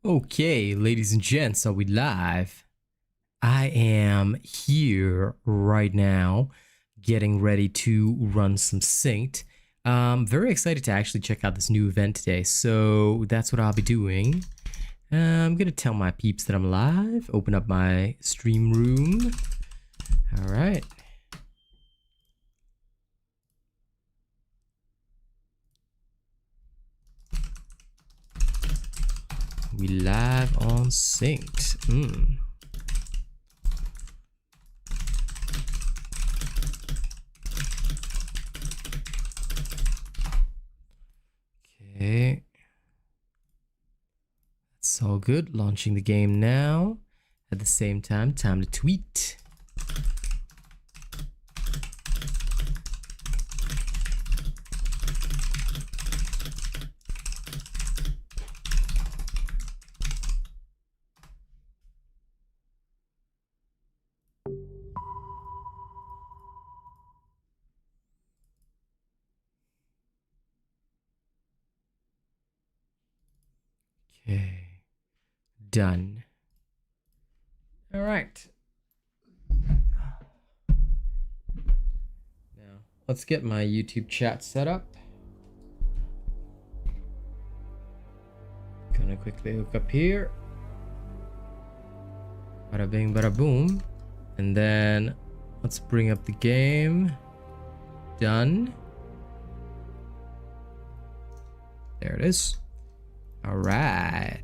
Okay, ladies and gents, are we live? I am here right now getting ready to run some synced. Very excited to actually check out this new event today, so that's what I'll be doing. I'm gonna tell my peeps that I'm live, open up my stream room. All right. We live on synced. Okay. That's all good. Launching the game now. At the same time, time to tweet. Okay. Done. All right. Now, let's get my YouTube chat set up. Gonna quickly hook up here. Bada bing, bada boom. And then let's bring up the game. Done. There it is. All right.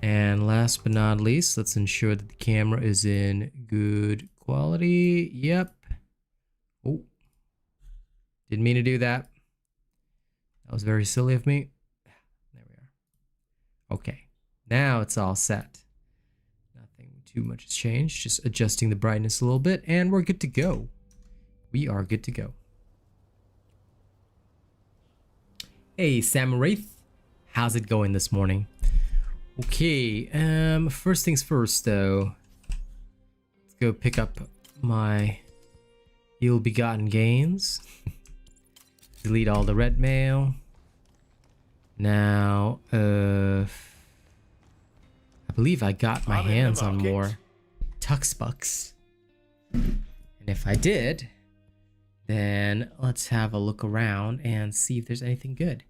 And last but not least, let's ensure that the camera is in good quality. Yep. Oh, didn't mean to do that. That was very silly of me. There we are. Okay, now it's all set. Nothing too much has changed. Just adjusting the brightness a little bit, and we're good to go. We are good to go. Hey, Sam Wraith. How's it going this morning? Okay, first things first though. Let's go pick up my ill-begotten gains. Delete all the red mail. Now, I believe I got my hands on more Tux Bucks. And if I did, then let's have a look around and see if there's anything good.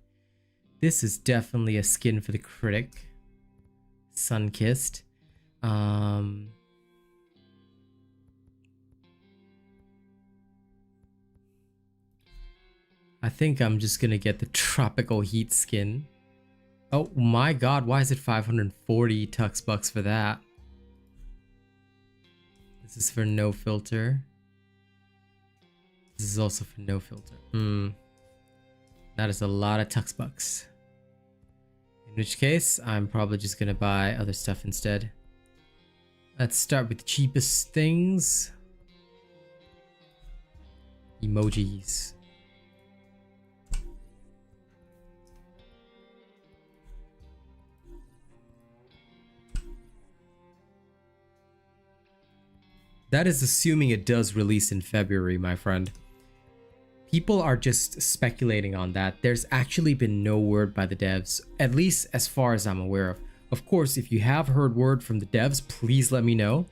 This is definitely a skin for the critic. Sun-kissed. I think I'm just gonna get the tropical heat skin. Oh my god, why is it 540 Tux Bucks for that? This is for no filter. This is also for no filter. That is a lot of Tux Bucks. In which case, I'm probably just gonna buy other stuff instead. Let's start with the cheapest things. Emojis. That is assuming it does release in February, my friend. People are just speculating on that. There's actually been no word by the devs, at least as far as I'm aware of. Of course, if you have heard word from the devs, please let me know.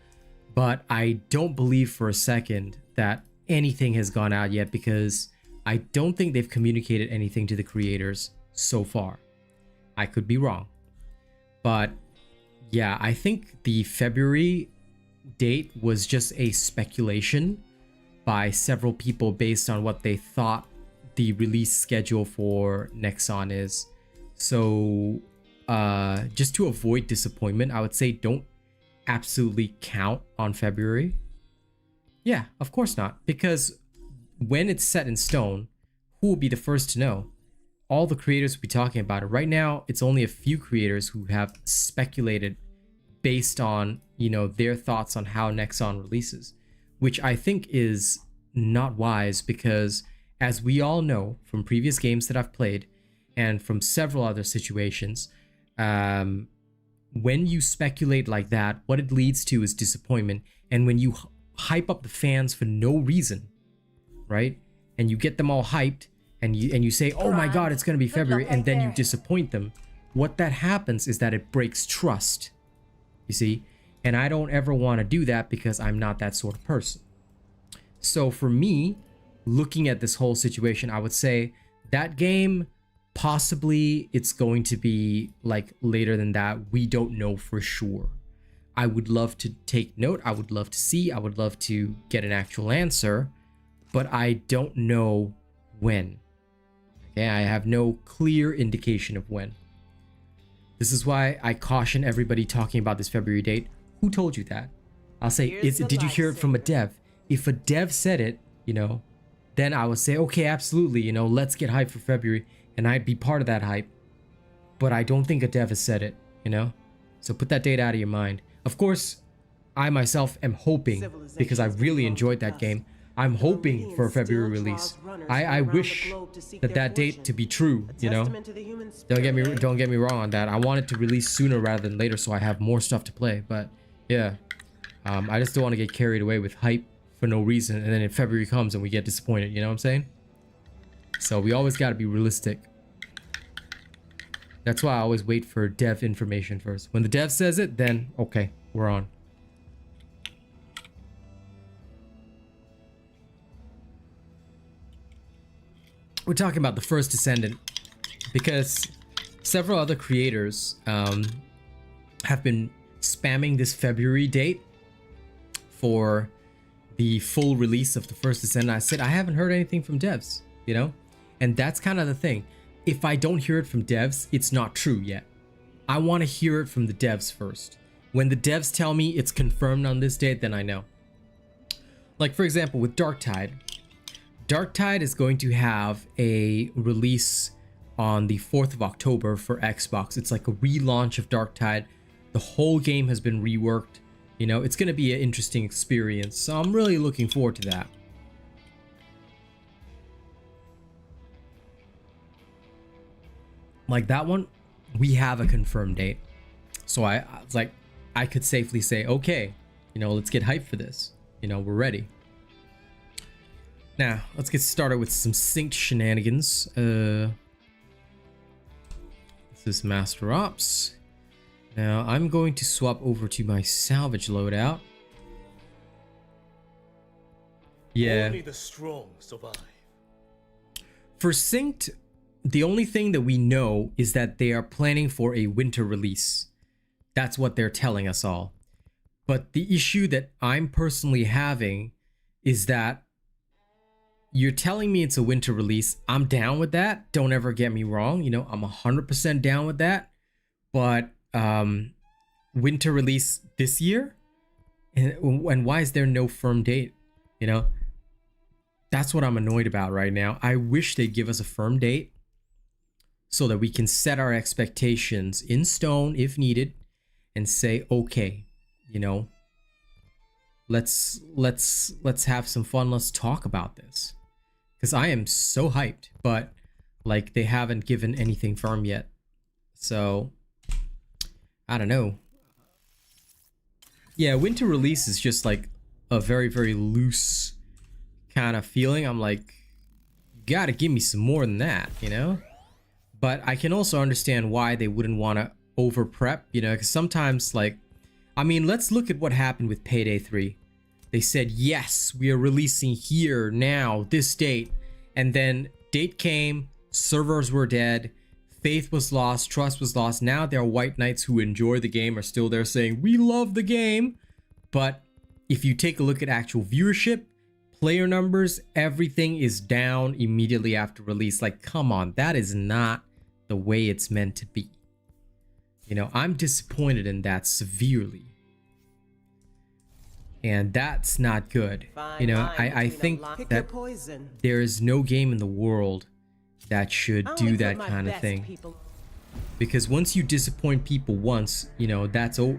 But I don't believe for a second that anything has gone out yet because I don't think they've communicated anything to the creators so far. I could be wrong. But yeah, I think the February date was just a speculation by several people based on what they thought the release schedule for Nexon is. So just to avoid disappointment, I would say don't absolutely count on February. Yeah, of course not, because when it's set in stone, who will be the first to know? All the creators will be talking about it. Right now, it's only a few creators who have speculated based on, you know, their thoughts on how Nexon releases, which I think is not wise because, as we all know from previous games that I've played and from several other situations, when you speculate like that, what it leads to is disappointment. And when you hype up the fans for no reason, right? And you get them all hyped and you say, oh my god, it's going to be February, and then you disappoint them, what that happens is that it breaks trust, you see, and I don't ever want to do that because I'm not that sort of person. So for me, looking at this whole situation, I would say that game, possibly it's going to be like later than that. We don't know for sure. I would love to take note. I would love to see. I would love to get an actual answer, but I don't know when. Okay, I have no clear indication of when. This is why I caution everybody talking about this February date. Who told you that? I'll say, did you hear it from a dev? If a dev said it, you know, then I would say, okay, absolutely, you know, let's get hyped for February, and I'd be part of that hype. But I don't think a dev has said it, you know? So put that date out of your mind. Of course, I myself am hoping, because I really enjoyed that game, I'm hoping for a February release. I wish that date to be true, you know? Don't get me wrong on that. I want it to release sooner rather than later so I have more stuff to play, but yeah. I just don't want to get carried away with hype for no reason, and then if February comes and we get disappointed, you know what I'm saying? So we always got to be realistic. That's why I always wait for dev information first. When the dev says it, then okay, we're on. We're talking about the first Descendant because several other creators have been spamming this February date for the full release of the first Descendant. I said I haven't heard anything from devs, you know, and that's kind of the thing. If I don't hear it from devs, it's not true yet. I want to hear it from the devs first. When the devs tell me it's confirmed on this date, then I know. Like for example, with Darktide. Darktide is going to have a release on the 4th of October for Xbox. It's like a relaunch of Darktide. The whole game has been reworked. You know, it's going to be an interesting experience. So I'm really looking forward to that. Like that one, we have a confirmed date. So I was like, I could safely say, okay, you know, let's get hyped for this. You know, we're ready. Now, let's get started with some synced shenanigans. This is Master Ops. Now, I'm going to swap over to my salvage loadout. Yeah. Only the strong survive. For synced, the only thing that we know is that they are planning for a winter release. That's what they're telling us all. But the issue that I'm personally having is that you're telling me it's a winter release. I'm down with that. Don't ever get me wrong. You know, I'm 100% down with that. But winter release this year? And why is there no firm date? You know, that's what I'm annoyed about right now. I wish they'd give us a firm date so that we can set our expectations in stone if needed and say, okay, you know, let's have some fun. Let's talk about this. Because I am so hyped, but like they haven't given anything firm yet. So I don't know. Yeah, winter release is just like a very, very loose kind of feeling. I'm like, you gotta give me some more than that, you know? But I can also understand why they wouldn't want to over prep, you know, because sometimes like, I mean, let's look at what happened with Payday 3. They said, yes, we are releasing here, now, this date. And then date came, servers were dead, faith was lost, trust was lost. Now there are white knights who enjoy the game are still there saying, we love the game. But if you take a look at actual viewership, player numbers, everything is down immediately after release. Like, come on, that is not the way it's meant to be. You know, I'm disappointed in that severely. And that's not good. You know, I think that there is no game in the world that should do that kind of thing. Because once you disappoint people once, you know,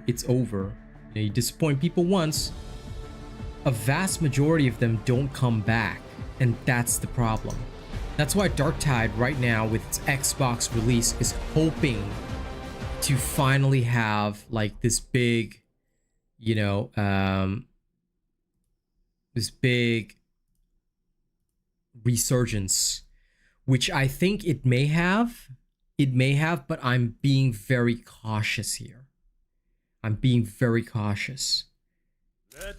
it's over. You know, you disappoint people once, a vast majority of them don't come back. And that's the problem. That's why Darktide right now with its Xbox release is hoping to finally have like this big, you know, this big resurgence, which I think it may have It may have, but I'm being very cautious here. I'm being very cautious.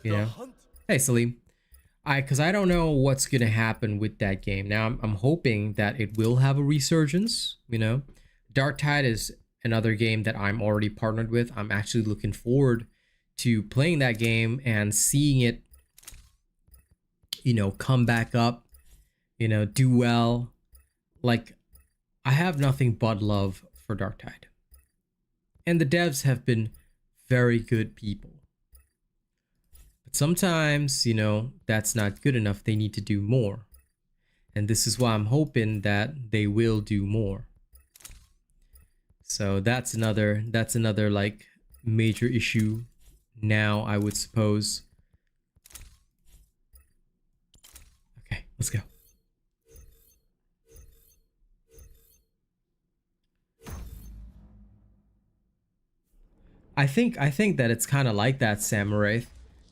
You know? Hey, Salim. Because I don't know what's going to happen with that game. Now, I'm hoping that it will have a resurgence, you know? Dark Tide is another game that I'm already partnered with. I'm actually looking forward to playing that game and seeing it, you know, come back up, you know, do well. Like, I have nothing but love for Dark Tide. And the devs have been very good people. But sometimes, you know, that's not good enough. They need to do more. And this is why I'm hoping that they will do more. So that's another like major issue now, I would suppose. Okay, let's go. I think that it's kind of like that, Samurai.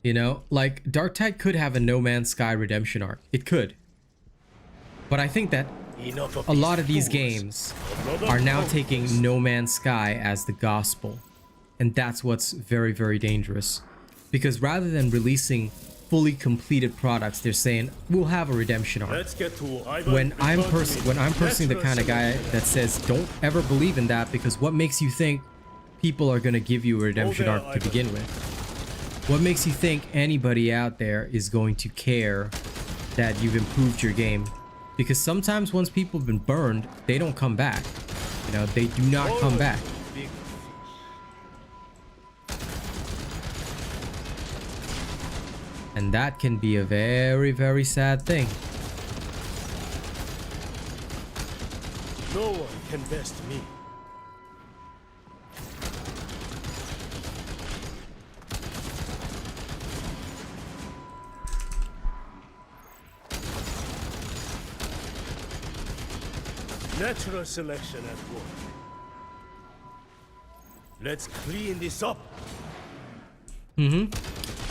You know, like Darktide could have a No Man's Sky redemption arc. It could. But I think that a lot of these games are now taking No Man's Sky as the gospel. And that's what's very, very dangerous. Because rather than releasing fully completed products, they're saying, we'll have a redemption arc. When I'm personally the kind of guy that says, don't ever believe in that, because what makes you think people are going to give you a redemption arc to begin with? What makes you think anybody out there is going to care that you've improved your game? Because sometimes once people have been burned, they don't come back. You know, they do not come back. And that can be a very, very sad thing. No one can best me. Natural selection at work. Let's clean this up.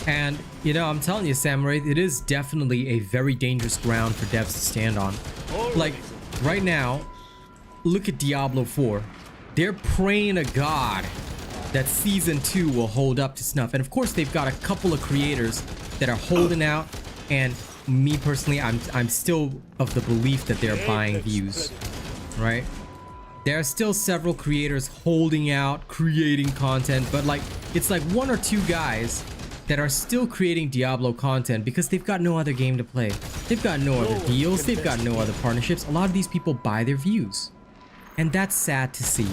And, you know, I'm telling you, Samurai, it is definitely a very dangerous ground for devs to stand on. Like, right now, look at Diablo 4. They're praying to God that Season 2 will hold up to snuff. And of course, they've got a couple of creators that are holding out. And me personally, I'm still of the belief that they're buying views. Right? There are still several creators holding out, creating content, but like it's like one or two guys that are still creating Diablo content because they've got no other game to play. They've got no other deals, they've got no other partnerships. A lot of these people buy their views. And that's sad to see.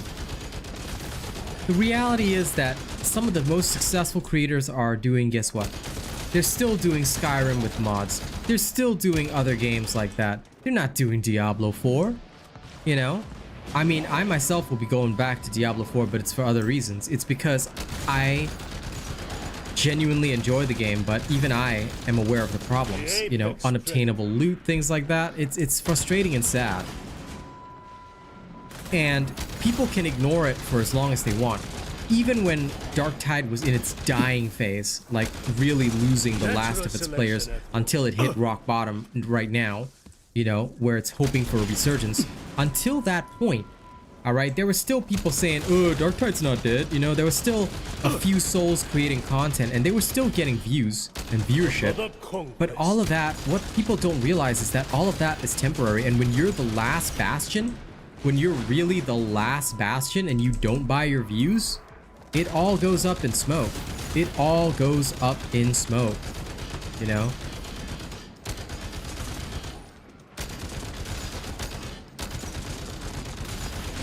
The reality is that some of the most successful creators are doing, guess what? They're still doing Skyrim with mods. They're still doing other games like that. They're not doing Diablo 4. You know, I mean, I myself will be going back to Diablo 4, but it's for other reasons. It's because I genuinely enjoy the game, but even I am aware of the problems. You know, unobtainable loot, things like that. It's frustrating and sad. And people can ignore it for as long as they want. Even when Dark Tide was in its dying phase, like really losing the last of its players until it hit rock bottom right now, you know, where it's hoping for a resurgence. Until that point, all right, there were still people saying, oh, Dark Tide's not dead. You know, there was still a few souls creating content and they were still getting views and viewership. But all of that, what people don't realize is that all of that is temporary. And when you're the last bastion, when you're really the last bastion and you don't buy your views, it all goes up in smoke. It all goes up in smoke, you know?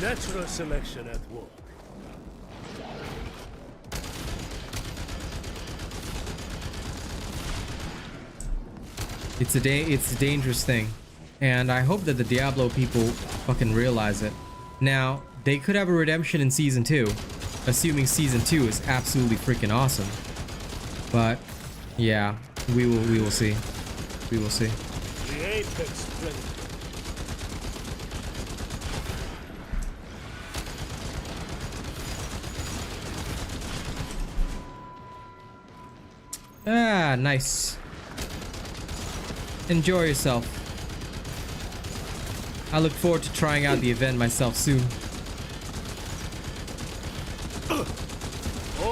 Natural selection at work. It's a dangerous thing. And I hope that the Diablo people fucking realize it. Now, they could have a redemption in Season 2, assuming Season 2 is absolutely freaking awesome. But, yeah, we will see. We will see. The apex splendor. Ah, nice. Enjoy yourself. I look forward to trying out the event myself soon.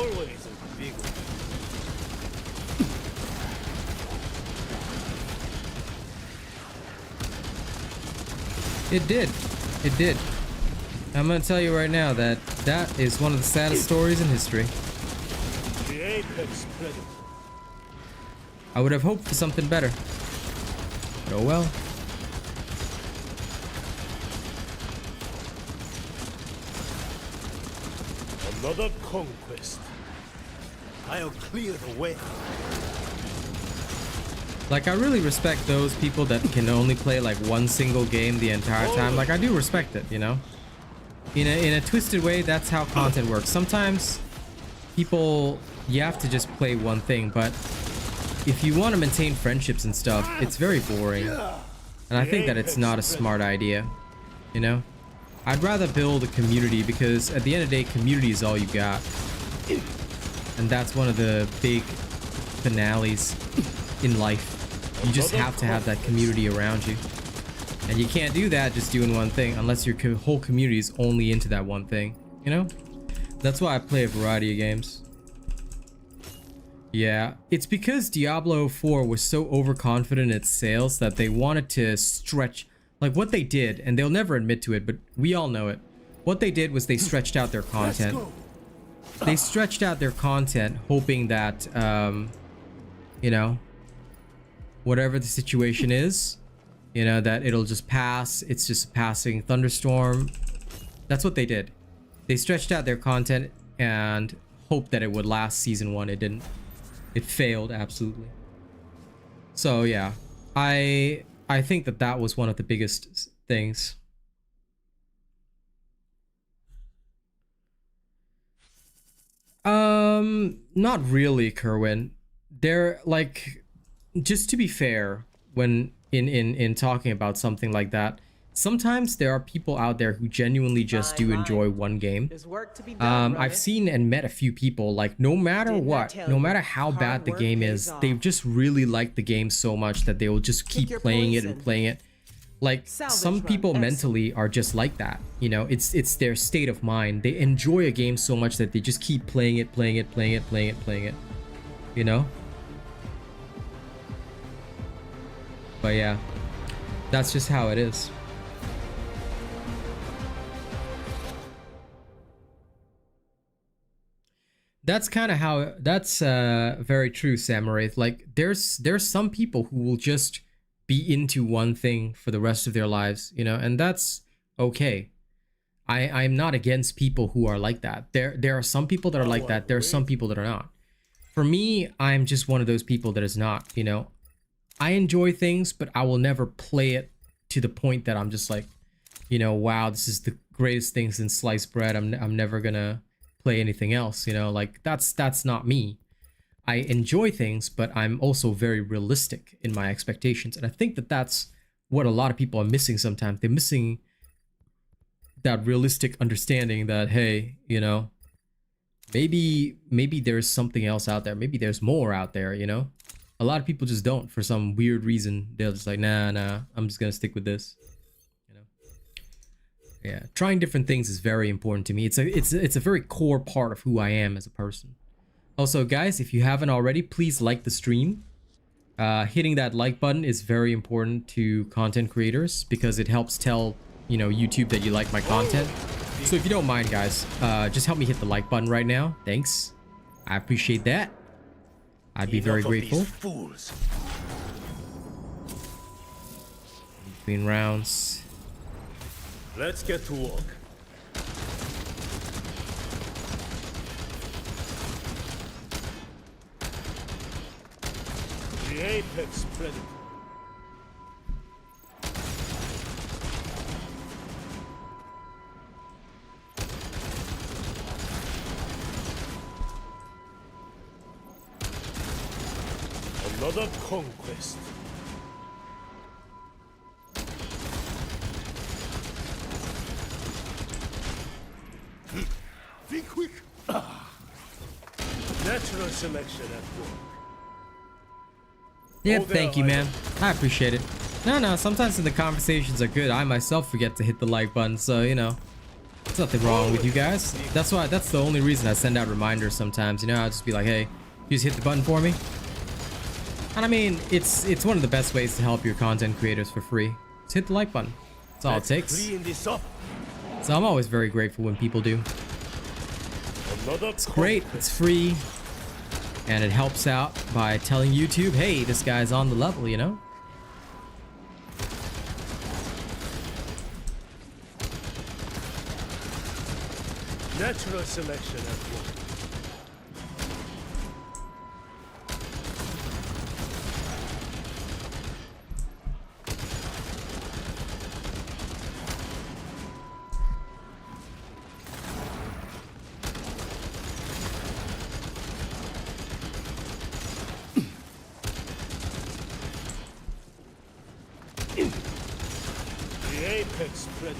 Always a big one. It did. It did. I'm gonna tell you right now that that is one of the saddest stories in history. The apex predator. I would have hoped for something better. But oh well. Another conquest. I'll clear the way. Like, I really respect those people that can only play like one single game the entire time. Like, I do respect it, you know? In a twisted way, that's how content works. Sometimes people, you have to just play one thing, but if you want to maintain friendships and stuff, it's very boring. And I think that it's not a smart idea, you know? I'd rather build a community, because at the end of the day, community is all you got. And that's one of the big finales in life. You just have to have that community around you. And you can't do that just doing one thing unless your whole community is only into that one thing, you know? That's why I play a variety of games. Yeah, it's because Diablo 4 was so overconfident in its sales that they wanted to stretch, like what they did, and they'll never admit to it, but we all know it. What they did was they stretched out their content. They stretched out their content hoping that, you know, whatever the situation is, you know, that it'll just pass. It's just a passing thunderstorm. That's what they did. They stretched out their content and hoped that it would last season 1. It didn't. It failed absolutely. So yeah, I think that that was one of the biggest things. Not really, Kerwin. They're like, just to be fair, when in talking about something like that, sometimes there are people out there who genuinely just do enjoy one game. I've seen and met a few people, like, no matter what, no matter how bad the game is, they just really like the game so much that they will just keep playing it and playing it. Like, some people mentally are just like that, you know, it's their state of mind. They enjoy a game so much that they just keep playing it, you know? But yeah, that's just how it is. That's kind of how, that's very true, Samurai. Like, there's some people who will just be into one thing for the rest of their lives, you know, and that's okay. I'm not against people who are like that. There are some people that are like that. There are some people that are not. For me, I'm just one of those people that is not, you know. I enjoy things, but I will never play it to the point that I'm just like, you know, wow, this is the greatest thing since sliced bread. I'm never gonna play anything else, you know, like that's not me. I enjoy things, but I'm also very realistic in my expectations, and I think that that's what a lot of people are missing sometimes. They're missing that realistic understanding that, hey, you know, maybe there's something else out there, maybe there's more out there, you know. A lot of people just don't, for some weird reason. They're just like, nah, I'm just gonna stick with this, you know. Yeah, trying different things is very important to me. It's a very core part of who I am as a person. Also, guys, if you haven't already, please like the stream. Hitting that like button is very important to content creators because it helps tell, you know, YouTube that you like my content. So if you don't mind, guys, just help me hit the like button right now. Thanks, I appreciate that. I'd be very grateful. Between rounds. Let's get to work. The apex predator. Another conquest. Be quick. Natural selection at work. Yeah, thank you, man. I appreciate it. No, sometimes in the conversations are good, I myself forget to hit the like button, so, you know, There's nothing wrong with you guys. That's the only reason I send out reminders sometimes. You know, I'll just be like, hey, you just hit the button for me. And I mean, it's one of the best ways to help your content creators for free. Just hit the like button. That's all it takes. So I'm always very grateful when people do. It's great, it's free, and it helps out by telling YouTube, hey, this guy's on the level, you know? Natural selection at work. The apex predator.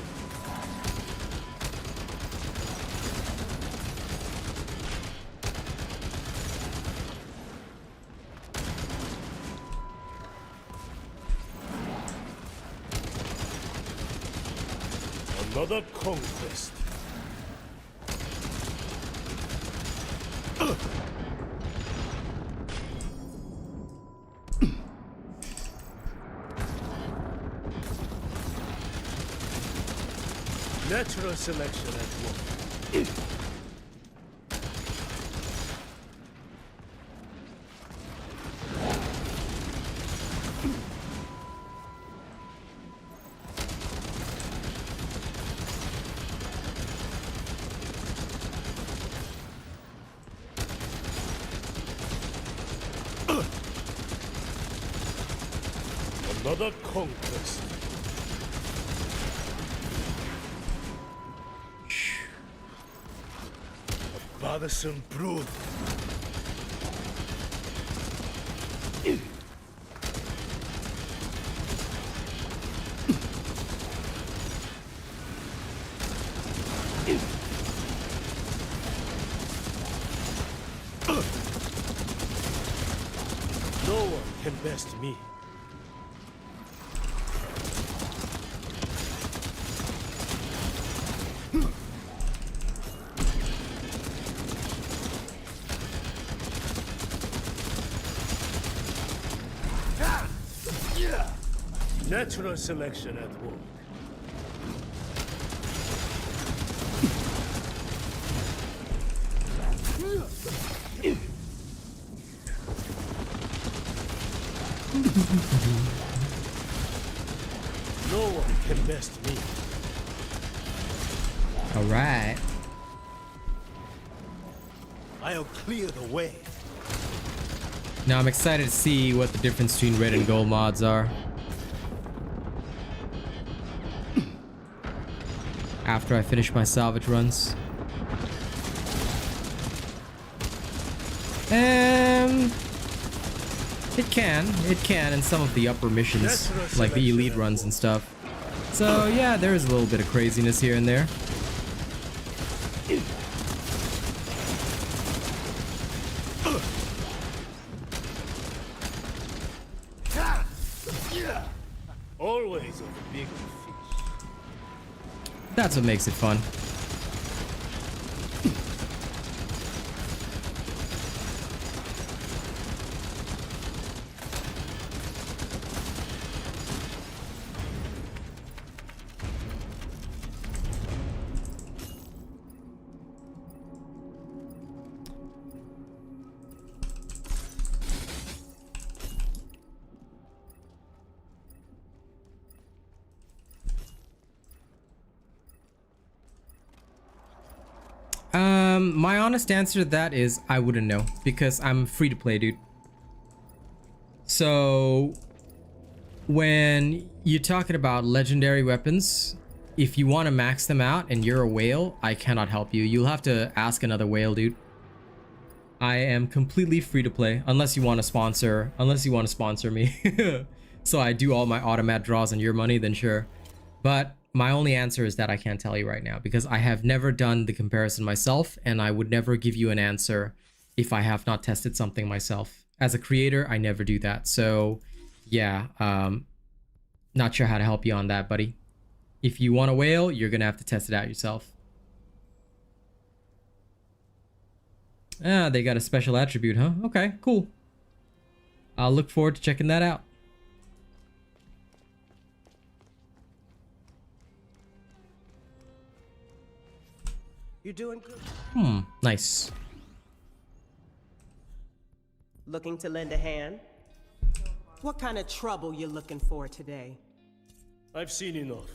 Another conquest. Natural selection at work. Another conquest. A bothersome brood. No one can best me. Natural selection at work. No one can best me. All right. I'll clear the way. Now I'm excited to see what the difference between red and gold mods are. After I finish my salvage runs. It can in some of the upper missions, like the elite runs and stuff. So yeah, there is a little bit of craziness here and there. Always a bigger fish. That's what makes it fun. My honest answer to that is I wouldn't know, because I'm free to play, dude. So when you're talking about legendary weapons, if you want to max them out and you're a whale, I cannot help you. You'll have to ask another whale, dude. I am completely free to play unless you want to sponsor me. So I do all my automat draws on your money, then sure. But my only answer is that I can't tell you right now, because I have never done the comparison myself, and I would never give you an answer if I have not tested something myself. As a creator, I never do that. So yeah, not sure how to help you on that, buddy. If you want a whale, you're gonna have to test it out yourself. Ah, they got a special attribute, huh? Okay, cool. I'll look forward to checking that out. You're doing good. Nice. Looking to lend a hand? What kind of trouble you looking for today? I've seen enough.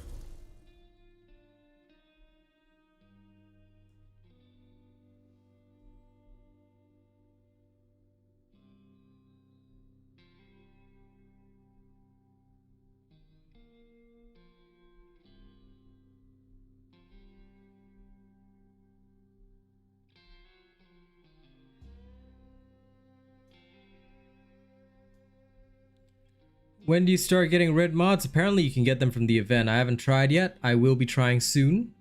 When do you start getting red mods? Apparently you can get them from the event. I haven't tried yet. I will be trying soon.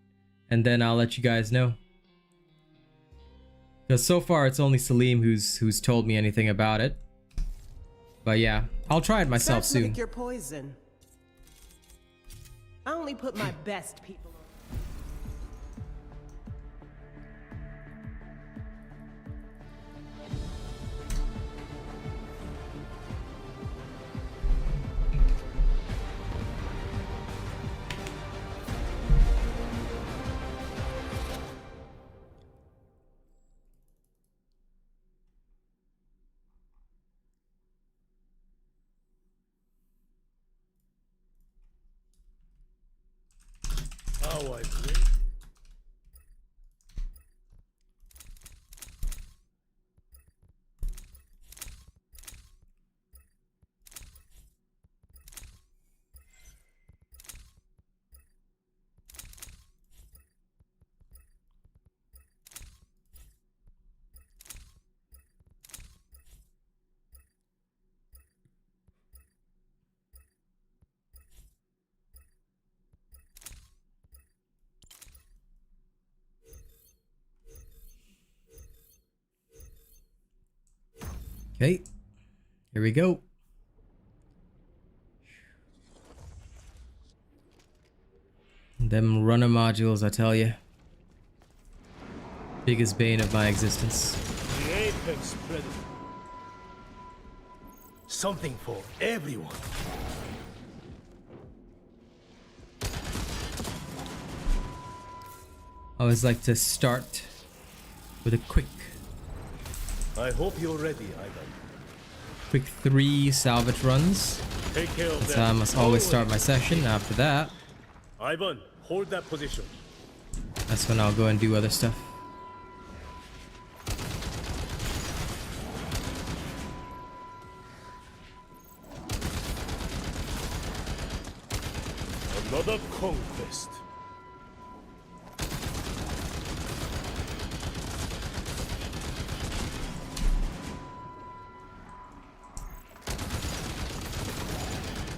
And then I'll let you guys know. Because so far it's only Salim who's told me anything about it. But yeah, I'll try it myself Starts to soon. make your poison. I only put my best people on. How I play? Okay, here we go. Them runner modules, I tell you. Biggest bane of my existence. The apex predator. Something for everyone. I always like to start with a quick I hope you're ready, Ivan. 3 salvage runs. Take care of That's them. how I must always start my session. After that, Ivan, hold that position. that's when I'll go and do other stuff. Another conquest.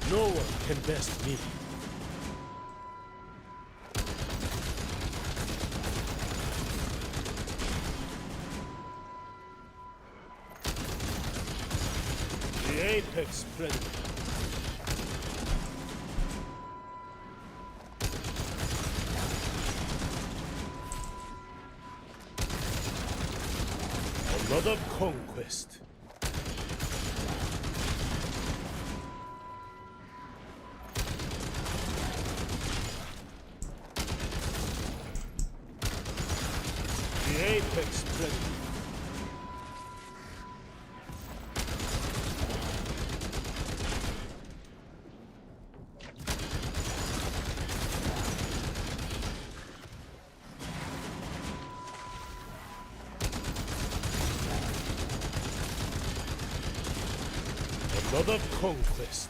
No one can best me. The apex predator. Another conquest. The apex predator. Another conquest.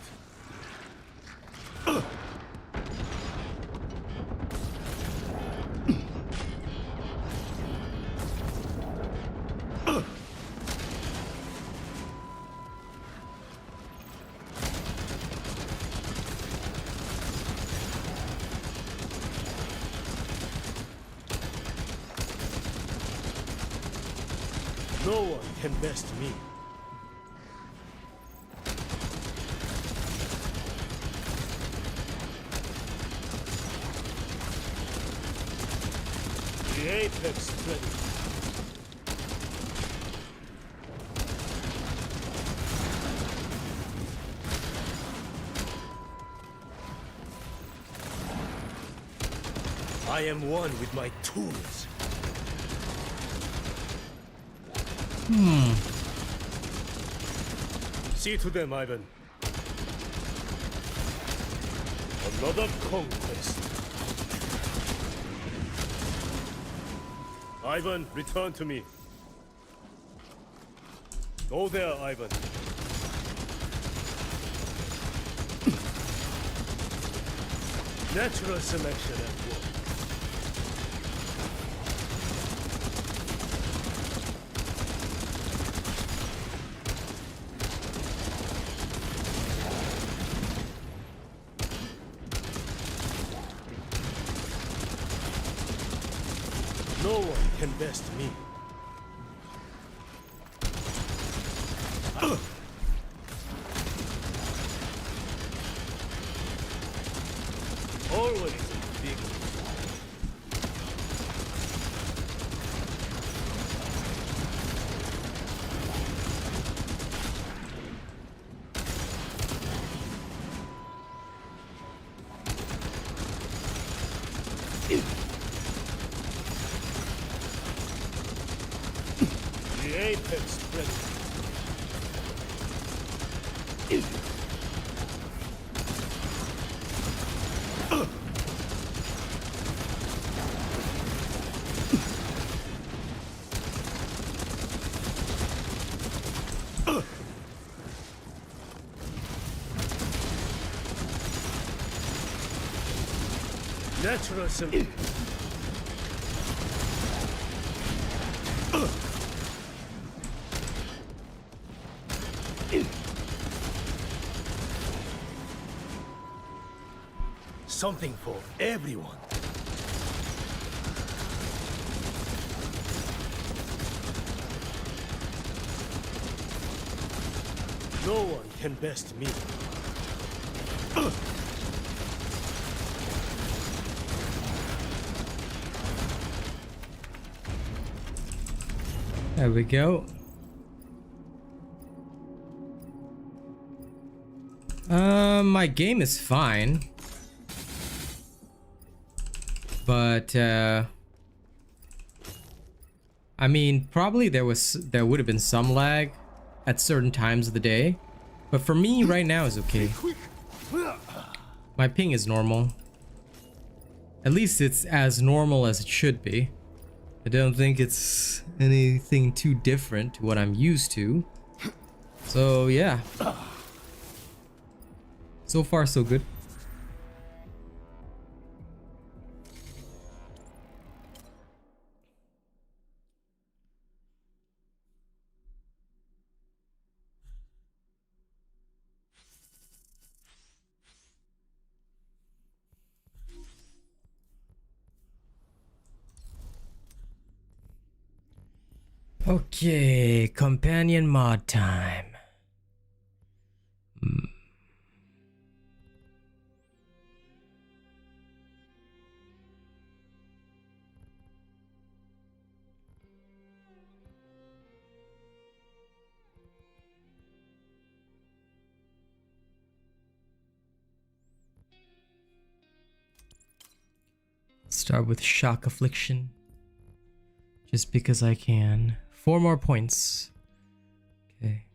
No one can best me. The apex predator. I am one with my tools. See to them, Ivan. Another conquest. Ivan, return to me. Go there, Ivan. Natural selection at work. No one can best me. Always big. The apex predator. Natural selection. Something for everyone. No one can best me. There we go. My game is fine. But I mean, probably there would have been some lag at certain times of the day. But for me right now is okay. My ping is normal. At least it's as normal as it should be. I don't think it's anything too different to what I'm used to. So yeah. So far so good. Okay, companion mod time. Start with shock affliction. Just because I can. 4 more points. Okay.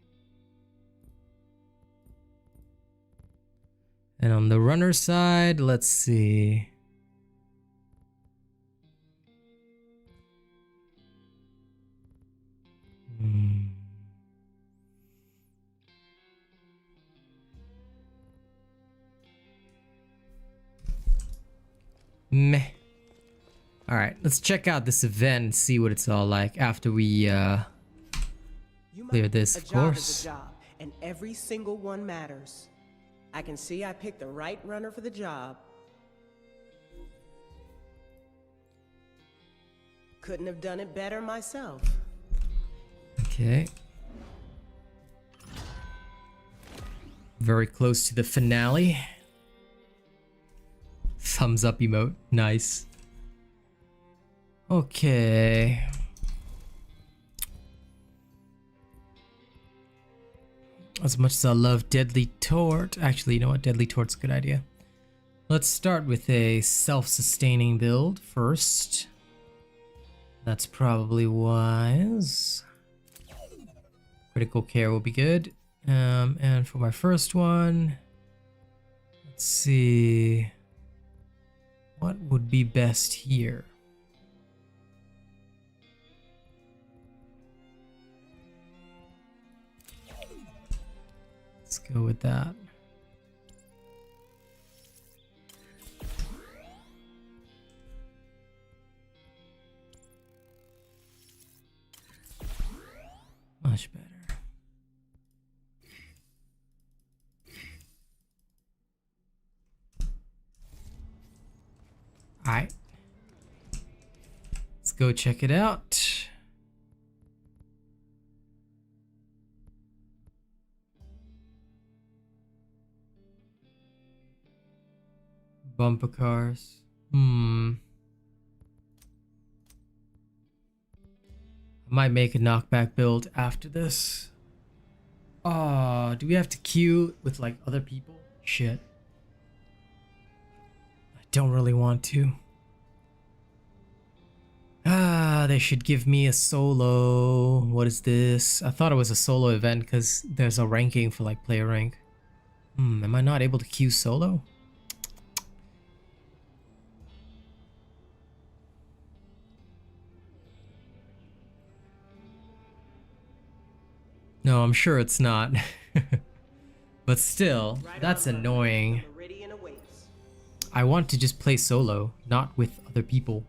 And on the runner side, let's see. Meh. Alright, let's check out this event and see what it's all like after we clear this, of course. A job, and every single one matters. I can see I picked the right runner for the job. Couldn't have done it better myself. Okay. Very close to the finale. Thumbs up emote. Nice. Okay. As much as I love Deadly Tort, actually, you know what? Deadly Tort's a good idea. Let's start with a self-sustaining build first. That's probably wise. Critical care will be good. And for my first one, let's see. What would be best here? Let's go with that. Much better. Alright. Let's go check it out. Bumper cars. I might make a knockback build after this. Oh, do we have to queue with like other people? Shit. I don't really want to. They should give me a solo. What is this? I thought it was a solo event because there's a ranking for like player rank. Am I not able to queue solo? No, I'm sure it's not. But still, that's annoying. I want to just play solo, not with other people.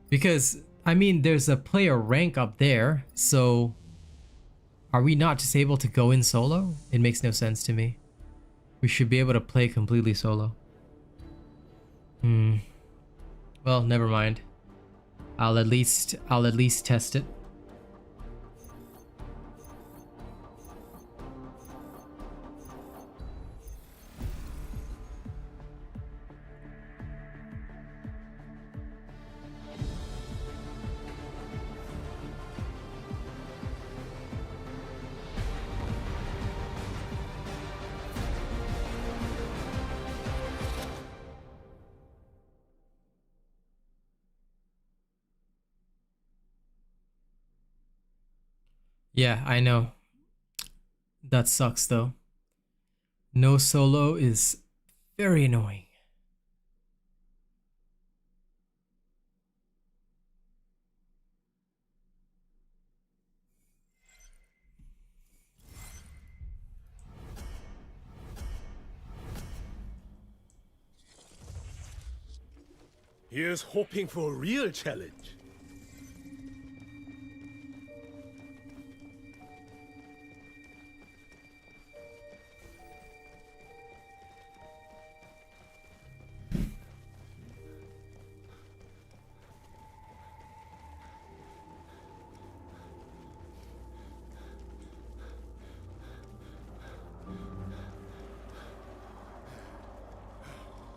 Because, I mean, there's a player rank up there, so are we not just able to go in solo? It makes no sense to me. We should be able to play completely solo. Well, never mind. I'll at least test it. Yeah, I know. That sucks though. No solo is very annoying. Here's hoping for a real challenge.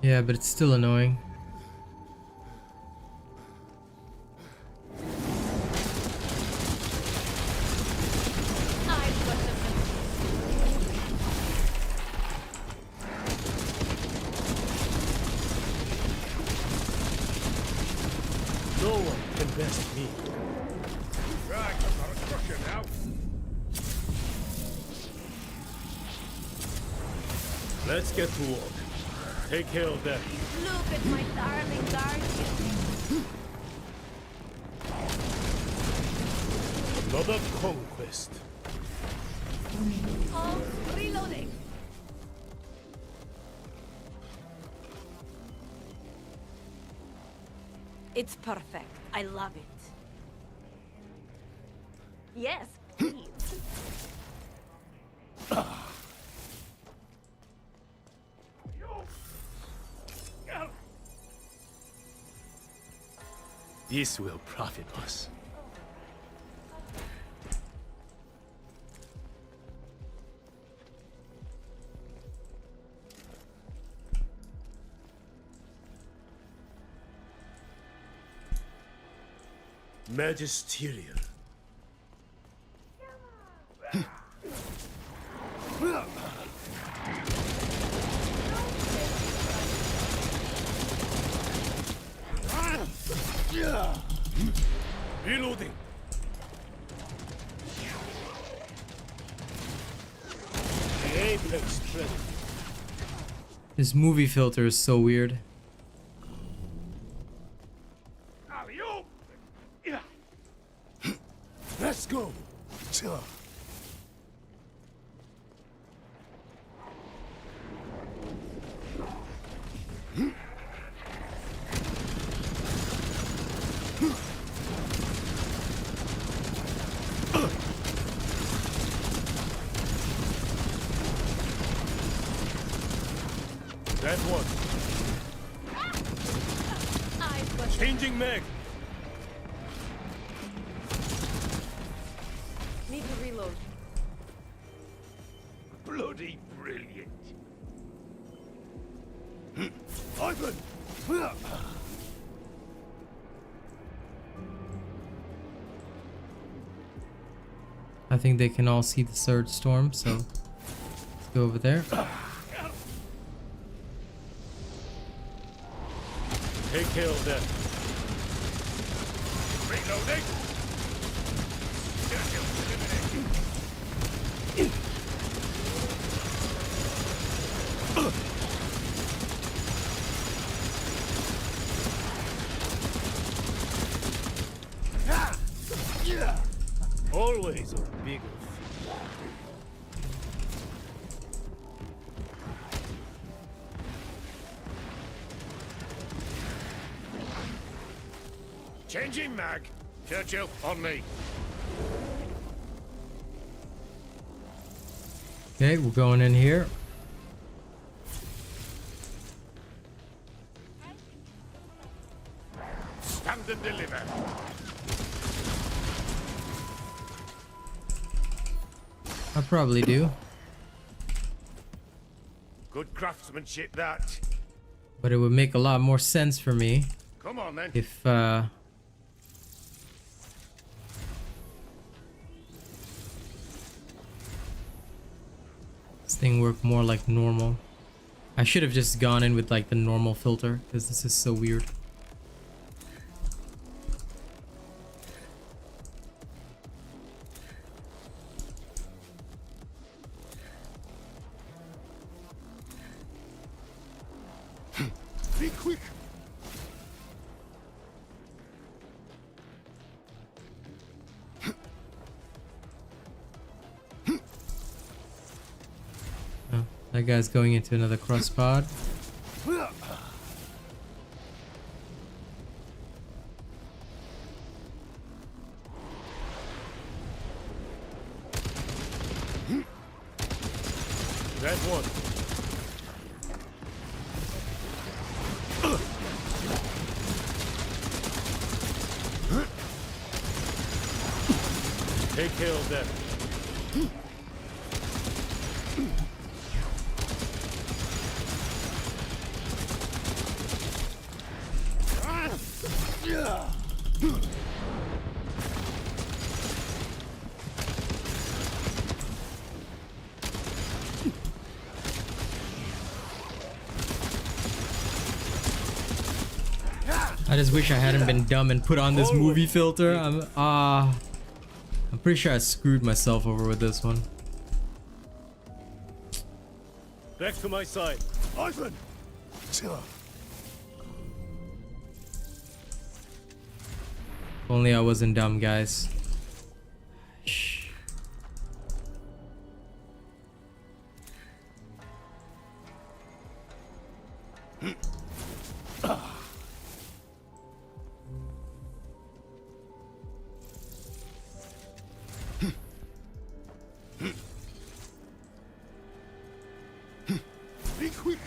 Yeah, but it's still annoying. No one can best me. Right, I've got a crusher now. Let's get to work. Take care of that. Look at my darling guardian. Another conquest. Oh, reloading. It's perfect. I love it. Yes, please. This will profit us. Magisterial. Apex predator. This movie filter is so weird. Alley-oop! Yeah. Let's go. That one. I've got Changing mag. need to reload. Bloody brilliant. Ivan. I think they can all see the surge storm, so let's go over there. Take care of that. Reloading. Always a bigger. Changing mag. Churchill, on me. Okay, we're going in here. Stand and deliver. I probably do, Good craftsmanship, that. but it would make a lot more sense for me Come on, then. if this thing worked more like normal. I should have just gone in with like the normal filter because this is so weird. Be quick. Oh, that guy's going into another cross pod. That one. Take care of that. I just wish I hadn't been dumb and put on this movie filter. I'm pretty sure I screwed myself over with this one. Back to my side. Ivan. If only I wasn't dumb, guys. Shh. Be quick.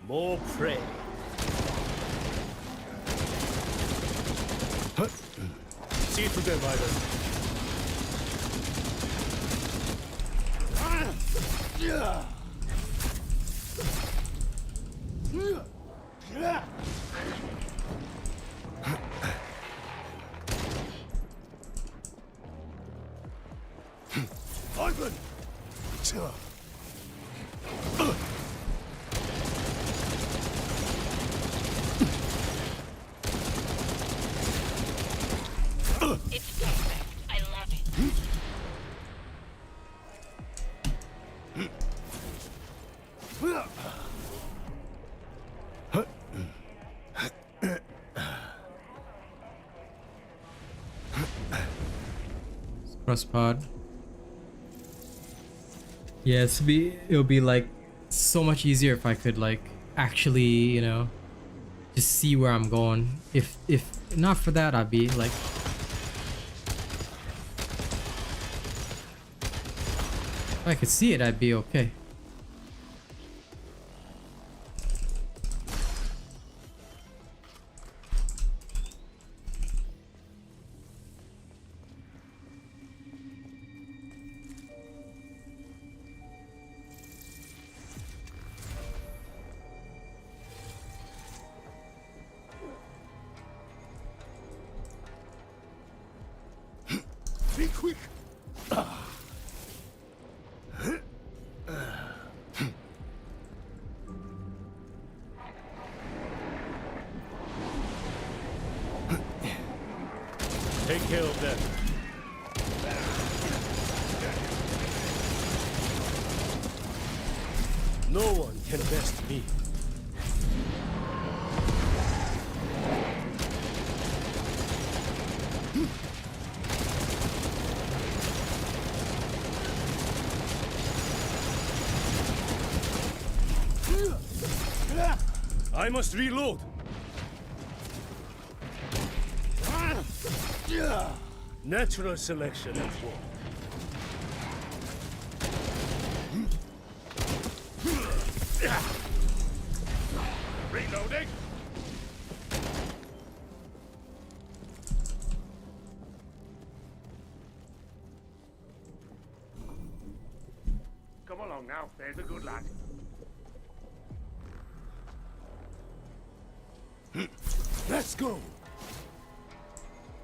More prey. See to them, Ivan. Ivan. Trust pod. Yeah, it'll be like so much easier if I could like actually, you know, just see where I'm going. If not for that, I'd be like, if I could see it, I'd be okay. Be quick. Take care of them. No one can best me. I must reload. Natural selection at work. Reloading. Come along now. There's a good lad. Let's go.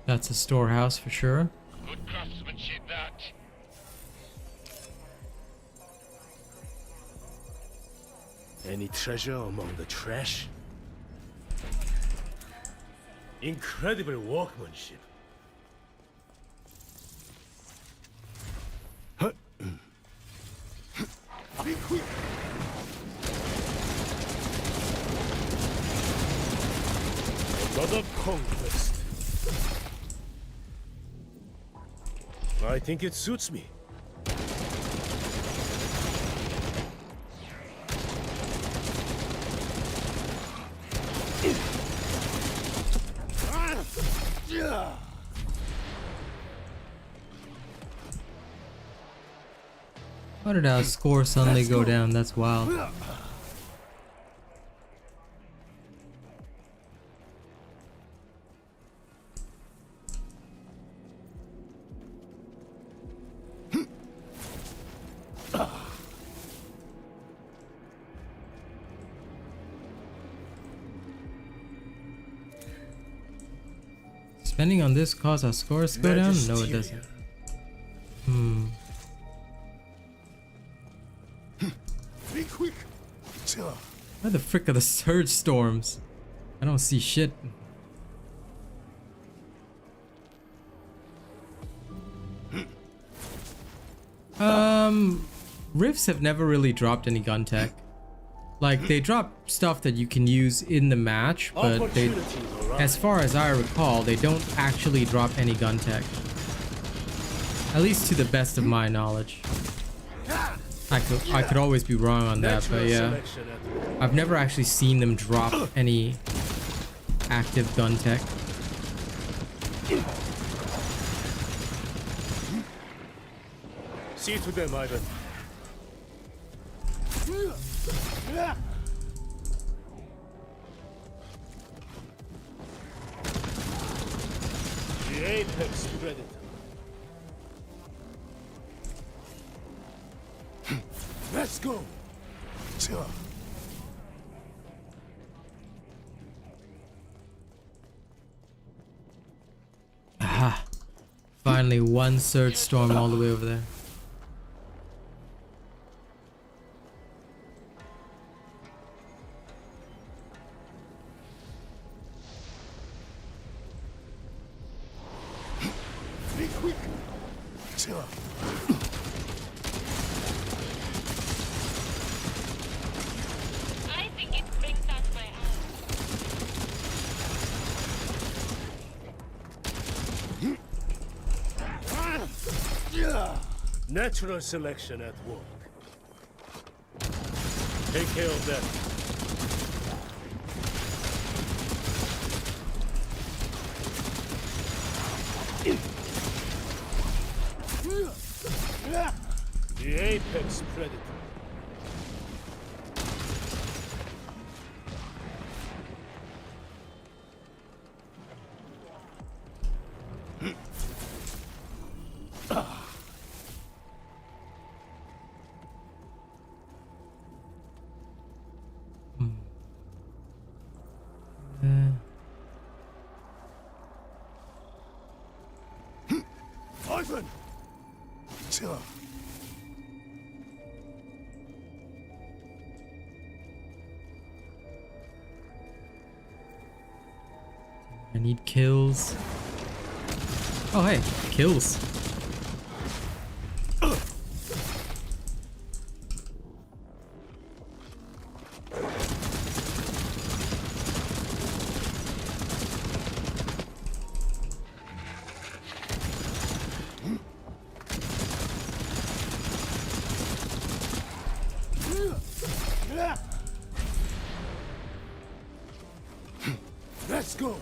That's a storehouse for sure. Good craftsmanship, that. Any treasure among the trash? Incredible workmanship. Be quick. Another conquest. I think it suits me. How did our score suddenly go down? That's wild. Spending on this cause our scores go down? No, it doesn't. Be quick. Where the frick are the surge storms? I don't see shit. Rifts have never really dropped any gun tech. Like, they drop stuff that you can use in the match, but they, as far as I recall, they don't actually drop any gun tech. At least to the best of my knowledge. I could always be wrong on that, but yeah. I've never actually seen them drop any active gun tech. See to them, Ivan. The apex predator. Let's go. Aha! Finally, one surge storm all the way over there. Be quick. I think it brings out my Natural selection at work. Take care of that. The apex predator. Ivan! Chill. I need kills. Oh hey, kills. Let's go.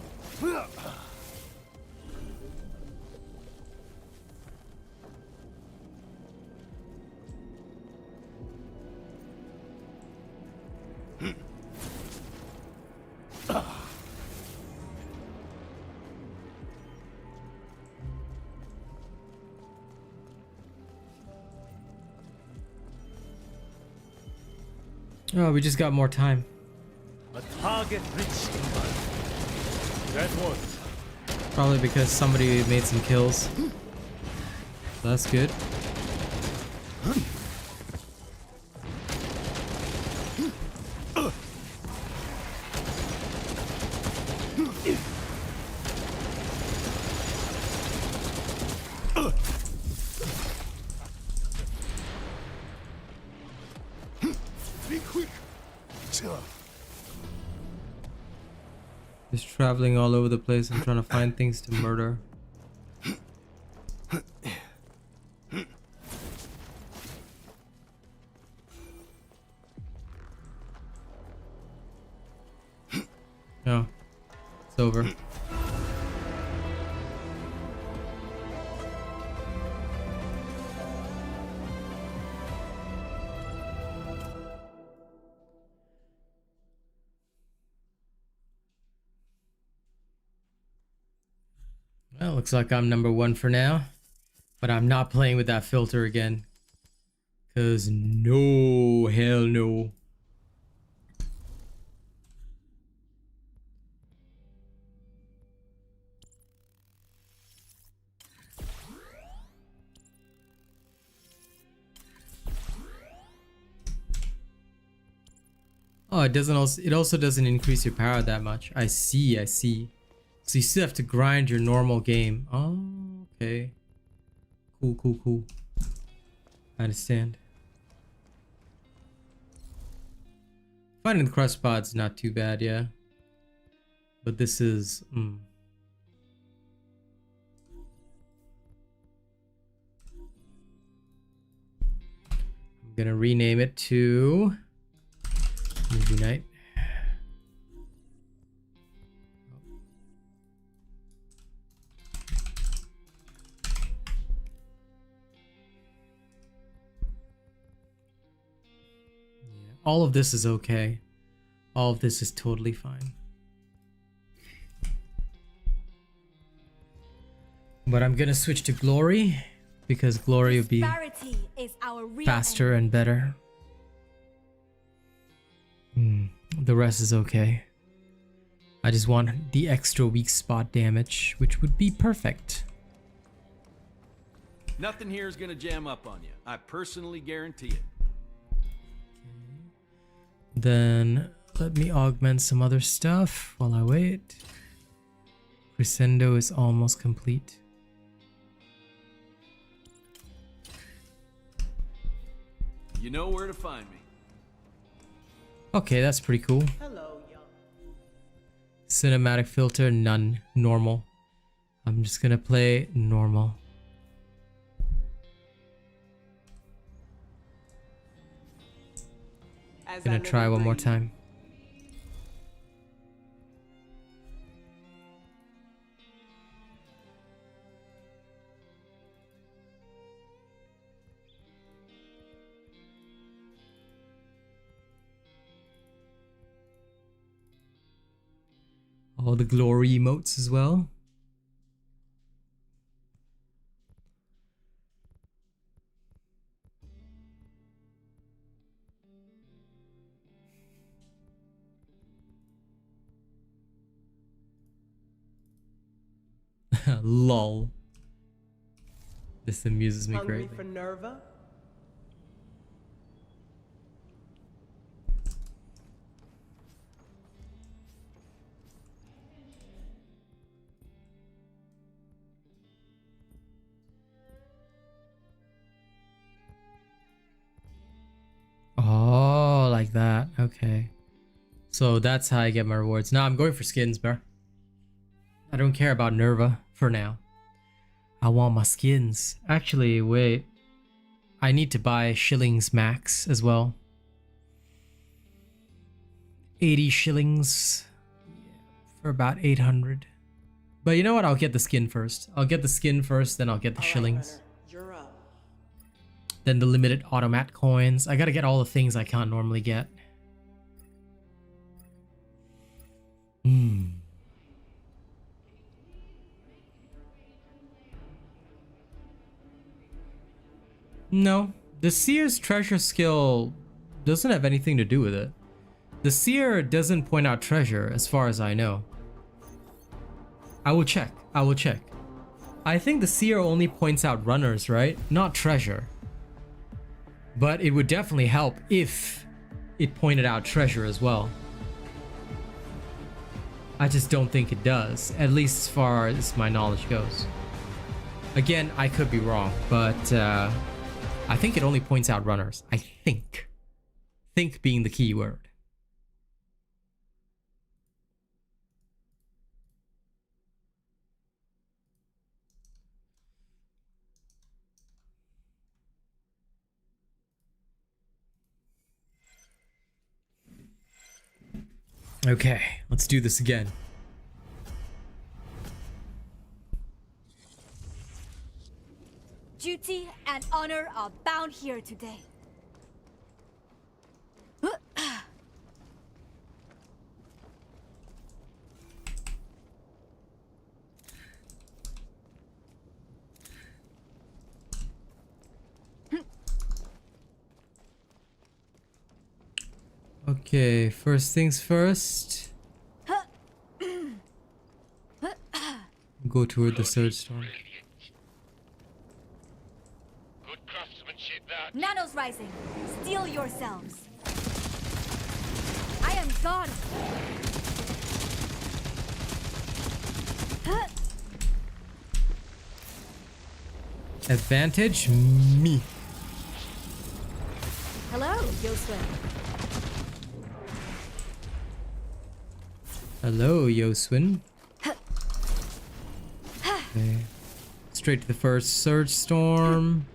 Oh, we just got more time. A target-rich environment. That works. Probably because somebody made some kills. So that's good. Be quick. Chill. Just traveling all over the place and trying to find things to murder. No, it's over. Well, looks like I'm number 1 for now, but I'm not playing with that filter again. Cause no, hell no. Oh, it doesn't also, it also doesn't increase your power that much. I see, I see. So you still have to grind your normal game. Oh, okay. Cool, cool, cool. I understand. Finding the crust pod's not too bad, yeah. But this is... I'm gonna rename it to... Movie night. All of this is okay. All of this is totally fine. But I'm gonna switch to glory because glory will be is our real faster and better. The rest is okay. I just want the extra weak spot damage, which would be perfect. Nothing here is gonna jam up on you. I personally guarantee it. Then let me augment some other stuff while I wait. Crescendo is almost complete. You know where to find me. Okay, that's pretty cool. Hello, young. Cinematic filter, none. Normal. I'm just gonna play normal. Gonna try one more time. All the glory emotes as well. Lol. This amuses me Hungry greatly. for Nerva? Oh, like that. Okay. So that's how I get my rewards. Now I'm going for skins, bro. I don't care about Nerva for now. I want my skins. Actually, wait. I need to buy shillings max as well. 80 shillings for about 800. But you know what? I'll get the skin first. I'll get the skin first, then I'll get the shillings. You're up. Then the limited automat coins. I gotta get all the things I can't normally get. No, the Seer's treasure skill doesn't have anything to do with it. The Seer doesn't point out treasure as far as I know. I will check. I will check. I think the Seer only points out runners, right? Not treasure. But it would definitely help if it pointed out treasure as well. I just don't think it does, at least as far as my knowledge goes. Again, I could be wrong, but I think it only points out runners. I think. Think being the key word. Okay, let's do this again. Duty and honor are bound here today. Okay, first things first. Go toward the third storm. Good craftsmanship, that. Nanos rising. Steel yourselves. I am gone. Advantage me. Hello, Yoswin. Hello, Yoswin. Okay. Straight to the first surge storm.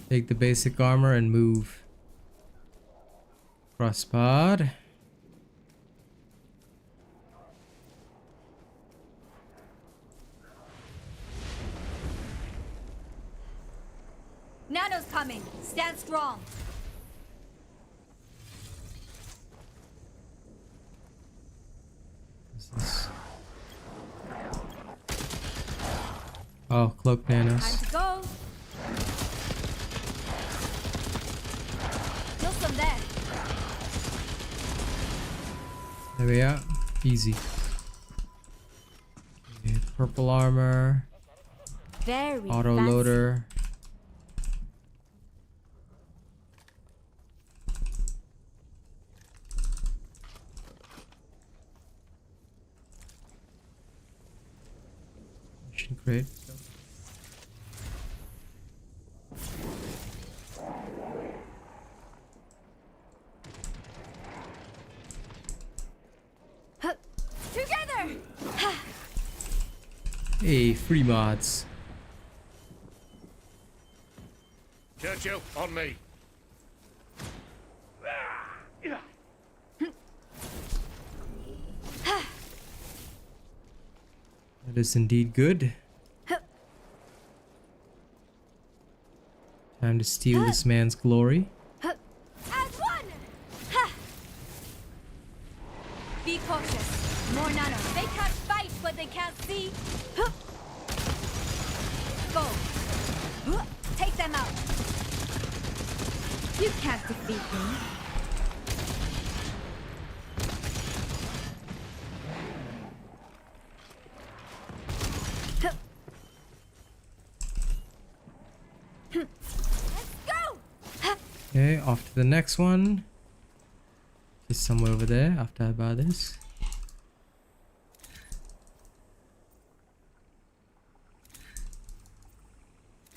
Take the basic armor and move. Crosspod. Nano's coming. Stand strong. What's this? Oh, cloak nanos. Time to go. Kill some there. There we are. Easy. Okay, purple armor. Very Auto fancy. loader. Mission crate. Hey, free mods. Churchill, on me. That is indeed good. Time to steal this man's glory. As one! Ha! Be cautious. More nano. They can't fight what they can't see. Huh. Go. Huh. Take them out. You can't defeat me. Huh. Let's go. Ha. Okay, off to the next one. Just somewhere over there after I buy this.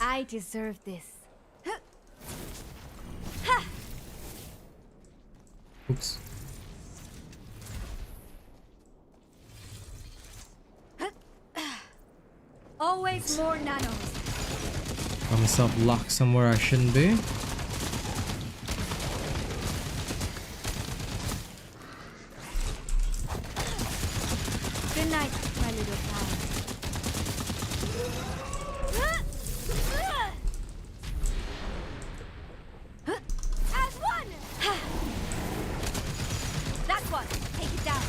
I deserve this. Huh. Ha. Oops. Always more nanos. Got myself locked somewhere I shouldn't be. Good night, my little pal. As one! That's one. Take it down.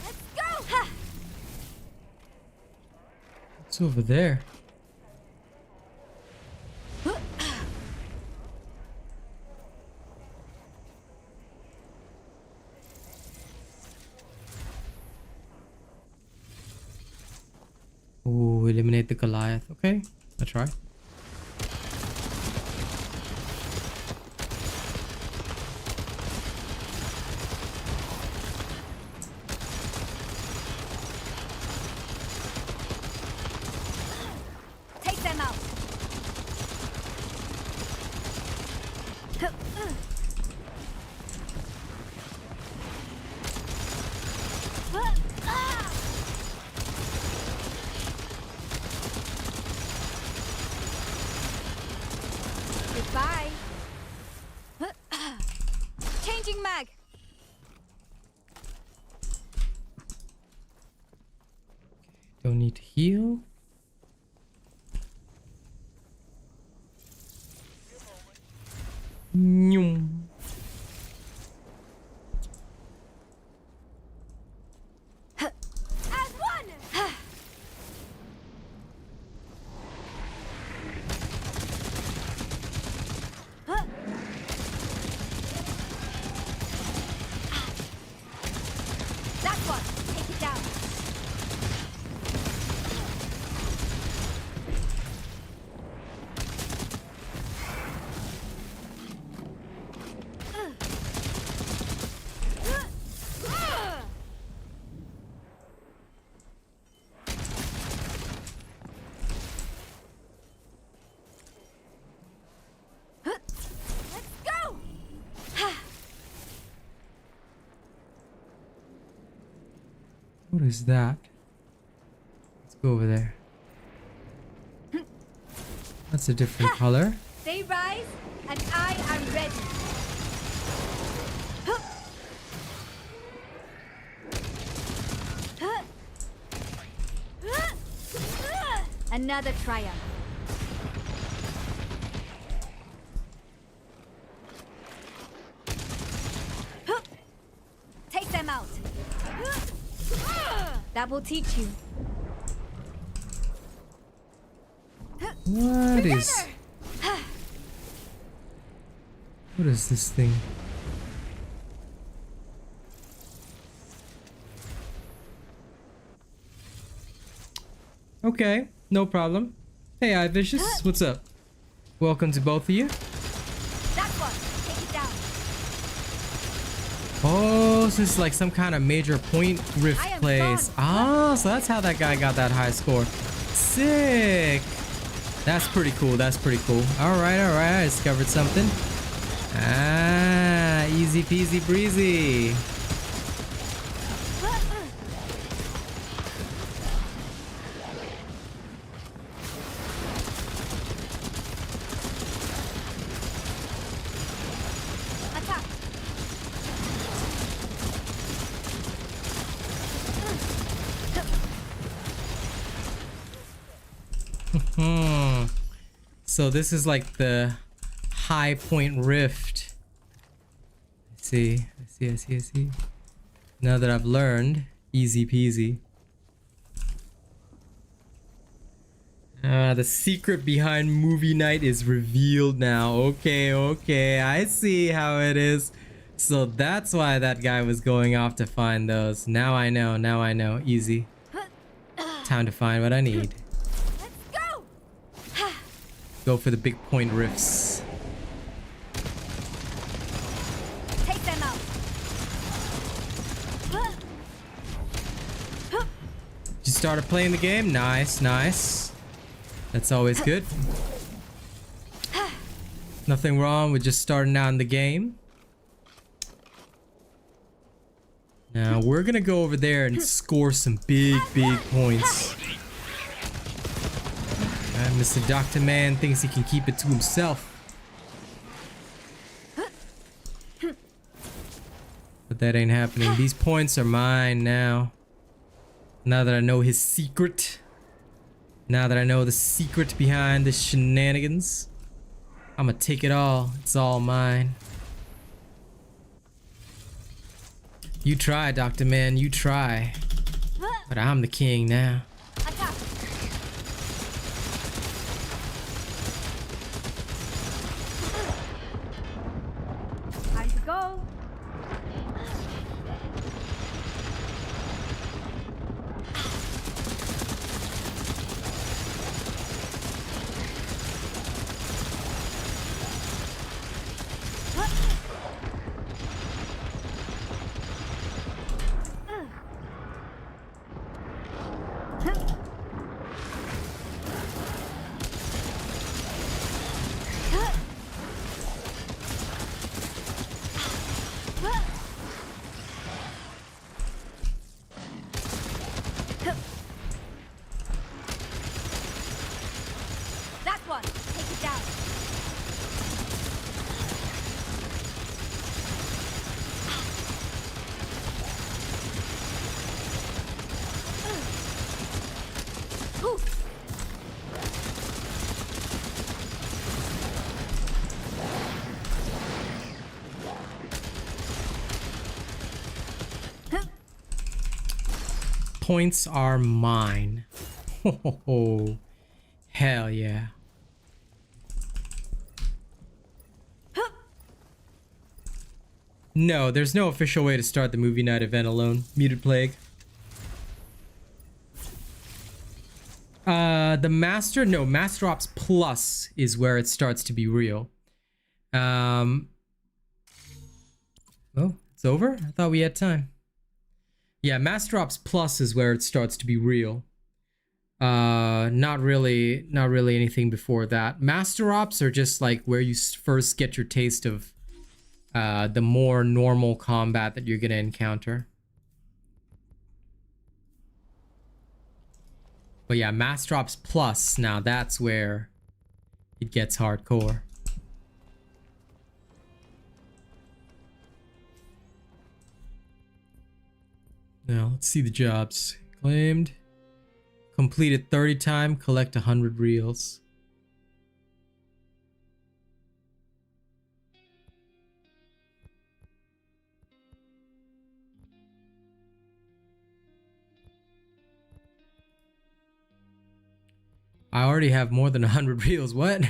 Let's go! It's over there. Ooh, eliminate the Goliath. Okay, I'll try. Take them out. Goodbye. Changing mag. Don't need to heal. Nyum. As one. That's one. Take it down. Let's go. What is that? Let's go over there. That's a different color. They rise, and I am ready. Another triumph. Take them out. That will teach you. What is... Together. What is this thing? Okay, no problem. Hey, iVicious, what's up? Welcome to both of you. That one. Take it down. Oh, so this is like some kind of major point rift I am place. gone. Oh, so that's how that guy got that high score. Sick. That's pretty cool. That's pretty cool. All right, all right. I discovered something. Ah, easy peasy breezy. Attack. So this is like the high point rift. I see. Now that I've learned, easy peasy. The secret behind movie night is revealed now. Okay, I see how it is. So that's why that guy was going off to find those. Now I know. Easy. Time to find what I need. Let's go. Go for the big point rifts. Take them out. You started playing the game? Nice. That's always good. Nothing wrong with just starting out in the game. Now we're gonna go over there and score some big points. Mr. Dr. Man thinks he can keep it to himself. But that ain't happening. These points are mine now. Now that I know his secret. Now that I know the secret behind the shenanigans. I'ma take it all. It's all mine. You try, Dr. Man, you try. But I'm the king now. Attack. Time to go. That's one. Take it down. Ooh. Points are mine. Ho. Hell yeah. No, there's no official way to start the movie night event alone. Muted Plague. The Master Ops Plus is where it starts to be real. Oh, it's over? I thought we had time. Yeah, Master Ops Plus is where it starts to be real. Not really anything before that. Master Ops are just like where you first get your taste of the more normal combat that you're gonna encounter. But yeah, Master Ops Plus, now that's where it gets hardcore. Now, let's see the jobs. Claimed. Completed 30 time, collect 100 reels. I already have more than 100 reels. What?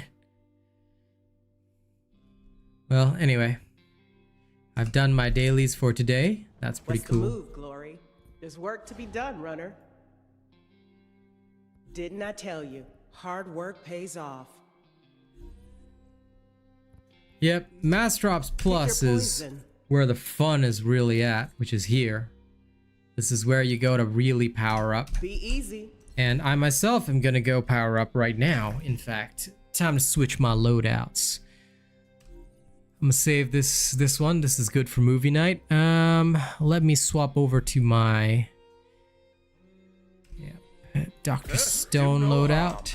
Well, anyway. I've done my dailies for today. That's pretty What's cool. the move, Glory? There's work to be done, runner. Didn't I tell you? Hard work pays off. Yep, Master Ops Plus Pick your is poison. where the fun is really at, which is here. This is where you go to really power up. Be easy. And I myself am gonna go power up right now. In fact, time to switch my loadouts. I'm gonna save this one. This is good for movie night. Let me swap over to my Dr. Stone loadout.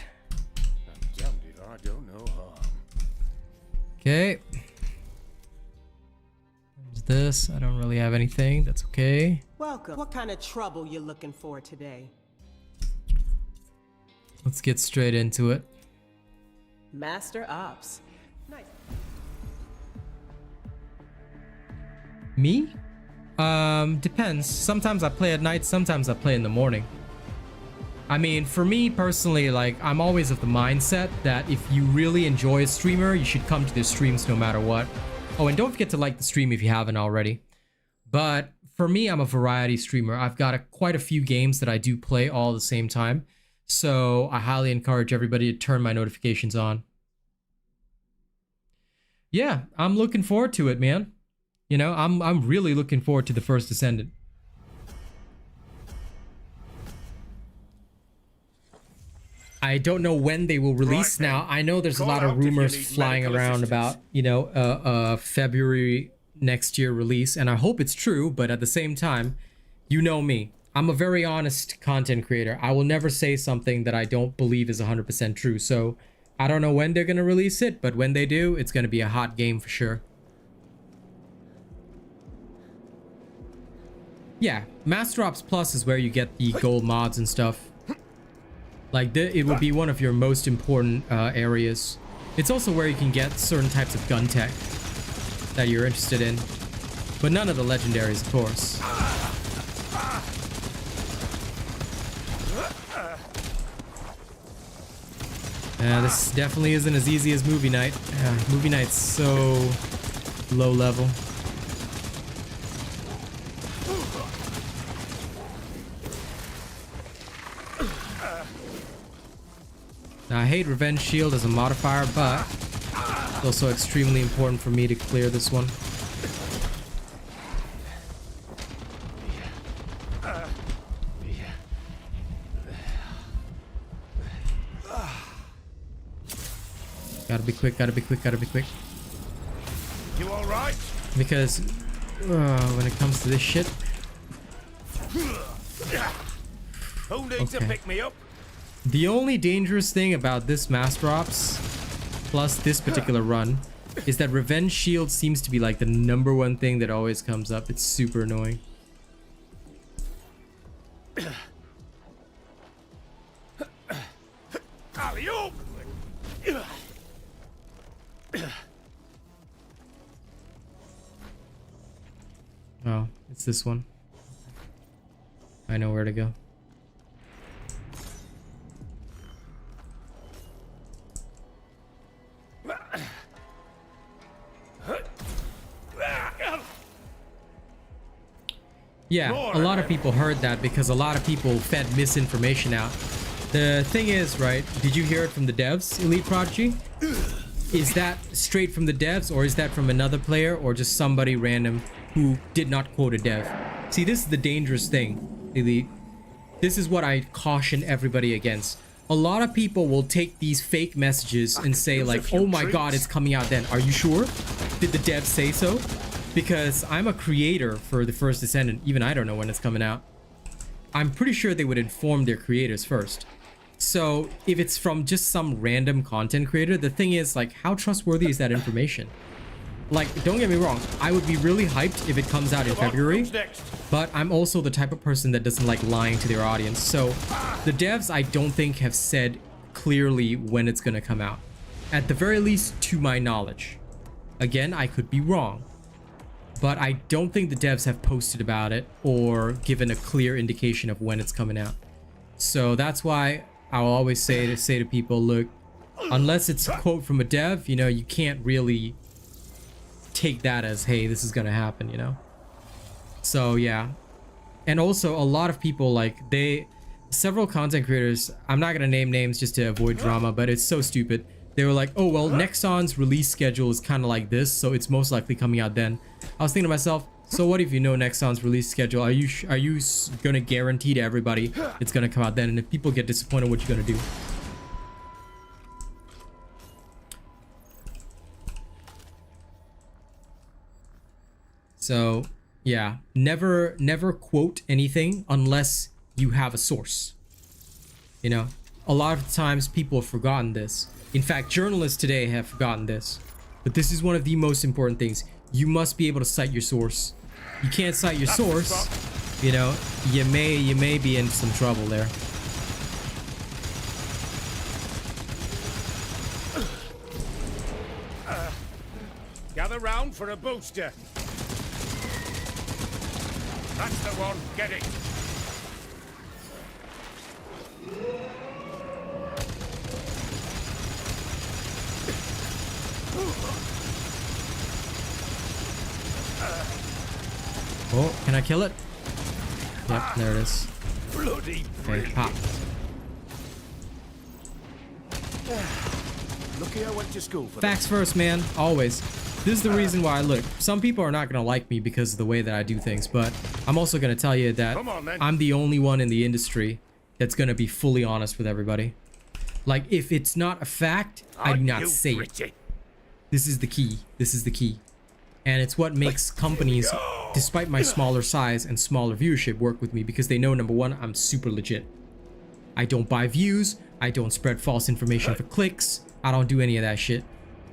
Okay. There's this. I don't really have anything. That's okay. Welcome. What kind of trouble you looking for today? Let's get straight into it. Master Ops. Nice. Me? Depends. Sometimes I play at night, sometimes I play in the morning. I mean, for me personally, like, I'm always of the mindset that if you really enjoy a streamer, you should come to their streams no matter what. Oh, and don't forget to like the stream if you haven't already. But for me, I'm a variety streamer. I've got quite a few games that I do play all at the same time. So I highly encourage everybody to turn my notifications on. Yeah, I'm looking forward to it, man. You know, I'm really looking forward to the first Descendant. I don't know when they will release. Right, now, I know there's a lot of rumors flying around about, you know, February next year release, and I hope it's true, but at the same time, you know me. I'm a very honest content creator. I will never say something that I don't believe is 100% true. So I don't know when they're going to release it, but when they do, it's going to be a hot game for sure. Yeah, Master Ops Plus is where you get the gold mods and stuff. Like, it will be one of your most important areas. It's also where you can get certain types of gun tech that you're interested in. But none of the legendaries, of course. This definitely isn't as easy as movie night. Movie night's so low level. Now, I hate Revenge Shield as a modifier, but it's also extremely important for me to clear this one. Gotta be quick, gotta be quick, gotta be quick. You all right? Because when it comes to this shit. Who needs to pick me up? The only dangerous thing about this Master Ops, plus this particular run, is that Revenge Shield seems to be like the #1 thing that always comes up. It's super annoying. Alley-oop! Oh, it's this one. I know where to go. Yeah, a lot of people heard that because a lot of people fed misinformation out. The thing is, right, did you hear it from the devs, Elite Prodigy? Is that straight from the devs, or is that from another player, or just somebody random who did not quote a dev? See, this is the dangerous thing, Elite. This is what I caution everybody against. A lot of people will take these fake messages and say like, oh my god, it's coming out then. Are you sure? Did the devs say so? Because I'm a creator for the first Descendant. Even I don't know when it's coming out. I'm pretty sure they would inform their creators first. So if it's from just some random content creator, the thing is, like, how trustworthy is that information? Like, don't get me wrong, I would be really hyped if it comes out in February, but I'm also the type of person that doesn't like lying to their audience. So the devs, I don't think, have said clearly when it's gonna come out. At the very least, to my knowledge. Again, I could be wrong, but I don't think the devs have posted about it or given a clear indication of when it's coming out. So that's why I'll always say to people, look, unless it's a quote from a dev, you know, you can't really take that as, hey, this is gonna happen, you know. So yeah. And also a lot of people, like, several content creators, I'm not gonna name names just to avoid drama, but it's so stupid. They were like, oh, well, Nexon's release schedule is kind of like this, so it's most likely coming out then. I was thinking to myself, so what if you know Nexon's release schedule? Are you gonna guarantee to everybody it's gonna come out then? And if people get disappointed, what you gonna do? So yeah, never quote anything unless you have a source. You know, a lot of times people have forgotten this. In fact, journalists today have forgotten this. But this is one of the most important things. You must be able to cite your source. You can't cite your source, you know, you may be in some trouble there. Gather round for a booster. That's the one. Get it. Oh, can I kill it? Yep, there it is. Bloody Okay, pop. Lucky I went to school for Facts first, man. Always. This is the reason why, look, some people are not going to like me because of the way that I do things, but I'm also going to tell you that I'm the only one in the industry that's going to be fully honest with everybody. Like, if it's not a fact, I do not say it. This is the key. This is the key. And it's what makes companies, despite my smaller size and smaller viewership, work with me, because they know, number one, I'm super legit. I don't buy views. I don't spread false information for clicks. I don't do any of that shit.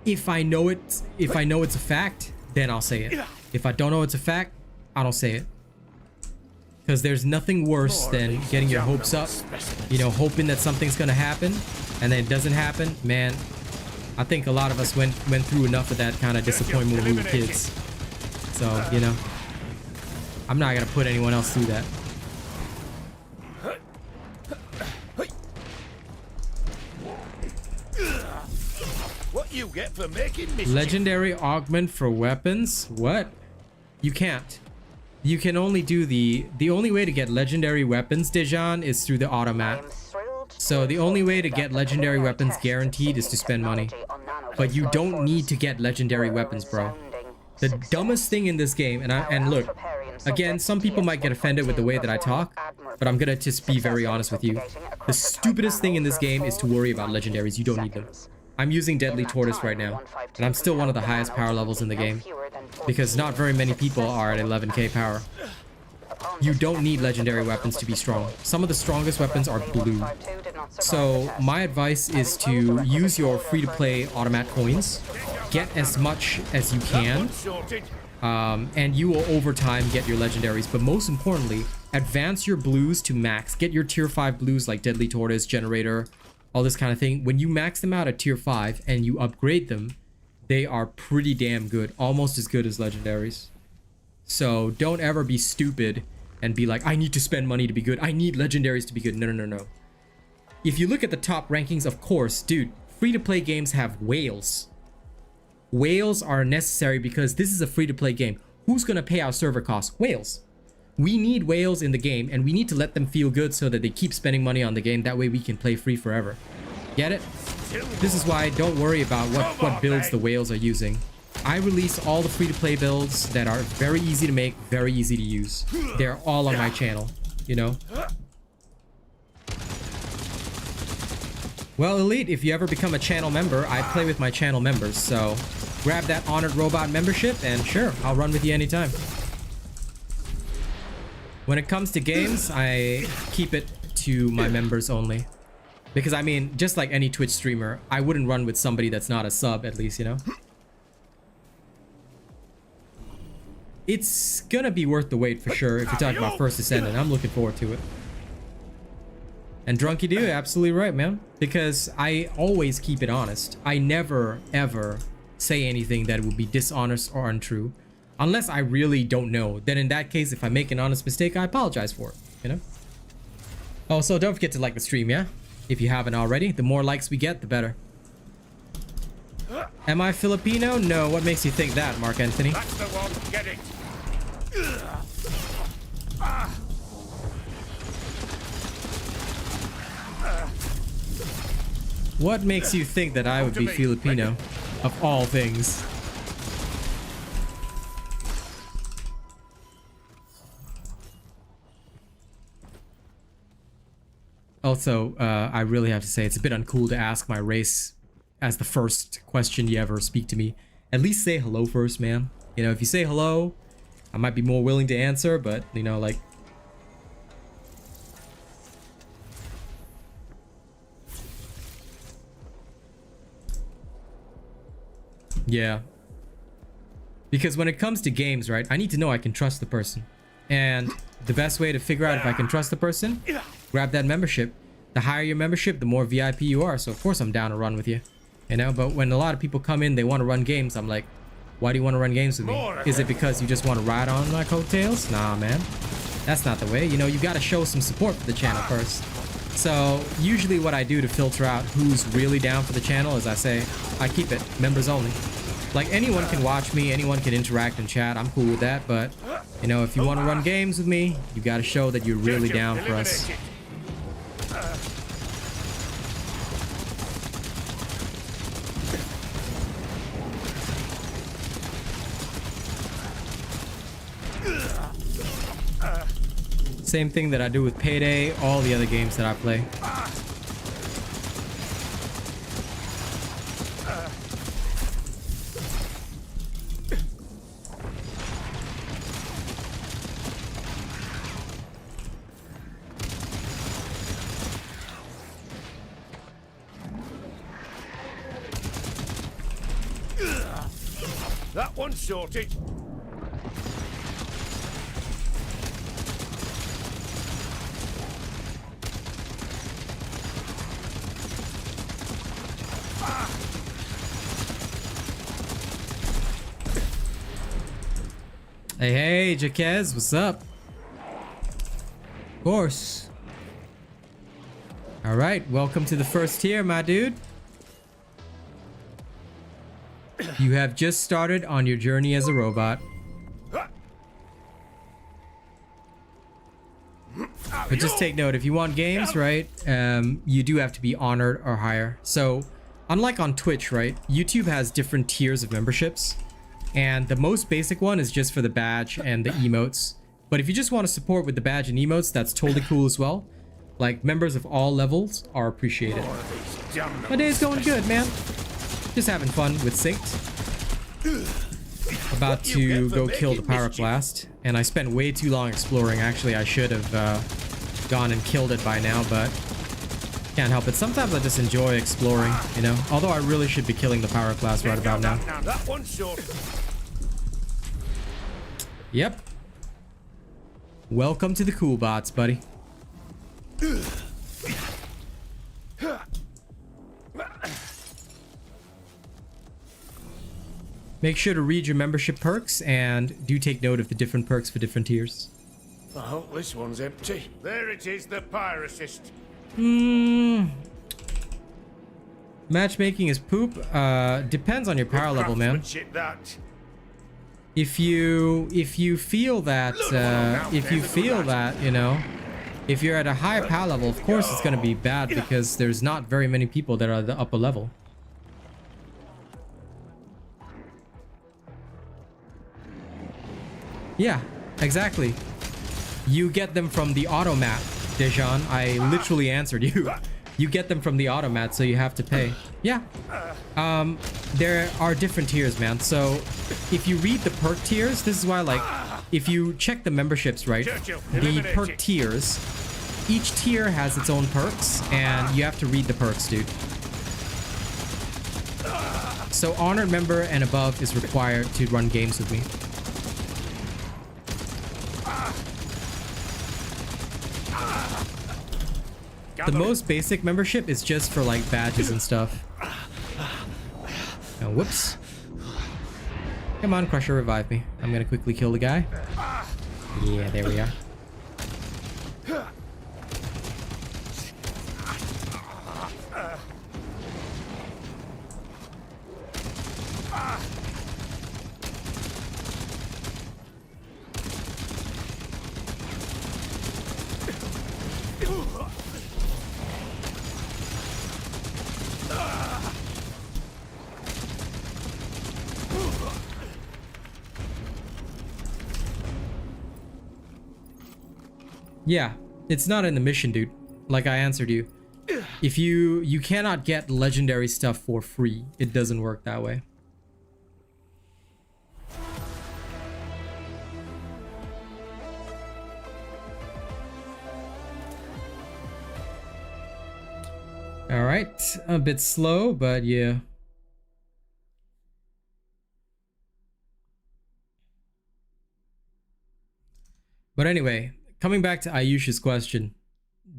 If I know it's a fact, then I'll say it. If I don't know it's a fact, I don't say it. Because there's nothing worse than getting your hopes up, you know, hoping that something's gonna happen, and then it doesn't happen. Man, I think a lot of us went through enough of that kind of disappointment when we were kids. So, you know, I'm not gonna put anyone else through that. what you get for making mischief. Legendary augment for weapons? What? You can't. You can only do the only way to get legendary weapons, Dejan, is through the automat. So the only way to get legendary weapons guaranteed is to spend money. But you don't need to get legendary weapons, bro. The dumbest thing in this game, and look, again, some people might get offended with the way that I talk, but I'm gonna just be very honest with you. The stupidest thing in this game is to worry about legendaries. You don't need them. I'm using Deadly Tortoise right now, and I'm still one of the highest power levels in the game, because not very many people are at 11k power. You don't need legendary weapons to be strong. Some of the strongest weapons are blue. So my advice is to use your free-to-play automat coins, get as much as you can, and you will over time get your legendaries. But most importantly, advance your blues to max. Get your tier 5 blues like Deadly Tortoise, Generator, all this kind of thing. When you max them out at tier 5 and you upgrade them, they are pretty damn good, almost as good as legendaries. So don't ever be stupid and be like, I need to spend money to be good. I need legendaries to be good. No, no, no, no. If you look at the top rankings, of course, dude, free-to-play games have whales. Whales are necessary because this is a free-to-play game. Who's going to pay our server costs? Whales. We need whales in the game, and we need to let them feel good so that they keep spending money on the game. That way we can play free forever. Get it? This is why don't worry about what builds the whales are using. I release all the free-to-play builds that are very easy to make, very easy to use. They're all on my channel, you know? Well, Elite, if you ever become a channel member, I play with my channel members, so grab that Honored Robot membership, and sure, I'll run with you anytime. When it comes to games, I keep it to my members only. Because, I mean, just like any Twitch streamer, I wouldn't run with somebody that's not a sub, at least, you know? It's gonna be worth the wait for sure if you're talking about First Ascendant. I'm looking forward to it. And Drunky Do, absolutely right, man. Because I always keep it honest. I never, ever say anything that would be dishonest or untrue. Unless I really don't know. Then in that case, if I make an honest mistake, I apologize for it, you know? Oh, so don't forget to like the stream, yeah? If you haven't already. The more likes we get, the better. Am I Filipino? No. What makes you think that, Mark Anthony? That's the one. Get it. What makes you think that I would be Filipino? Of all things. Also, I really have to say it's a bit uncool to ask my race as the first question you ever speak to me. At least say hello first, man. You know, if you say hello, I might be more willing to answer, but, you know, like... Yeah. Because when it comes to games, right, I need to know I can trust the person. And the best way to figure out if I can trust the person, grab that membership. The higher your membership, the more VIP you are. So of course I'm down to run with you. You know, but when a lot of people come in, they want to run games, I'm like, why do you want to run games with me? Is it because you just want to ride on my coattails? Nah, man. That's not the way. You know, you got to show some support for the channel first. So usually what I do to filter out who's really down for the channel is I say, I keep it members only. Like, anyone can watch me, anyone can interact and chat. I'm cool with that. But, you know, if you want to run games with me, you got to show that you're really down for us. Same thing that I do with Payday, all the other games that I play. That one's sorted. Hey, Jaquez, what's up? Of course. All right, welcome to the first tier, my dude. You have just started on your journey as a robot. But just take note, if you want games, right, you do have to be honored or higher. So, unlike on Twitch, right, YouTube has different tiers of memberships. And the most basic one is just for the badge and the emotes. But if you just want to support with the badge and emotes, that's totally cool as well. Like, members of all levels are appreciated. My day's going good, man. Just having fun with Synced. About to go kill the Pyroclast. And I spent way too long exploring. Actually, I should have gone and killed it by now, but can't help it. Sometimes I just enjoy exploring, you know? Although I really should be killing the Pyroclast right about now. That one's sorted. Yep. Welcome to the cool bots, buddy. Make sure to read your membership perks and do take note of the different perks for different tiers. I hope this one's empty. There it is, the pyrocist. Matchmaking is poop. Depends on your power level, man. That. If you feel that you know, if you're at a higher power level, of course it's gonna be bad because there's not very many people that are at the upper level. Yeah, exactly. You get them from the automat, Dejan. I literally answered you. You get them from the automat, so you have to pay. Yeah. There are different tiers, man. So if you read the perk tiers, this is why, like, if you check the memberships, right, the perk tiers, each tier has its own perks, and you have to read the perks, dude. So honored member and above is required to run games with me. The most basic membership is just for like badges and stuff. Oh, whoops. Come on, Crusher, revive me. I'm gonna quickly kill the guy. Yeah, there we are. Yeah, it's not in the mission, dude. Like I answered you. If you cannot get legendary stuff for free. It doesn't work that way. All right, a bit slow, but yeah. But anyway, coming back to Ayush's question,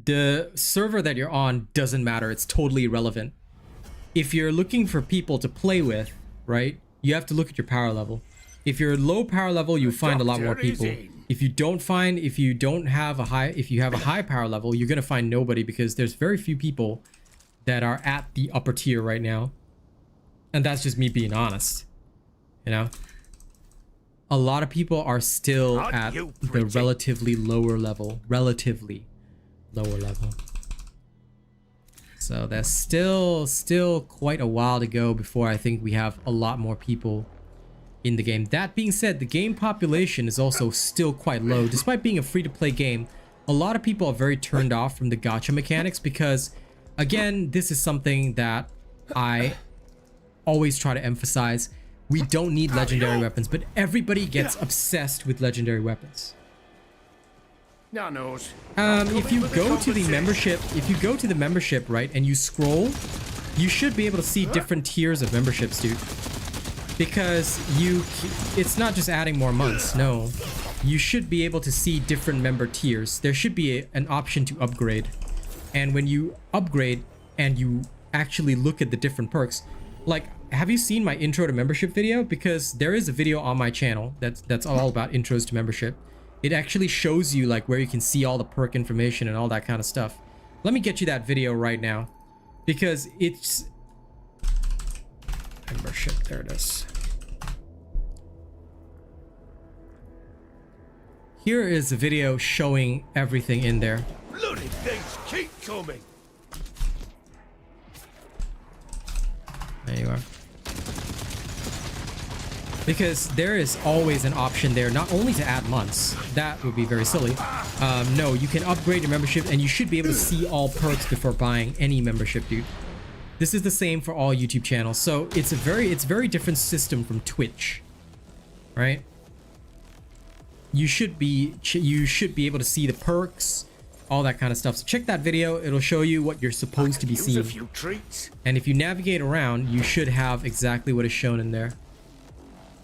the server that you're on doesn't matter. It's totally irrelevant. If you're looking for people to play with, right, you have to look at your power level. If you're low power level, you find a lot more people. If you have a high power level, you're gonna find nobody because there's very few people that are at the upper tier right now. And that's just me being honest. You know? A lot of people are still at the relatively lower level. So there's still quite a while to go before I think we have a lot more people in the game. That being said, the game population is also still quite low. Despite being a free-to-play game, a lot of people are very turned off from the gacha mechanics because, again, this is something that I always try to emphasize. We don't need legendary weapons, but everybody gets obsessed with legendary weapons. If you go to the membership, right, and you scroll, you should be able to see different tiers of memberships, dude. Because it's not just adding more months, no. You should be able to see different member tiers. There should be an option to upgrade. And when you upgrade and you actually look at the different perks, like, have you seen my intro to membership video? Because there is a video on my channel that's all about intros to membership. It actually shows you like where you can see all the perk information and all that kind of stuff. Let me get you that video right now, because it's membership. There it is. Here is a video showing everything in there. Bloody things keep coming. There you are. Because there is always an option there, not only to add months. That would be very silly. No, you can upgrade your membership and you should be able to see all perks before buying any membership, dude. This is the same for all YouTube channels. So it's a very different system from Twitch, right? You should be able to see the perks, all that kind of stuff. So check that video. It'll show you what you're supposed to be seeing. And if you navigate around, you should have exactly what is shown in there.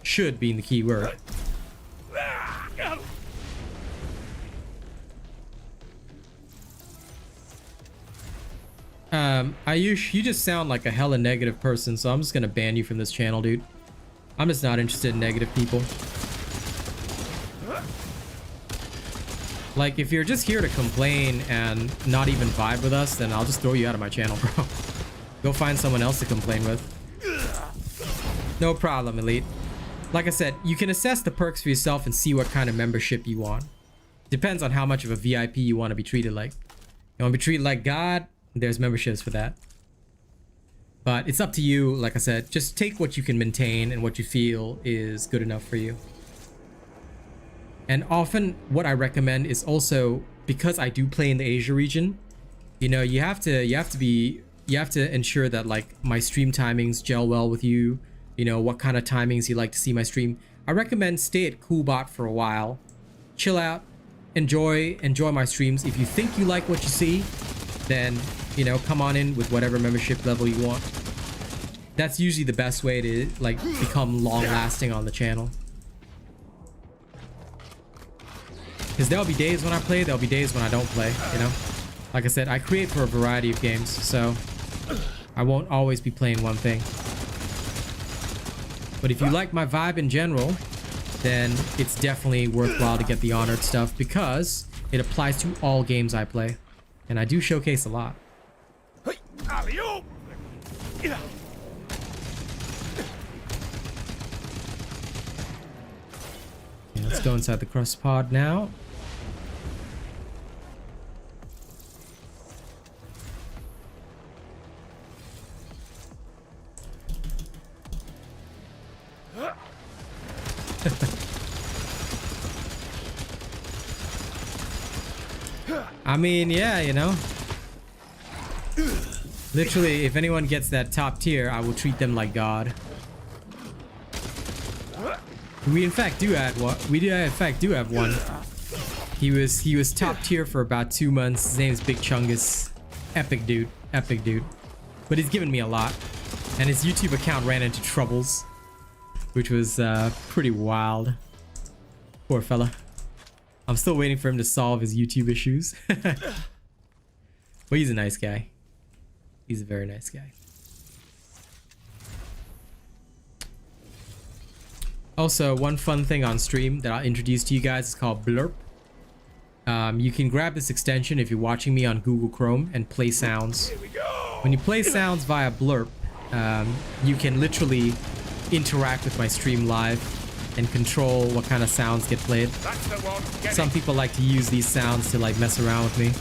Should being the key word. Ayush, you just sound like a hella negative person, so I'm just gonna ban you from this channel, dude. I'm just not interested in negative people. Like, if you're just here to complain and not even vibe with us, then I'll just throw you out of my channel, bro. Go find someone else to complain with. No problem, Elite. Like I said, you can assess the perks for yourself and see what kind of membership you want. Depends on how much of a VIP you want to be treated like. You want to be treated like God? There's memberships for that. But it's up to you. Like I said, just take what you can maintain and what you feel is good enough for you. And often what I recommend is also, because I do play in the Asia region, you know, you have to ensure that like my stream timings gel well with you. You know, what kind of timings you like to see my stream. I recommend stay at Coolbot for a while. Chill out. Enjoy my streams. If you think you like what you see, then, you know, come on in with whatever membership level you want. That's usually the best way to, like, become long-lasting on the channel. Because there'll be days when I play, there'll be days when I don't play, you know? Like I said, I create for a variety of games, so I won't always be playing one thing. But if you like my vibe in general, then it's definitely worthwhile to get the honored stuff because it applies to all games I play. And I do showcase a lot. Okay, let's go inside the crust pod now. I mean, yeah, you know. Literally, if anyone gets that top tier, I will treat them like God. We in fact do have one. We do in fact do have one. He was top tier for about 2 months. His name is Big Chungus. Epic dude. Epic dude. But he's given me a lot. And his YouTube account ran into troubles, which was pretty wild. Poor fella. I'm still waiting for him to solve his YouTube issues. But he's a nice guy. He's a very nice guy. Also, one fun thing on stream that I'll introduce to you guys is called BLERP. You can grab this extension if you're watching me on Google Chrome and play sounds. When you play sounds via BLERP, you can literally interact with my stream live and control what kind of sounds get played. Some people like to use these sounds to like mess around with me.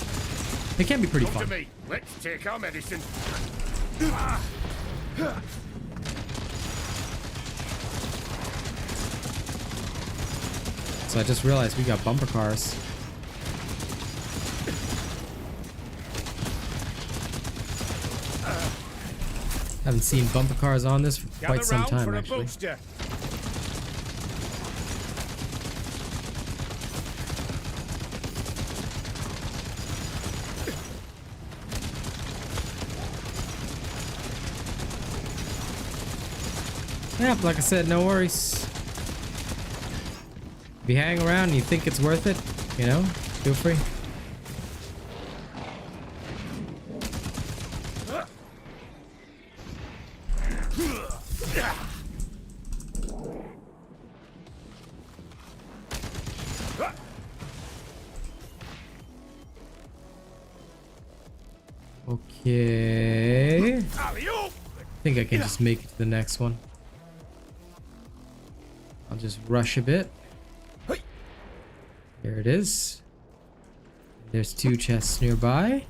It can be pretty fun. Let's take our medicine. So I just realized we got bumper cars. Haven't seen bumper cars on this for quite some time, actually. Yeah, like I said, no worries. If you hang around and you think it's worth it, you know, feel free. Okay. I think I can just make it to the next one. I'll just rush a bit. There it is. There's 2 chests nearby.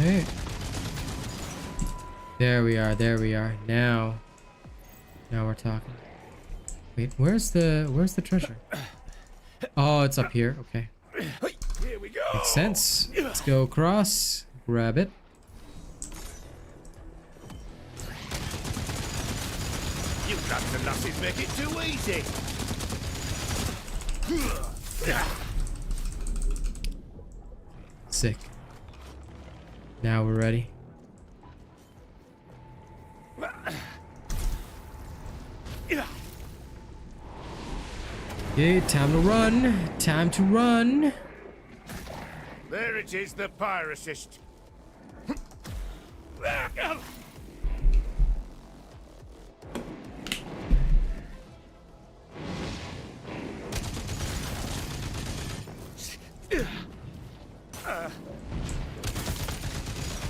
Okay. There we are, there we are. Now we're talking. Wait, where's the treasure? Oh, it's up here. Okay. Here we go. Makes sense. Let's go across. Grab it. You lads and lasses make it too easy. Sick. Now we're ready. Okay, time to run. Time to run. There it is, the pyrocist.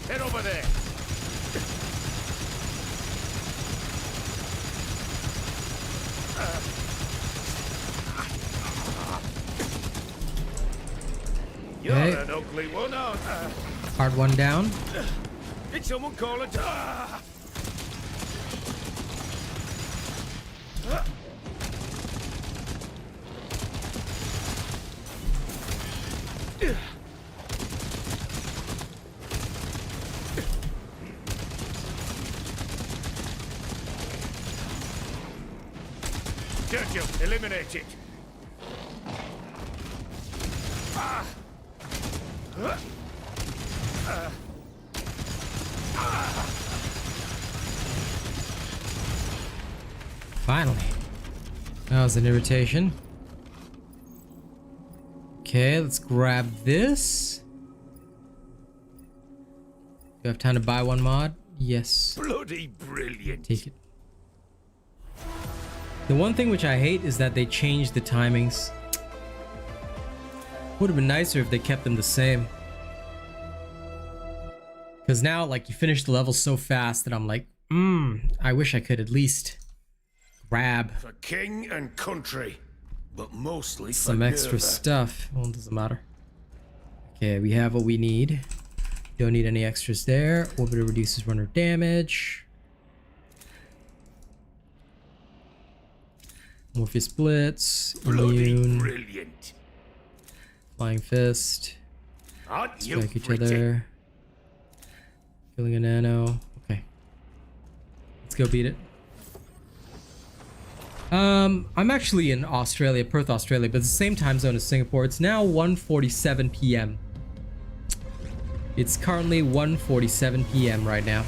Head over there. You're Okay. an ugly one, aren't you? Hard one down. Did someone call it? Churchill, eliminate it. Finally. That was an irritation. Okay, let's grab this. Do I have time to buy one mod? Yes. Bloody brilliant. Take it. The one thing which I hate is that they changed the timings. Would have been nicer if they kept them the same. Because now, like, you finish the level so fast that I'm like, I wish I could at least grab For king and country, but mostly some for extra Nerva. stuff. Well, it doesn't matter. Okay, we have what we need. Don't need any extras there. Orbiter reduces runner damage. Morpheus Blitz. Bloody Immune. brilliant. Flying Fist. Aren't you Strike each pretty? other. Killing a nano. Okay. Let's go beat it. I'm actually in Australia, Perth, Australia, but it's the same time zone as Singapore. It's now 1:47 p.m. It's currently 1:47 p.m. right now.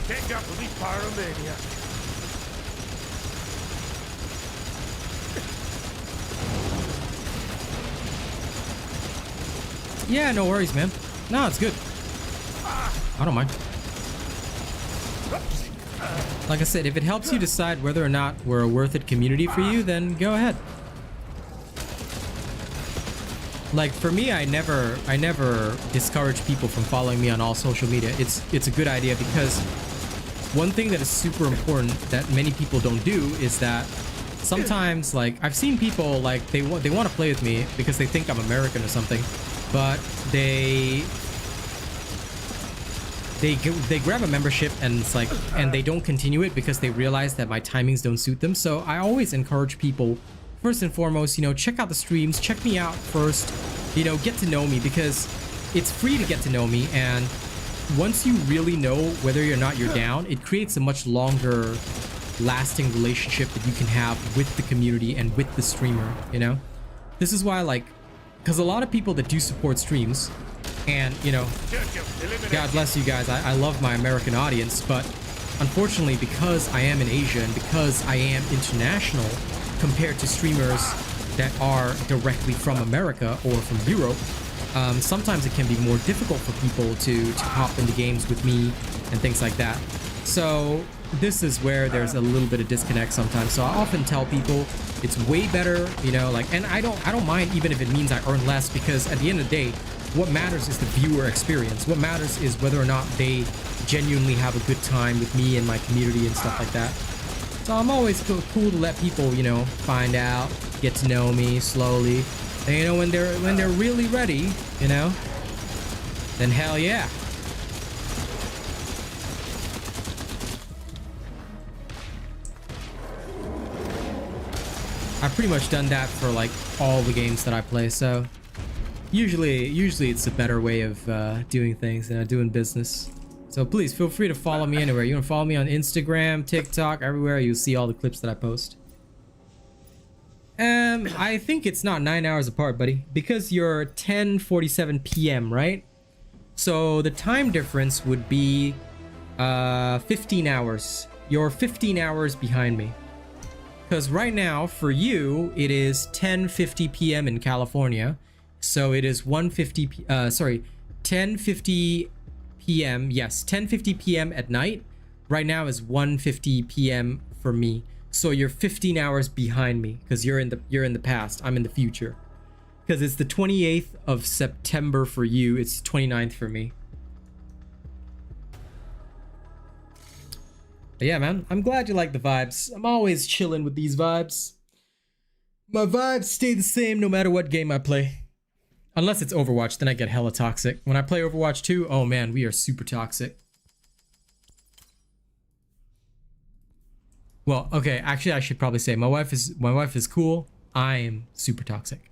Take up with the pyromania. Yeah, no worries, man. No, it's good. I don't mind. Like I said, if it helps you decide whether or not we're a worth it community for you, then go ahead. Like for me, I never discourage people from following me on all social media. It's a good idea because one thing that is super important that many people don't do is that sometimes, like, I've seen people like they want to play with me because they think I'm American or something, but they grab a membership and it's like, and they don't continue it because they realize that my timings don't suit them. So I always encourage people, first and foremost, you know, check out the streams, check me out first, you know, get to know me because it's free to get to know me. And once you really know whether or not you're down, it creates a much longer lasting relationship that you can have with the community and with the streamer, you know? This is why, like, because a lot of people that do support streams, and, you know, God bless you guys, I love my American audience, but unfortunately, because I am in Asia and because I am international compared to streamers that are directly from America or from Europe, sometimes it can be more difficult for people to hop into games with me and things like that. So this is where there's a little bit of disconnect sometimes. So I often tell people it's way better, you know, like, and I don't mind even if it means I earn less, because at the end of the day, what matters is the viewer experience. What matters is whether or not they genuinely have a good time with me and my community and stuff like that. So I'm always cool to let people, you know, find out, get to know me slowly. And, you know, when they're really ready, you know, then hell yeah. I've pretty much done that for like all the games that I play, so usually it's a better way of doing things and doing business. So please feel free to follow me anywhere. You can follow me on Instagram, TikTok, everywhere. You'll see all the clips that I post. I think it's not 9 hours apart, buddy, because you're 10:47 p.m., right? So the time difference would be 15 hours. You're 15 hours behind me. Because right now, for you, it is 10:50 p.m. in California. So it is 10:50 p.m. Yes, 10:50 p.m. at night. Right now is 1:50 p.m. for me. So you're 15 hours behind me because you're in the past. I'm in the future. Because it's the 28th of September for you. It's 29th for me. But yeah, man, I'm glad you like the vibes. I'm always chilling with these vibes. My vibes stay the same no matter what game I play. Unless it's Overwatch, then I get hella toxic. When I play Overwatch 2, oh man, we are super toxic. Well, okay, actually I should probably say my wife is cool. I am super toxic.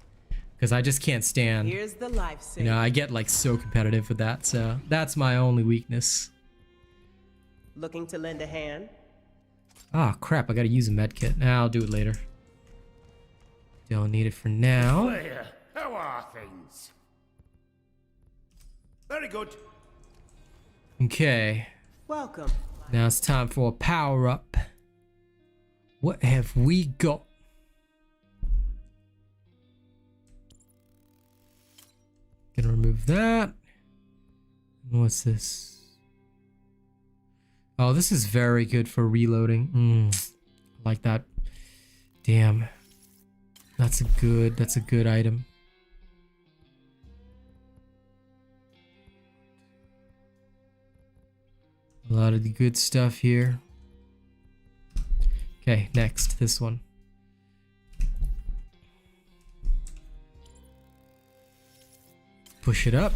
Because I just can't stand. Here's the life You know, I get like so competitive with that, so that's my only weakness. Looking to lend a hand? Ah, crap, I gotta use a medkit. Nah, I'll do it later. Don't need it for now. Player, how are things? Very good. Okay, Welcome. now it's time for a power up. What have we got? Gonna remove that. What's this? Oh, this is very good for reloading. I like that. Damn. That's a good item. A lot of the good stuff here. Okay, next, this one. Push it up.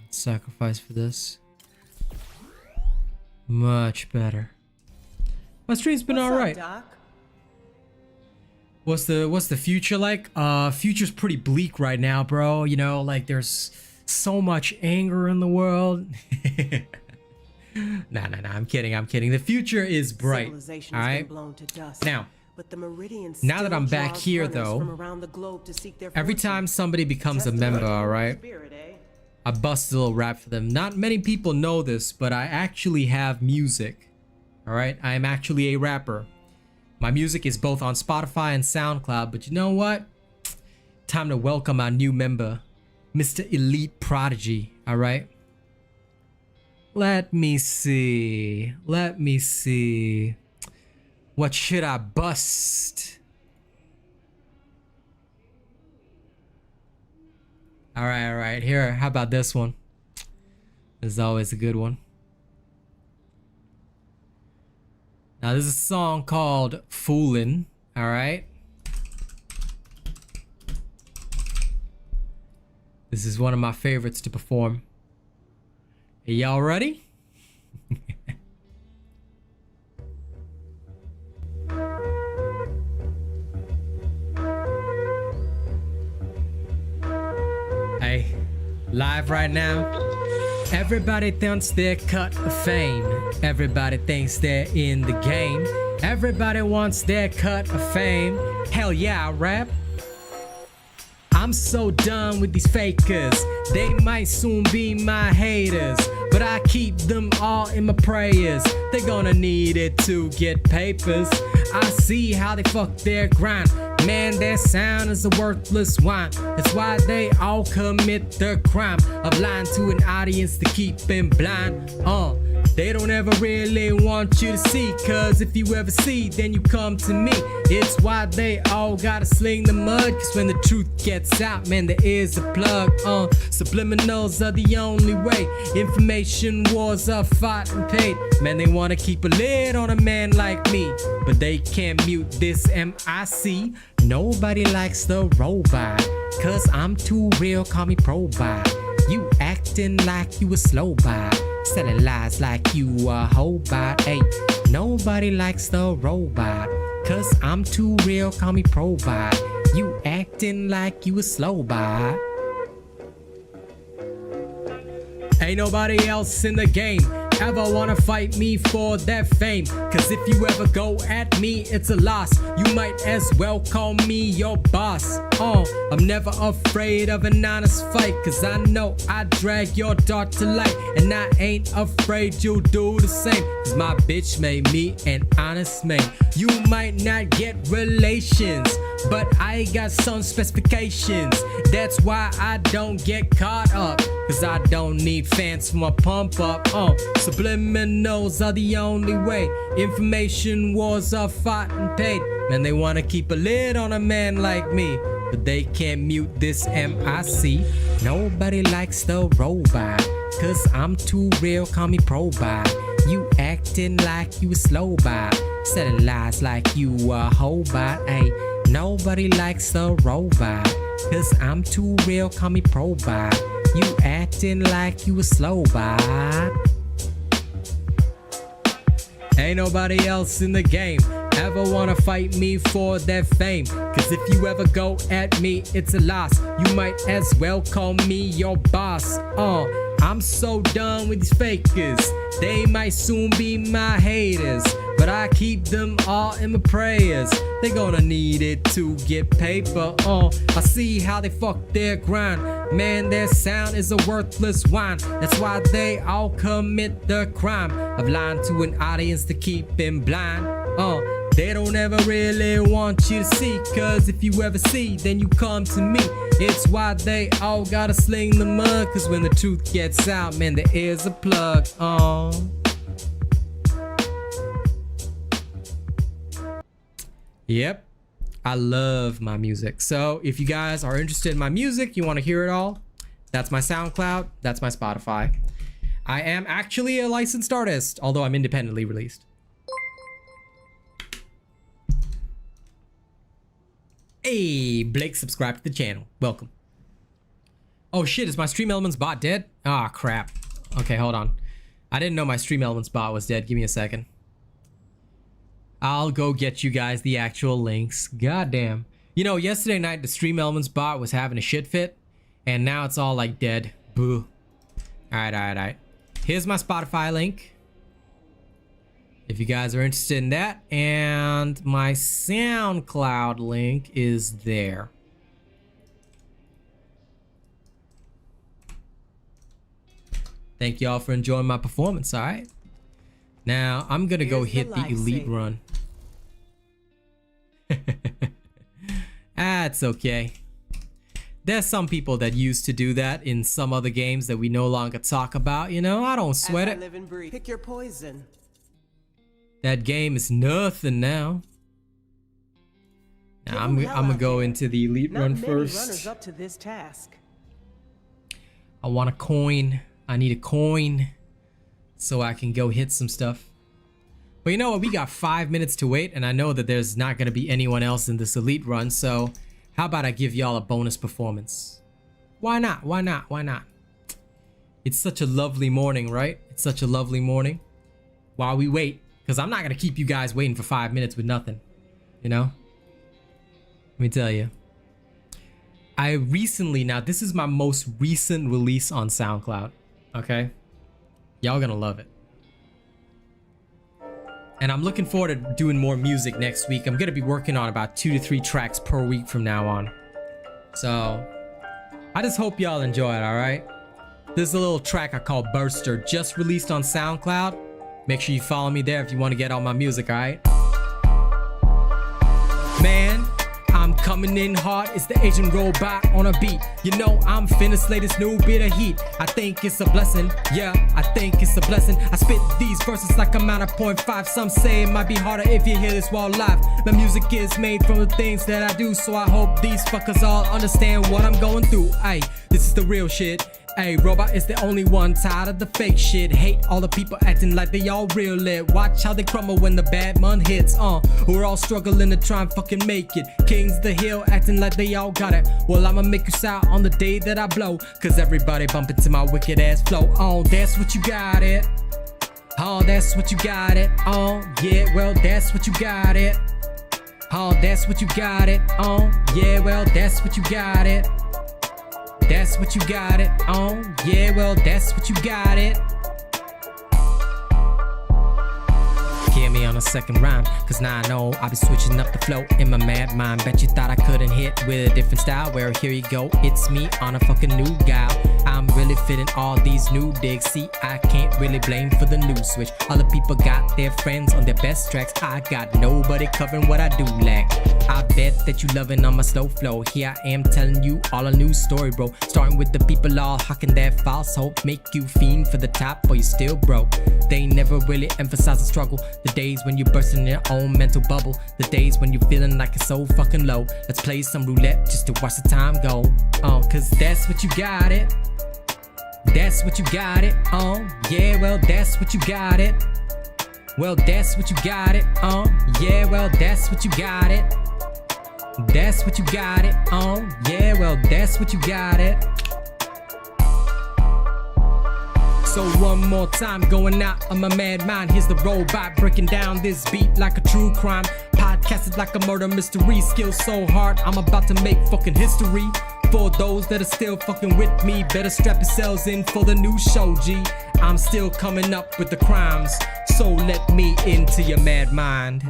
Sacrifice for this. Much better. My stream's been alright. Doc? What's the future like? Future's pretty bleak right now, bro. You know, like there's so much anger in the world. Nah, I'm kidding. The future is bright. All right. Now that I'm back here though, every time somebody becomes a member, all right, I bust a little rap for them. Not many people know this, but I actually have music. All right, I am actually a rapper. My music is both on Spotify and SoundCloud, but you know what? Time to welcome our new member, Mr. Elite Prodigy, all right? Let me see. What should I bust? All right. Here, how about this one? This is always a good one. Now, this is a song called Foolin', all right? This is one of my favorites to perform. Are y'all ready? Hey, live right now. Everybody thinks they're cut of fame. Everybody thinks they're in the game. Everybody wants their cut of fame. Hell yeah, I rap. I'm so done with these fakers. They might soon be my haters, but I keep them all in my prayers. They're gonna need it to get papers. I see how they fuck their grind. Man, their sound is a worthless wine. That's why they all commit the crime of lying to an audience to keep them blind. They don't ever really want you to see, cause if you ever see, then you come to me. It's why they all gotta sling the mud, cause when the truth gets out, man, there is a plug. Subliminals are the only way. Information wars are fought and paid. Man, they wanna keep a lid on a man like me, but they can't mute this MIC. Nobody likes the robot, cause I'm too real, call me pro-bot. You acting like you a slow bot, selling lies like you a whole bot. Hey, nobody likes the robot, cause I'm too real, call me pro-bot. You acting like you a slow bot. Ain't nobody else in the game ever wanna fight me for that fame, cause if you ever go at me, it's a loss. You might as well call me your boss. I'm never afraid of an honest fight, cause I know I drag your dart to light, and I ain't afraid you'll do the same, cause my bitch made me an honest man. You might not get relations, but I got some specifications. That's why I don't get caught up, cause I don't need fans for my pump up. Subliminals are the only way. Information wars are fought and paid. Man, they wanna keep a lid on a man like me, but they can't mute this MIC. Nobody likes the robot, cause I'm too real, call me pro-bot. You acting like you a slow bot, selling lies like you a whole bot. Ay, nobody likes the robot, cause I'm too real, call me pro-bot. You acting like you a slow bot. Ain't nobody else in the game ever wanna fight me for that fame, cause if you ever go at me, it's a loss. You might as well call me your boss. I'm so done with these fakers. They might soon be my haters, but but I keep them all in my prayers. They gonna need it to get paper. I see how they fuck their grind. Man, their sound is a worthless wine. That's why they all commit the crime of lying to an audience to keep them blind. They don't ever really want you to see, cause if you ever see, then you come to me. It's why they all gotta sling the mud, cause when the truth gets out, man, there is a plug. Yep, I love my music. So if you guys are interested in my music, you want to hear it all, that's my SoundCloud, that's my Spotify. I am actually a licensed artist, although I'm independently released. Hey, Blake, subscribe to the channel. Welcome. Oh shit, is my Stream Elements bot dead? Ah, crap. Okay, hold on. I didn't know my Stream Elements bot was dead. Give me a second. I'll go get you guys the actual links. Goddamn. You know, yesterday night, the Stream Elements bot was having a shit fit, and now it's all like dead. Boo. Alright. Here's my Spotify link, if you guys are interested in that, and my SoundCloud link is there. Thank y'all for enjoying my performance, alright? Now, I'm gonna go hit the elite run. That's okay. There's some people that used to do that in some other games that we no longer talk about, you know? I don't sweat it. Live and breathe. Pick your poison. That game is nothing now. Now I'm gonna go into the elite run first. Runners up to this task. I want a coin. I need a coin so I can go hit some stuff. But you know what? We got 5 minutes to wait, and I know that there's not gonna be anyone else in this elite run, so how about I give y'all a bonus performance? Why not? Why not? Why not? It's such a lovely morning, right? It's such a lovely morning. While we wait, because I'm not gonna keep you guys waiting for 5 minutes with nothing, you know? Let me tell you. I recently, now this is my most recent release on SoundCloud, okay? Y'all gonna love it. And I'm looking forward to doing more music next week. I'm gonna be working on about 2 to 3 tracks per week from now on. So, I just hope y'all enjoy it, alright? This is a little track I call Burster, just released on SoundCloud. Make sure you follow me there if you want to get all my music, alright? Man, I'm coming in hard, it's the Asian robot on a beat. You know I'm finna slay this new bit of heat. I think it's a blessing, yeah, I think it's a blessing. I spit these verses like I'm at a 0.5. Some say it might be harder if you hear this while live. My music is made from the things that I do, so I hope these fuckers all understand what I'm going through. Ay, this is the real shit. Hey, Robot is the only one tired of the fake shit. Hate all the people acting like they all real lit. Watch how they crumble when the bad month hits. We're all struggling to try and fucking make it. Kings the hill acting like they all got it. Well, I'ma make you sound on the day that I blow, cause everybody bump into my wicked ass flow. That's what you got it. That's what you got it. Yeah, well, that's what you got it. That's what you got it. Yeah, well, that's what you got it. That's what you got it. Yeah, well, that's what you got it. Hear me on a second rhyme, cause now I know I'll be switching up the flow in my mad mind. Bet you thought I couldn't hit with a different style. Well, here you go, it's me on a fucking new guy. I'm really fitting all these new digs. See, I can't really blame for the new switch. Other people got their friends on their best tracks. I got nobody covering what I do lack. I bet that you loving on my slow flow. Here I am telling you all a new story, bro. Starting with the people all hawking that false hope. Make you fiend for the top, or you still broke. They never really emphasize the struggle. The days when you're bursting in your own mental bubble. The days when you're feeling like it's so fucking low. Let's play some roulette just to watch the time go. Cause that's what you got it. That's what you got it. Yeah, well, that's what you got it. Well, that's what you got it. Yeah, well, that's what you got it. That's what you got it. Yeah, well, that's what you got it. So one more time, going out on my mad mind. Here's the robot breaking down this beat like a true crime. Podcasted like a murder mystery. Skill so hard, I'm about to make fucking history. For those that are still fucking with me, better strap yourselves in for the new show, G. I'm still coming up with the crimes, so let me into your mad mind.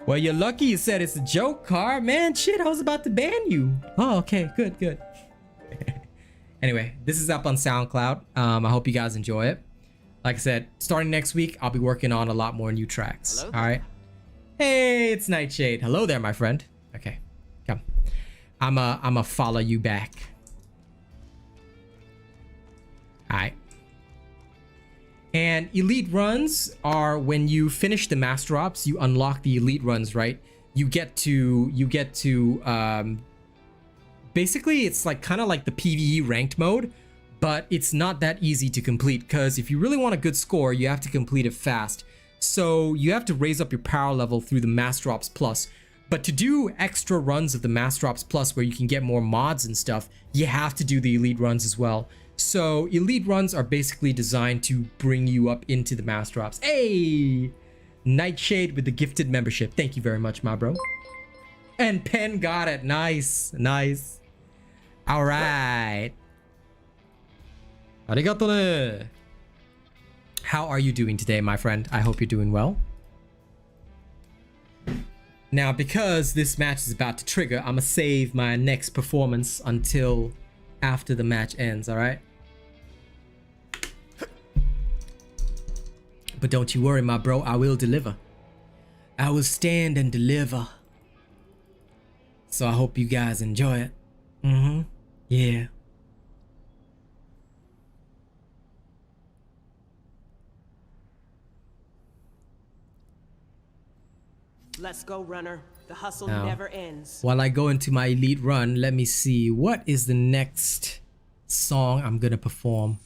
Well, you're lucky you said it's a joke, Car. Man, shit, I was about to ban you. Oh, okay, good. Anyway, this is up on SoundCloud. I hope you guys enjoy it. Like I said, starting next week, I'll be working on a lot more new tracks. All right. Hey, it's Nightshade. Hello there, my friend. Okay, come. I'ma follow you back. All right. And elite runs are when you finish the master ops, you unlock the elite runs, right? You get to basically it's like kind of like the PvE ranked mode, but it's not that easy to complete because if you really want a good score, you have to complete it fast. So you have to raise up your power level through the Master Ops Plus. But to do extra runs of the Master Ops Plus where you can get more mods and stuff, you have to do the elite runs as well. So elite runs are basically designed to bring you up into the Master Ops. Hey! Nightshade with the gifted membership. Thank you very much, my bro. And Pen got it. Nice. All right. Arigato ne. How are you doing today, my friend? I hope you're doing well. Now, because this match is about to trigger, I'm gonna save my next performance until after the match ends, all right? But don't you worry, my bro, I will deliver. I will stand and deliver. So I hope you guys enjoy it. Yeah. Let's go, runner. The hustle Now, never ends. while I go into my elite run, let me see what is the next song I'm gonna perform.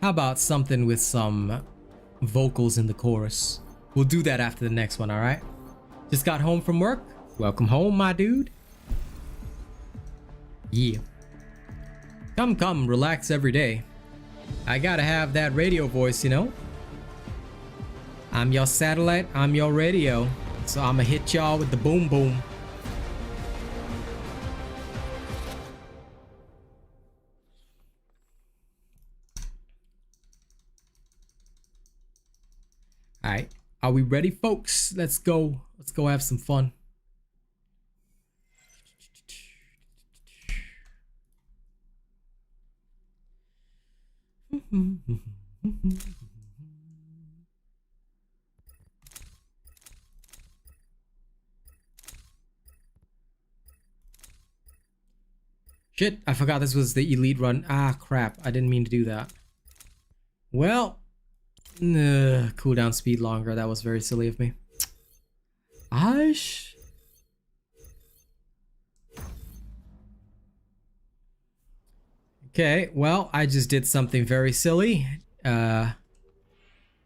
How about something with some vocals in the chorus? We'll do that after the next one, all right? Just got home from work? Welcome home, my dude. Yeah. Come, relax every day. I gotta have that radio voice, you know? I'm your satellite, I'm your radio. So I'ma hit y'all with the boom boom. Alright, are we ready, folks? Let's go have some fun. Shit, I forgot this was the elite run. Ah, crap, I didn't mean to do that. Well, cooldown speed longer. That was very silly of me. Aish. Okay, well, I just did something very silly. Oh,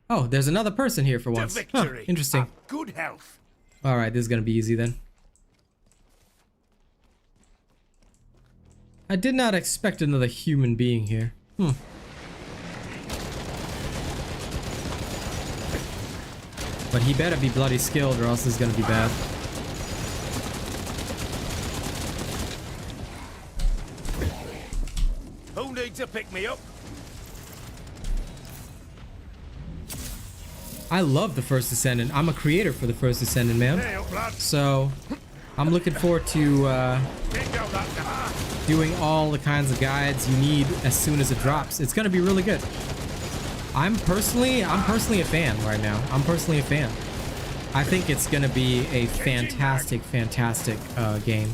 there's another person here for once. Huh, interesting. Good health. All right, this is gonna be easy then. I did not expect another human being here. But he better be bloody skilled or else it's gonna be bad. Who needs to pick me up? I love the First Descendant. I'm a creator for the First Descendant, man. Hey, up, lad. So I'm looking forward to Take out that car. doing all the kinds of guides you need as soon as it drops. It's gonna be really good. I'm personally a fan right now. I'm personally a fan. I think it's gonna be a fantastic game.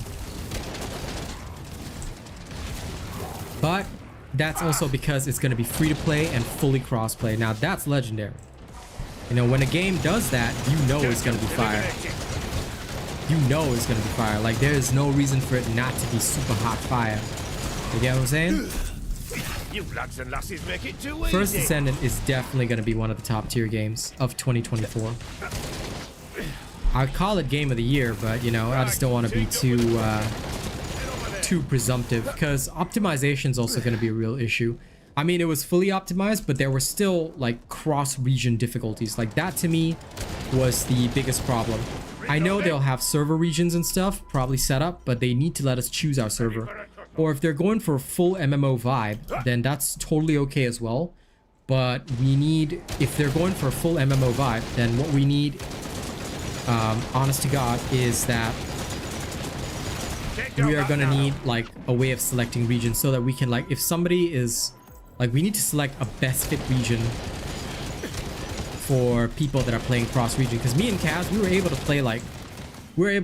But that's also because it's gonna be free to play and fully cross-play. Now that's legendary. You know, when a game does that, you know it's gonna be fire. You know it's gonna be fire. Like, there is no reason for it not to be super hot fire. You get what I'm saying? You lads and lassies make it too easy. First Descendant is definitely going to be one of the top tier games of 2024. I'd call it game of the year, but you know, I just don't want to be too presumptive because optimization is also going to be a real issue. I mean, it was fully optimized, but there were still like cross-region difficulties. Like that to me was the biggest problem. I know they'll have server regions and stuff probably set up, but they need to let us choose our server. Or if they're going for a full MMO vibe, then that's totally okay as well. But we need, if they're going for a full MMO vibe, then what we need, honest to God, is that we are gonna need like a way of selecting regions so that we can, like, if somebody is like, we need to select a best fit region for people that are playing cross region. Because me and Kaz, we were able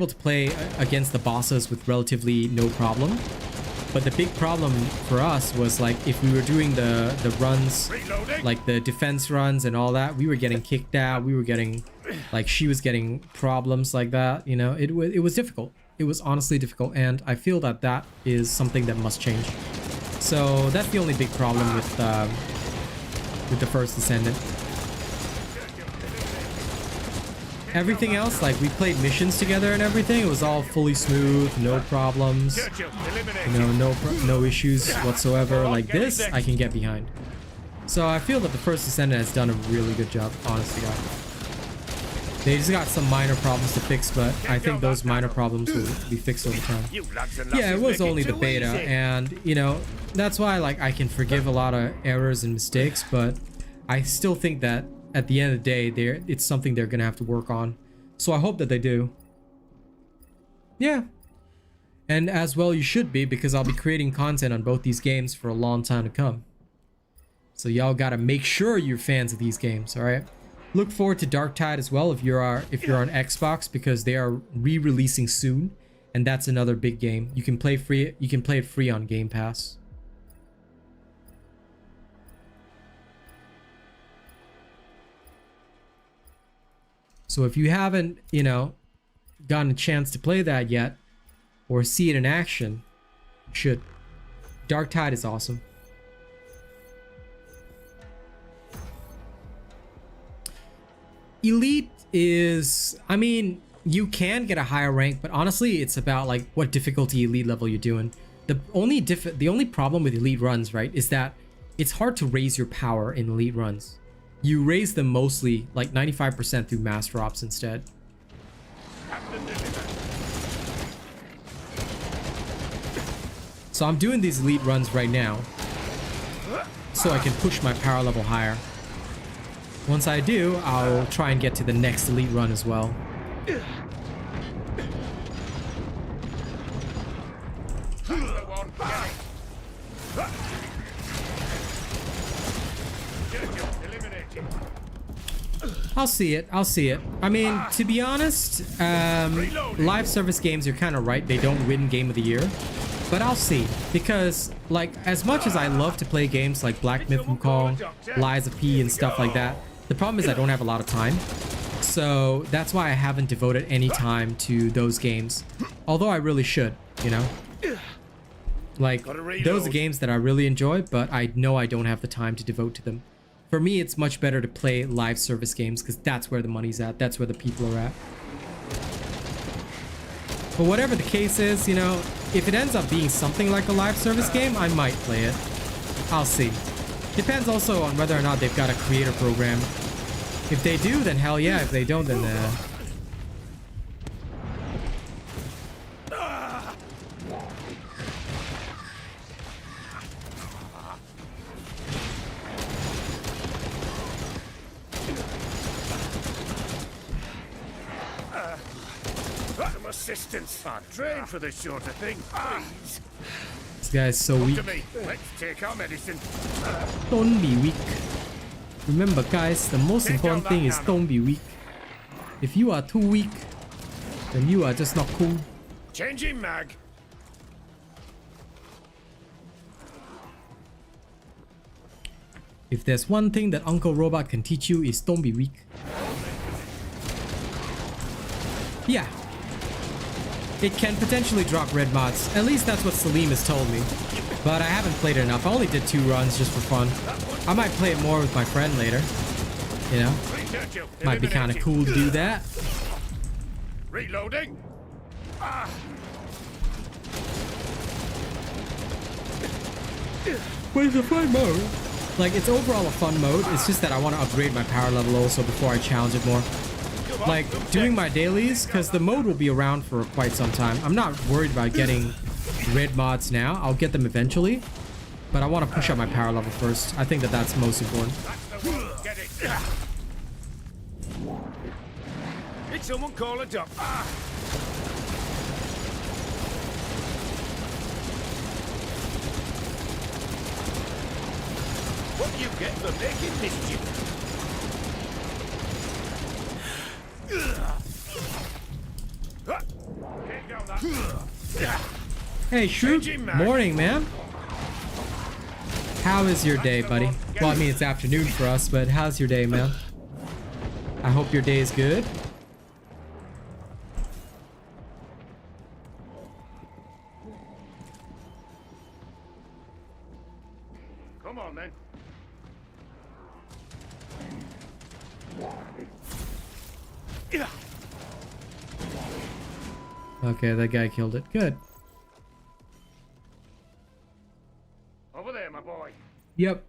to play against the bosses with relatively no problem. But the big problem for us was like, if we were doing the runs, like the defense runs and all that, we were getting kicked out. We were getting, like, she was getting problems like that. You know, it was difficult. It was honestly difficult, and I feel that that is something that must change. So that's the only big problem with the first Descendant. Everything else, like, we played missions together and everything, it was all fully smooth, no problems, you know, no issues whatsoever. Like this, I can get behind. So I feel that the first Descendant has done a really good job, honestly, God. They just got some minor problems to fix, but I think those minor problems will be fixed over time. Yeah, it was only the beta, and, you know, that's why, like, I can forgive a lot of errors and mistakes, but I still think that at the end of the day, it's something they're gonna have to work on. So I hope that they do. Yeah. And as well you should be, because I'll be creating content on both these games for a long time to come. So y'all gotta make sure you're fans of these games, alright? Look forward to Dark Tide as well if you're on Xbox, because they are re-releasing soon, and that's another big game. You can play it free on Game Pass. So if you haven't, you know, gotten a chance to play that yet, or see it in action, you should. Dark Tide is awesome. Elite is, I mean, you can get a higher rank, but honestly, it's about like what difficulty elite level you're doing. The only problem with elite runs, right, is that it's hard to raise your power in elite runs. You raise them mostly like 95% through mass drops instead. So I'm doing these elite runs right now so I can push my power level higher. Once I do, I'll try and get to the next elite run as well. I'll see it. I'll see it. I mean, to be honest, live service games, you're kind of right. They don't win Game of the Year. But I'll see. Because, like, as much as I love to play games like Black Myth Wukong, Lies of P, and stuff like that, the problem is I don't have a lot of time. So that's why I haven't devoted any time to those games. Although I really should, you know? Like, those are games that I really enjoy, but I know I don't have the time to devote to them. For me, it's much better to play live service games because that's where the money's at. That's where the people are at. But whatever the case is, you know, if it ends up being something like a live service game, I might play it. I'll see. Depends also on whether or not they've got a creator program. If they do, then hell yeah. If they don't, then Some assistance. Train for this sort of thing, please. this guy's so weak. To me. Let's take our medicine. Don't be weak. Remember, guys, the most important thing is don't be weak. If you are too weak, then you are just not cool. Changing mag. If there's one thing that Uncle Robot can teach you is don't be weak. Yeah. It can potentially drop red mods. At least that's what Salim has told me. But I haven't played it enough. I only did 2 runs just for fun. I might play it more with my friend later. You know? Might be kind of cool to do that. Reloading. But it's a fun mode. Like, it's overall a fun mode. It's just that I want to upgrade my power level also before I challenge it more. Like, doing my dailies, because the mode will be around for quite some time. I'm not worried about getting red mods now. I'll get them eventually. But I want to push up my power level first. I think that that's most important. Get it. Did someone call a duck? What do you get for making mischief? Hey, Shrew. Morning, man. How is your day, buddy? Well, I mean, it's afternoon for us, but how's your day, man? I hope your day is good. Come on, then. Okay, that guy killed it. Good. Over there, my boy. Yep.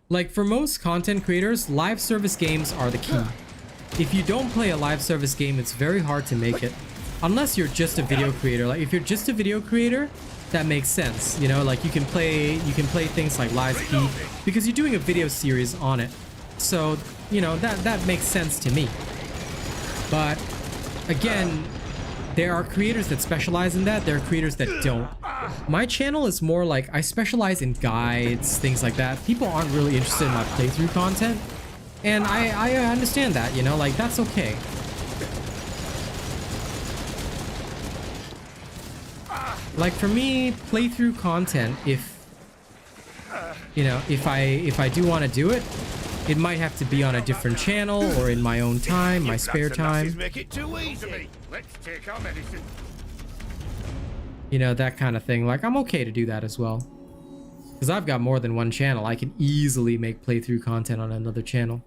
Like, for most content creators, live service games are the key. If you don't play a live service game, it's very hard to make it. Unless you're just a video creator. Like, if you're just a video creator, that makes sense. You know, like, you can play things like Live Speed because you're doing a video series on it. So, you know, that makes sense to me. But again, there are creators that specialize in that. There are creators that don't. My channel is more like I specialize in guides, things like that. People aren't really interested in my playthrough content. And I understand that, you know, like, that's okay. Like, for me, playthrough content, if I do want to do it, it might have to be on a different channel or in my own time, my spare time. Make it too easy. Let's take our medicine. You know, that kind of thing. Like, I'm okay to do that as well. Because I've got more than one channel. I can easily make playthrough content on another channel.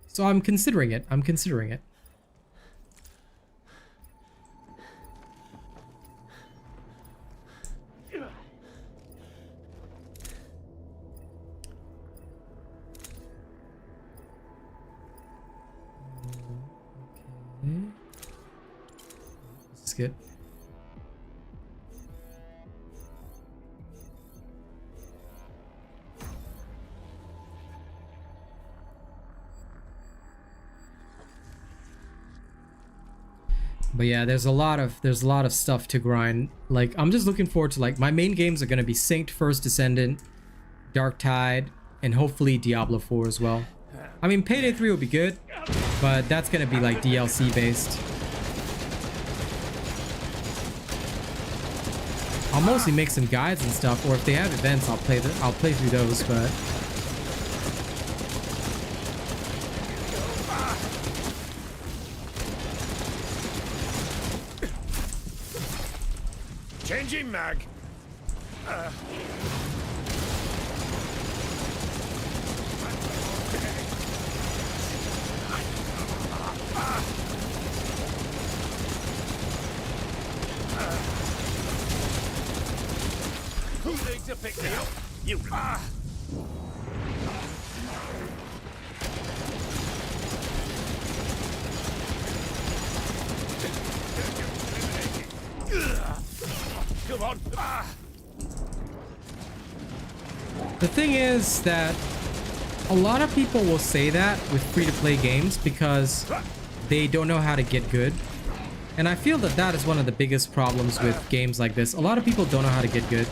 So I'm considering it. I'm considering it. Good. But yeah, there's a lot of stuff to grind. Like, I'm just looking forward to, like, my main games are gonna be Synced, First Descendant, Dark Tide, and hopefully Diablo 4 as well. I mean, Payday 3 will be good, but that's gonna be like DLC based. I'll mostly make some guides and stuff, or if they have events, I'll play through those. But Changing mag. Who needs to pick me up? You. Come on. the thing is that a lot of people will say that with free-to-play games because they don't know how to get good. And I feel that that is one of the biggest problems with games like this. A lot of people don't know how to get good.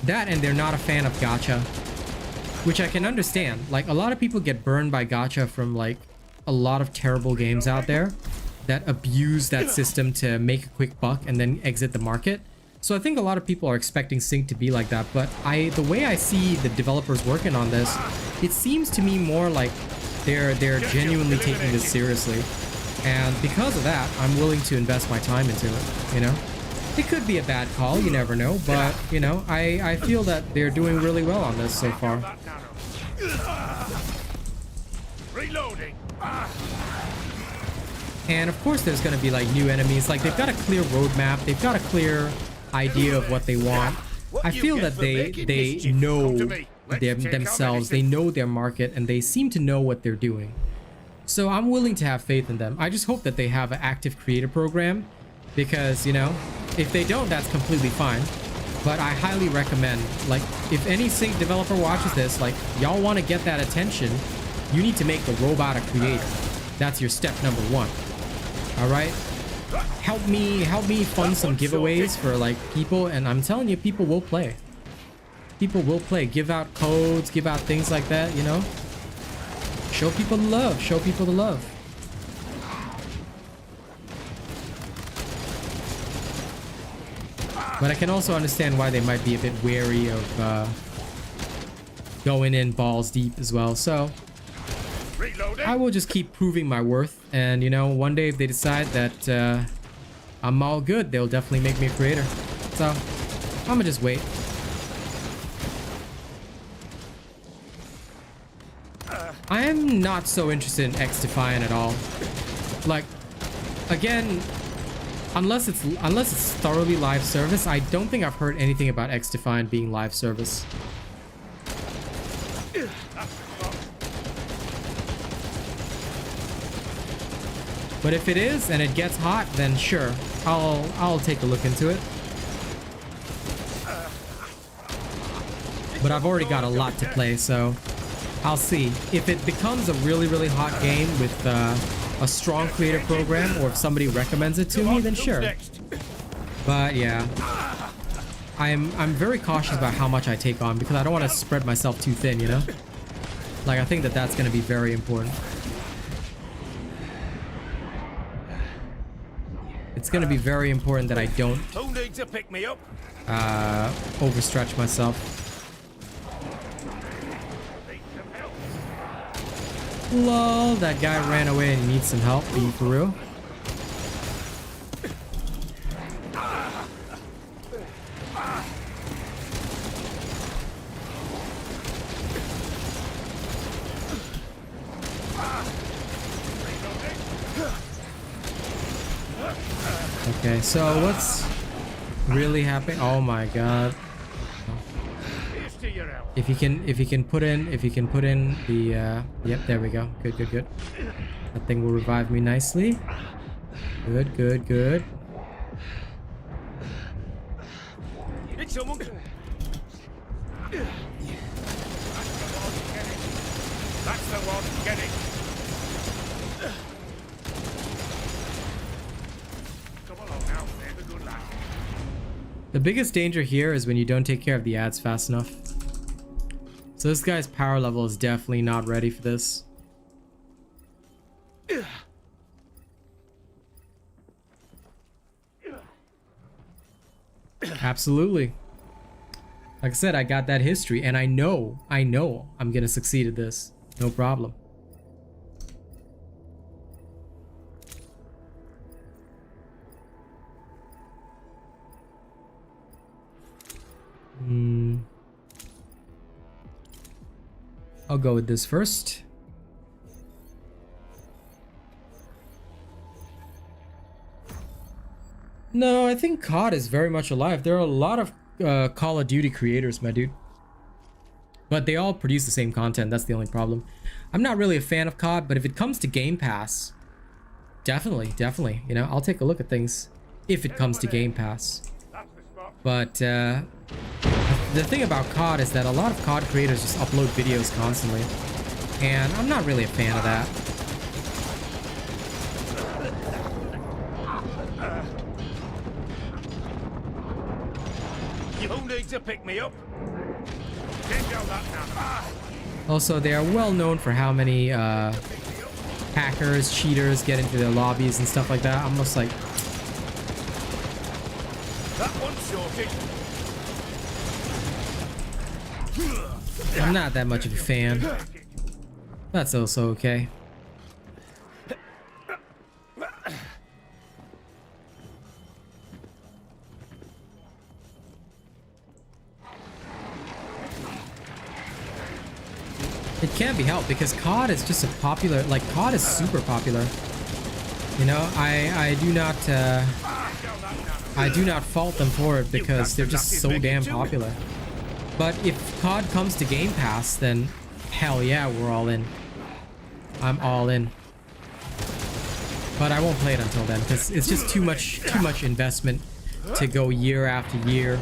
That, and they're not a fan of gacha, which I can understand. Like, a lot of people get burned by gacha from, like, a lot of terrible games out there that abuse that system to make a quick buck and then exit the market. So I think a lot of people are expecting Sync to be like that, but the way I see the developers working on this, it seems to me more like they're genuinely taking this seriously. And because of that, I'm willing to invest my time into it, you know? It could be a bad call, you never know, but, you know, I feel that they're doing really well on this so far. Reloading. And of course there's going to be like new enemies. Like they've got a clear roadmap. They've got a clear idea of what they want. I feel that they know themselves. They know their market and they seem to know what they're doing. So I'm willing to have faith in them. I just hope that they have an active creator program because, you know, if they don't, that's completely fine. But I highly recommend, like, if any sync developer watches this, like, y'all want to get that attention, you need to make the robot a creator. That's your step number one. All right? Help me fund some giveaways for, like, people, and I'm telling you, people will play. People will play. Give out codes, give out things like that, you know? Show people the love. Show people the love. But I can also understand why they might be a bit wary of going in balls deep as well. So I will just keep proving my worth. And, you know, one day if they decide that I'm all good, they'll definitely make me a creator. So I'm gonna just wait. I am not so interested in X-Defiant at all. Like, again, unless it's thoroughly live service, I don't think I've heard anything about X-Defiant being live service. But if it is and it gets hot, then sure, I'll take a look into it. But I've already got a lot to play, so I'll see. If it becomes a really hot game with a strong creator program, or if somebody recommends it to me, then sure. But yeah, I'm very cautious about how much I take on because I don't want to spread myself too thin, you know? Like, I think that that's going to be very important. It's going to be very important that I don't overstretch myself. Lol, that guy ran away and needs some help. Are you for real? Okay, so what's really happening? Oh my god. If you can put in the yep, there we go. Good. That thing will revive me nicely. Good. It's someone. That's the one. Get it. Come along now, there's a good lad. The biggest danger here is when you don't take care of the ads fast enough. So this guy's power level is definitely not ready for this. Absolutely. Like I said, I got that history and I know I'm gonna succeed at this. No problem. I'll go with this first. No, I think COD is very much alive. There are a lot of Call of Duty creators, my dude. But they all produce the same content. That's the only problem. I'm not really a fan of COD, but if it comes to Game Pass, definitely. You know, I'll take a look at things if it comes to Game Pass. But the thing about COD is that a lot of COD creators just upload videos constantly, and I'm not really a fan of that. You need to pick me up. Also, they are well known for how many hackers, cheaters get into their lobbies and stuff like that. I'm almost like, that one's sorted. I'm not that much of a fan. That's also okay. It can't be helped because COD is just a popular, like COD is super popular. You know, I do not fault them for it because they're just so damn popular. But if COD comes to Game Pass, then hell yeah, we're all in. I'm all in. But I won't play it until then because it's just too much investment to go year after year.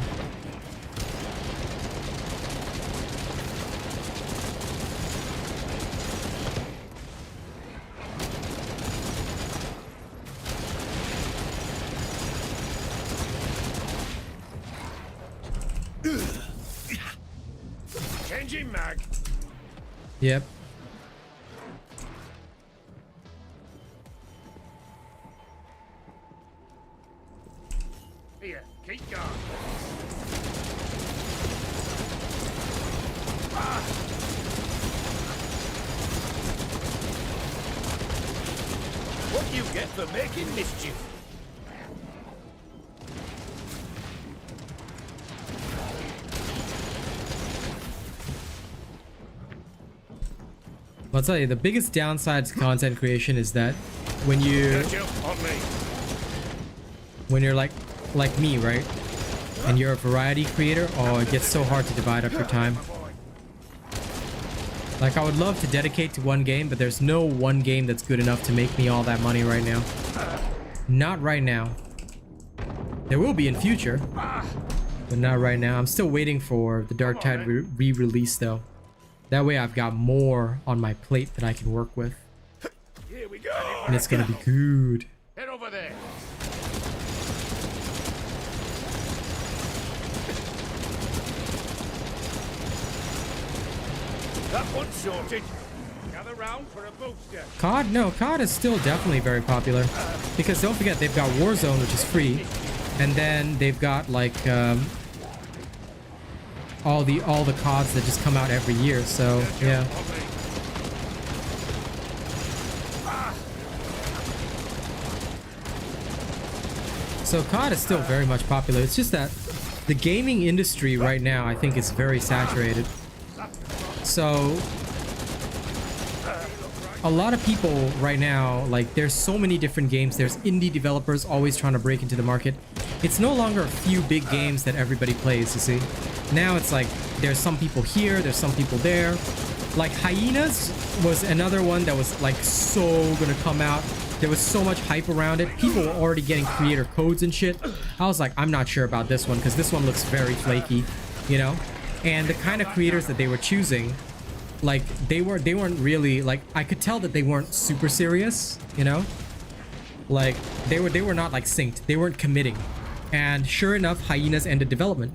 Changing mag. Yep. Here, keep going. What do you get for making mischief? I'll tell you, the biggest downside to content creation is that when you're like me, right? And you're a variety creator, oh, it gets so hard to divide up your time. Like, I would love to dedicate to one game, but there's no one game that's good enough to make me all that money right now. Not right now. There will be in future, but not right now. I'm still waiting for the Dark Tide re-release though. That way I've got more on my plate that I can work with. Here we go. And it's gonna be good. Head over there. That one's sorted. Gather round for a booster. COD? No, COD is still definitely very popular. Because don't forget, they've got Warzone, which is free. And then they've got like all the CODs that just come out every year, so yeah. So COD is still very much popular. It's just that the gaming industry right now, I think, is very saturated. So a lot of people right now, like, there's so many different games. There's indie developers always trying to break into the market. It's no longer a few big games that everybody plays, you see. Now it's like there's some people here, there's some people there. Like Hyenas was another one that was like so gonna come out. There was so much hype around it. People were already getting creator codes and shit. I was like, I'm not sure about this one because this one looks very flaky, you know? And the kind of creators that they were choosing, like they weren't really, like, I could tell that they weren't super serious, you know? Like they were not like synced. They weren't committing. And sure enough, Hyenas ended development.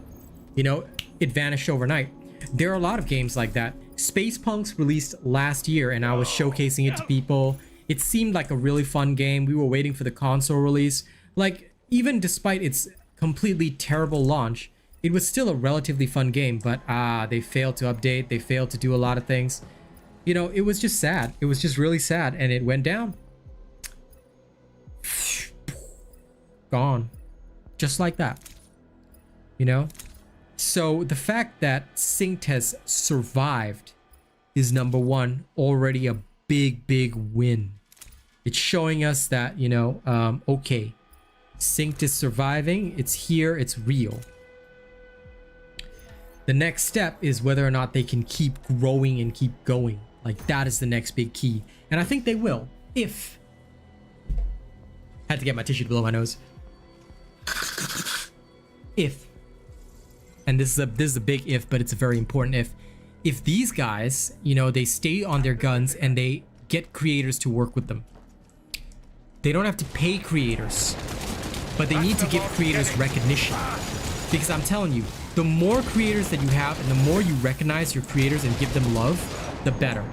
You know, it vanished overnight. There are a lot of games like that. Space Punks released last year and I was showcasing it to people. It seemed like a really fun game. We were waiting for the console release. Like, even despite its completely terrible launch, it was still a relatively fun game, but they failed to update. They failed to do a lot of things. You know, it was just sad. It was just really sad, and it went down. Gone. Just like that. You know? So the fact that Synced has survived is, number one, already a big win. It's showing us that, you know, okay, Synced is surviving. It's here. It's real. The next step is whether or not they can keep growing and keep going. Like, that is the next big key. And I think they will, if... Had to get my tissue to blow my nose. If... And this is a big if, but it's a very important if. If these guys, you know, they stay on their guns and they get creators to work with them. They don't have to pay creators, but they need to give creators recognition. Because I'm telling you, the more creators that you have and the more you recognize your creators and give them love, the better.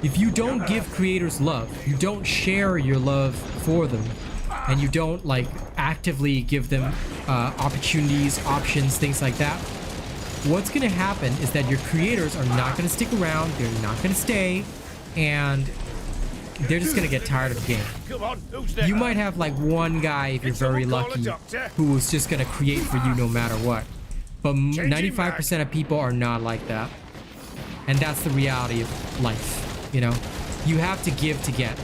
If you don't give creators love, you don't share your love for them, and you don't like actively give them opportunities, options, things like that, what's going to happen is that your creators are not going to stick around, they're not going to stay, and they're just going to get tired of the game. Come on, who's there? You might have like one guy, if you're very lucky, who's just going to create for you no matter what. But 95% of people are not like that. And that's the reality of life, you know? You have to give to get.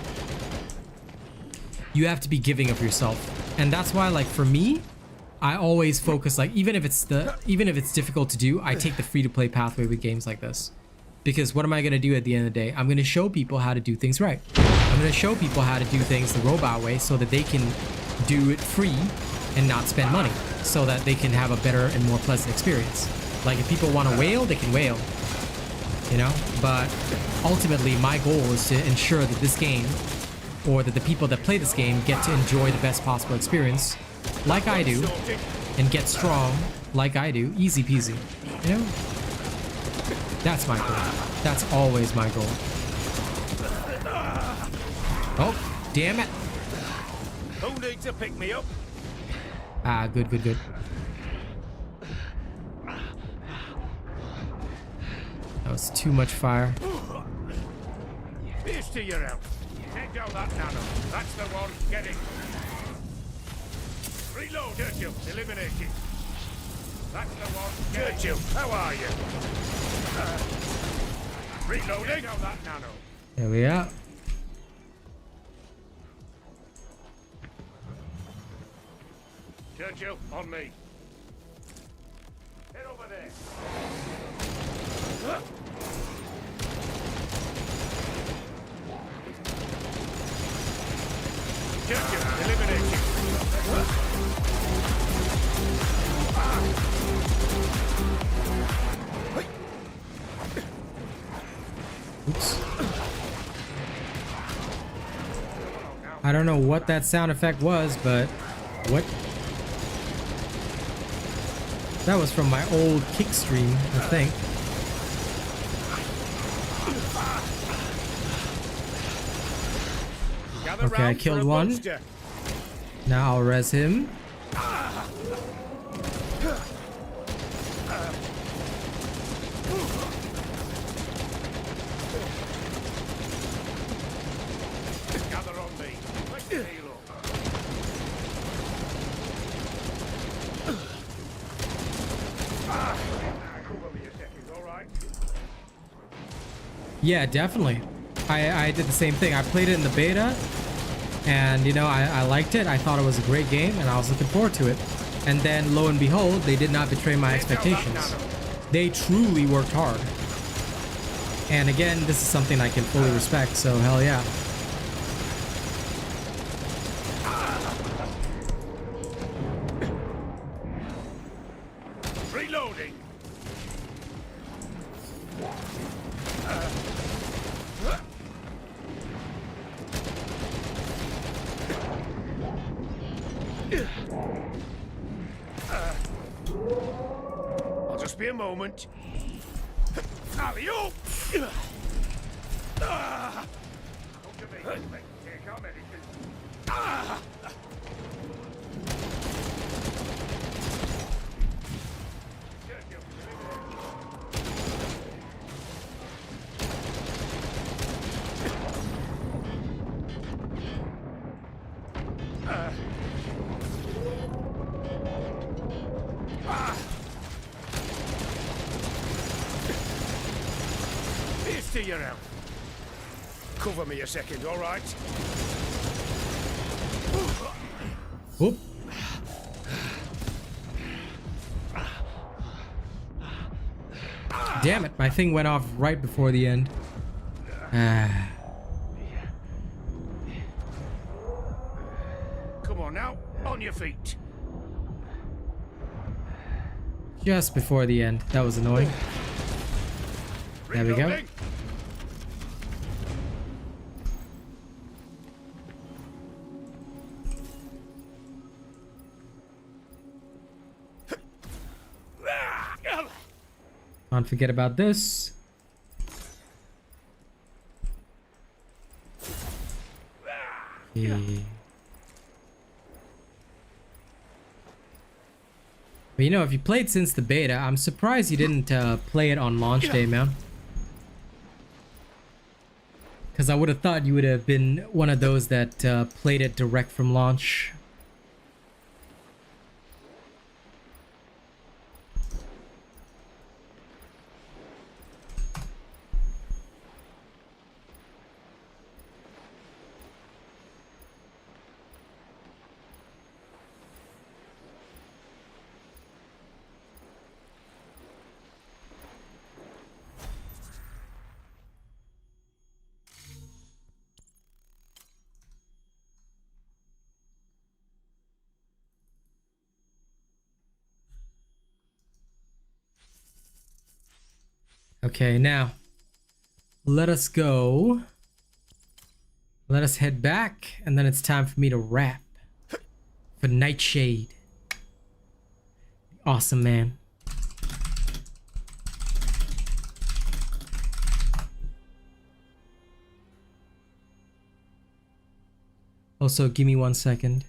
you have to be giving of yourself. And that's why, like, for me, I always focus, like, even if it's difficult to do, I take the free-to-play pathway with games like this. Because what am I going to do at the end of the day? I'm going to show people how to do things right. I'm going to show people how to do things the robot way so that they can do it free and not spend money, so that they can have a better and more pleasant experience. Like, if people want to whale, they can whale, you know? But ultimately, my goal is to ensure that this game, or that the people that play this game, get to enjoy the best possible experience, like I do, and get strong, like I do, easy peasy, you know? That's my goal. That's always my goal. Oh, damn it. Who needs to pick me up? Ah, good, good, good. That was too much fire. Here's to your help. Take down that nano. That's the one. Get it. Reload, Churchill. Eliminate it. That's the one. Churchill, how are you? Reloading. Take down that nano. There we are. Churchill, on me. Head over there. Churchill, eliminate it. Oops. I don't know what that sound effect was, but what? That was from my old kick stream, I think. Okay, I killed one. Now I'll res him. Gather on me. Let's heal up. Yeah, definitely. I did the same thing. I played it in the beta, and you know, I liked it. I thought it was a great game, and I was looking forward to it. And then, lo and behold, they did not betray my expectations. They truly worked hard. And again, this is something I can fully respect, so hell yeah. Reloading. I'll just be a moment. Alley-oop! Come to me. Take our medicine. Here's to your help. Cover me a second, all right? Whoop. Damn it, my thing went off right before the end. Come on now, on your feet. Just before the end. That was annoying. There we go. Reloading. Don't forget about this. Yeah. But you know, if you played since the beta, I'm surprised you didn't play it on launch day, man. Because I would have thought you would have been one of those that played it direct from launch. Okay, now let us go. Let us head back, and then it's time for me to wrap for Nightshade. Awesome, man. Also, give me 1 second.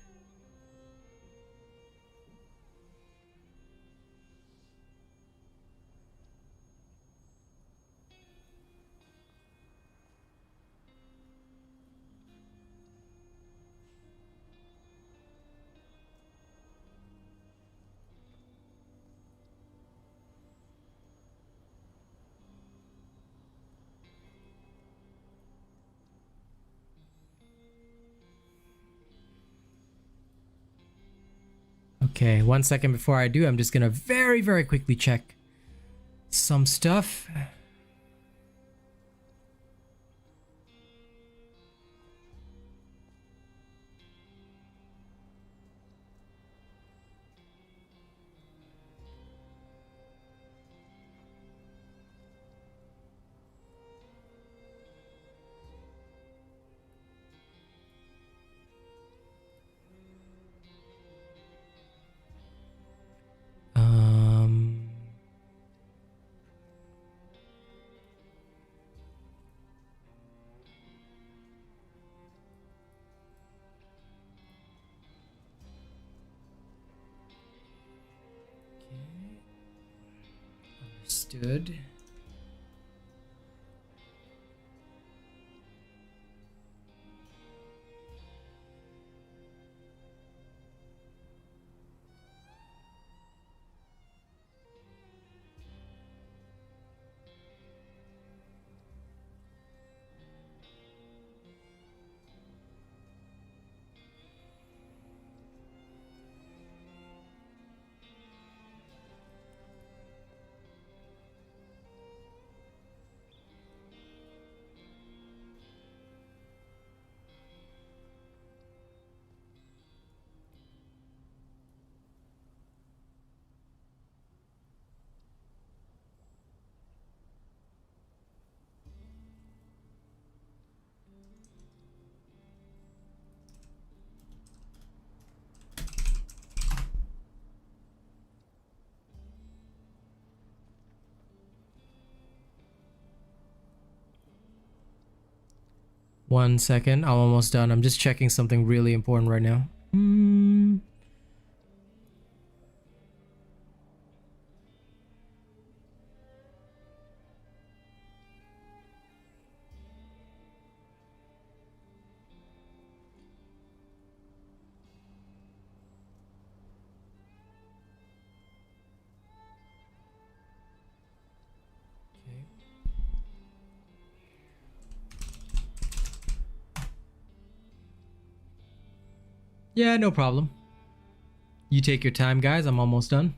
Okay, 1 second before I do, I'm just gonna very, very quickly check some stuff. Understood. One second, I'm almost done. I'm just checking something really important right now. Yeah, no problem. You take your time, guys. I'm almost done.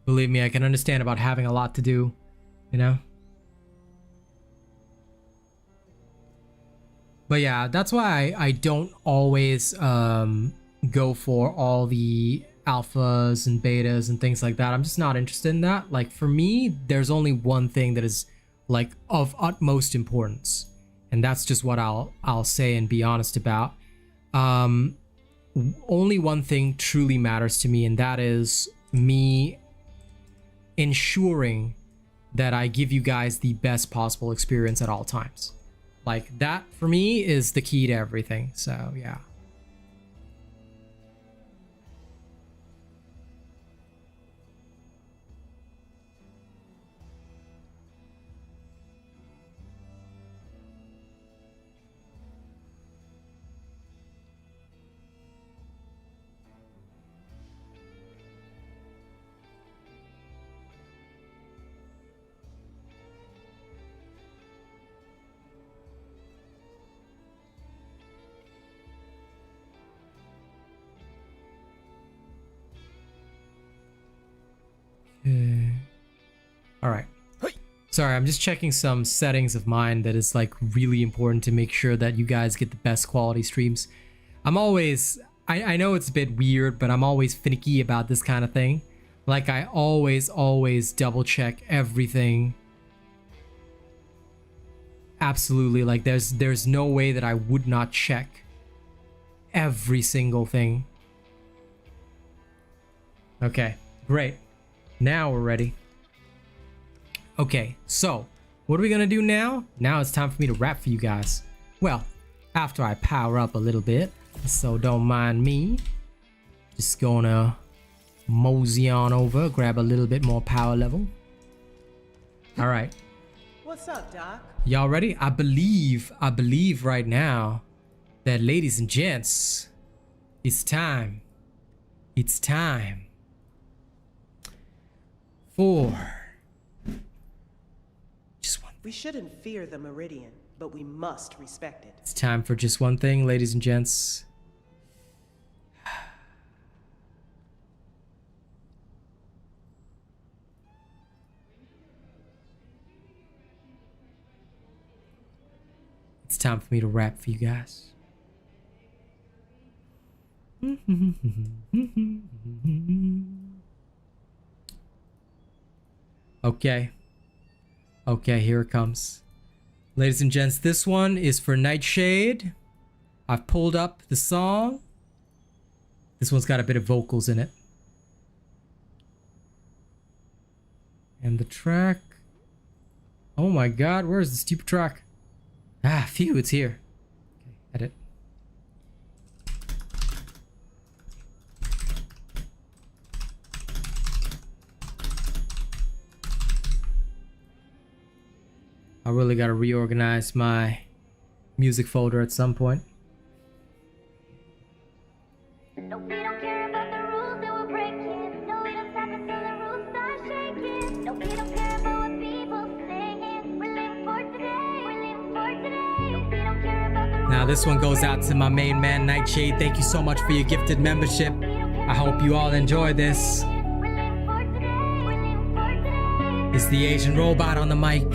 Believe me, I can understand about having a lot to do, you know? But yeah, that's why I don't always go for all the alphas and betas and things like that. I'm just not interested in that. Like, for me, there's only one thing that is like of utmost importance, and that's just what I'll say and be honest about. Only one thing truly matters to me, and that is me ensuring that I give you guys the best possible experience at all times. Like, that for me is the key to everything. So yeah. All right. Sorry, I'm just checking some settings of mine that is like really important to make sure that you guys get the best quality streams. I'm always I know it's a bit weird, but I'm always finicky about this kind of thing. Like, I always double check everything. Absolutely, like there's no way that I would not check every single thing. Okay, great. Now we're ready. Okay, so what are we gonna do now? Now it's time for me to rap for you guys. Well, after I power up a little bit, so don't mind me. Just gonna mosey on over, grab a little bit more power level. All right. What's up, Doc? Y'all ready? I believe right now that, ladies and gents, it's time. It's time for just one. We shouldn't fear the Meridian, but we must respect it. It's time for just one thing, ladies and gents. It's time for me to rap for you guys. Okay. Okay, here it comes. Ladies and gents, this one is for Nightshade. I've pulled up the song. This one's got a bit of vocals in it. And the track. Oh my god, where's the stupid track? Ah, phew, it's here. Okay, edit. I really gotta reorganize my music folder at some point. No, we don't care about the rules that we're breaking. No, we don't stop until the rules start shaking. No, we don't care about what people saying. We're living for today. We're living for today. No, we don't care about the rules. Now this one goes out to my main man Nightshade. Thank you so much for your gifted membership. I hope you all enjoy this. We're living for today. We're living for today. It's the Asian robot on the mic.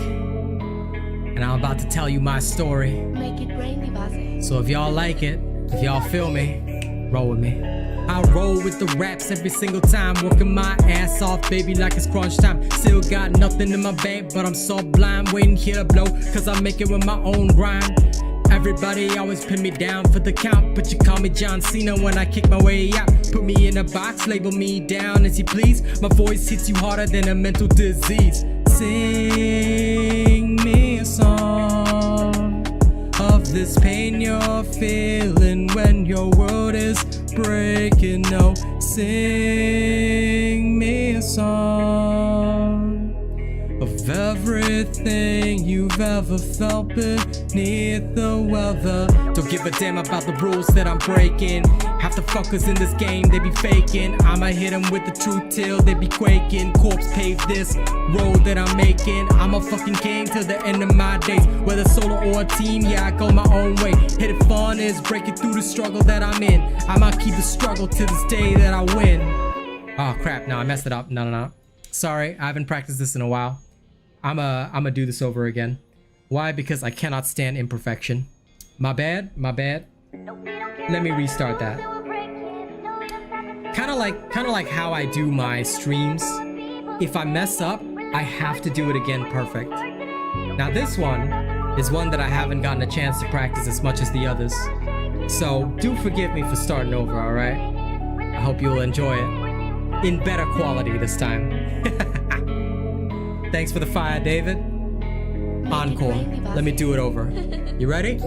And I'm about to tell you my story. Make it rain, Ibase. So if y'all like it, if y'all feel me, roll with me. I roll with the raps every single time, working my ass off, baby, like it's crunch time. Still got nothing in my bank, but I'm so blind, waiting here to blow, cause I make it with my own grind. Everybody always pin me down for the count, but you call me John Cena when I kick my way out. Put me in a box, label me down as you please. My voice hits you harder than a mental disease. Sing me a song of this pain you're feeling when your world is breaking. No, sing me a song of everything you've ever felt beneath the weather. Don't give a damn about the rules that I'm breaking. Half the fuckers in this game, they be faking. I'ma hit them with the truth till they be quaking. Corpse pave this road that I'm making. I'm a fucking king till the end of my days. Whether solo or a team, yeah, I go my own way. Hit it fun is breaking through the struggle that I'm in. I'ma keep the struggle to this day that I win. Oh crap, no, I messed it up. No. Sorry, I haven't practiced this in a while. I'ma do this over again. Why? Because I cannot stand imperfection. My bad. Let me restart that. Kind of like how I do my streams. If I mess up, I have to do it again perfect. Now this one is one that I haven't gotten a chance to practice as much as the others. So do forgive me for starting over, alright? I hope you'll enjoy it. In better quality this time. Thanks for the fire, David. Encore. Let me do it over. You ready?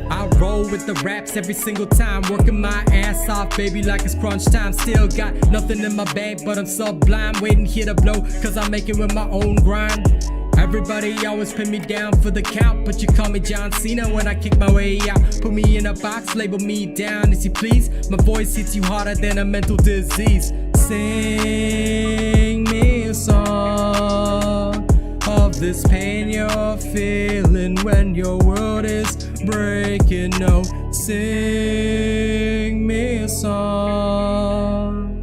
I roll with the raps every single time, working my ass off, baby, like it's crunch time. Still got nothing in my bank, but I'm sublime, waiting here to blow, cause I make it with my own grind. Everybody always pin me down for the count, but you call me John Cena when I kick my way out. Put me in a box, label me down as you please. My voice hits you harder than a mental disease. Sing me a song of this pain you're feeling when your world is breaking. No, sing me a song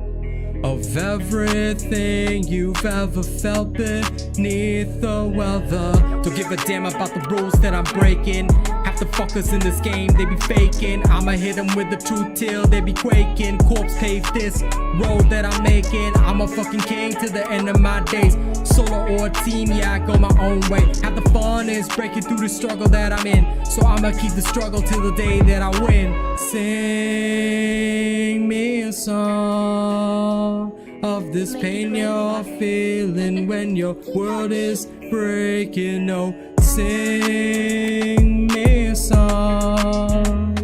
of everything you've ever felt beneath the weather. Don't give a damn about the rules that I'm breaking. Half the fuckers in this game, they be faking. I'ma hit them with the truth till they be quaking. Corpse pave this road that I'm making. I'm a fucking king to the end of my days. Solo or team, yeah, I go my own way. Half the fun is breaking through the struggle that I'm in. So I'ma keep the struggle till the day that I win. Sing me a song of this pain you're feeling when your world is breaking. Oh, sing me a song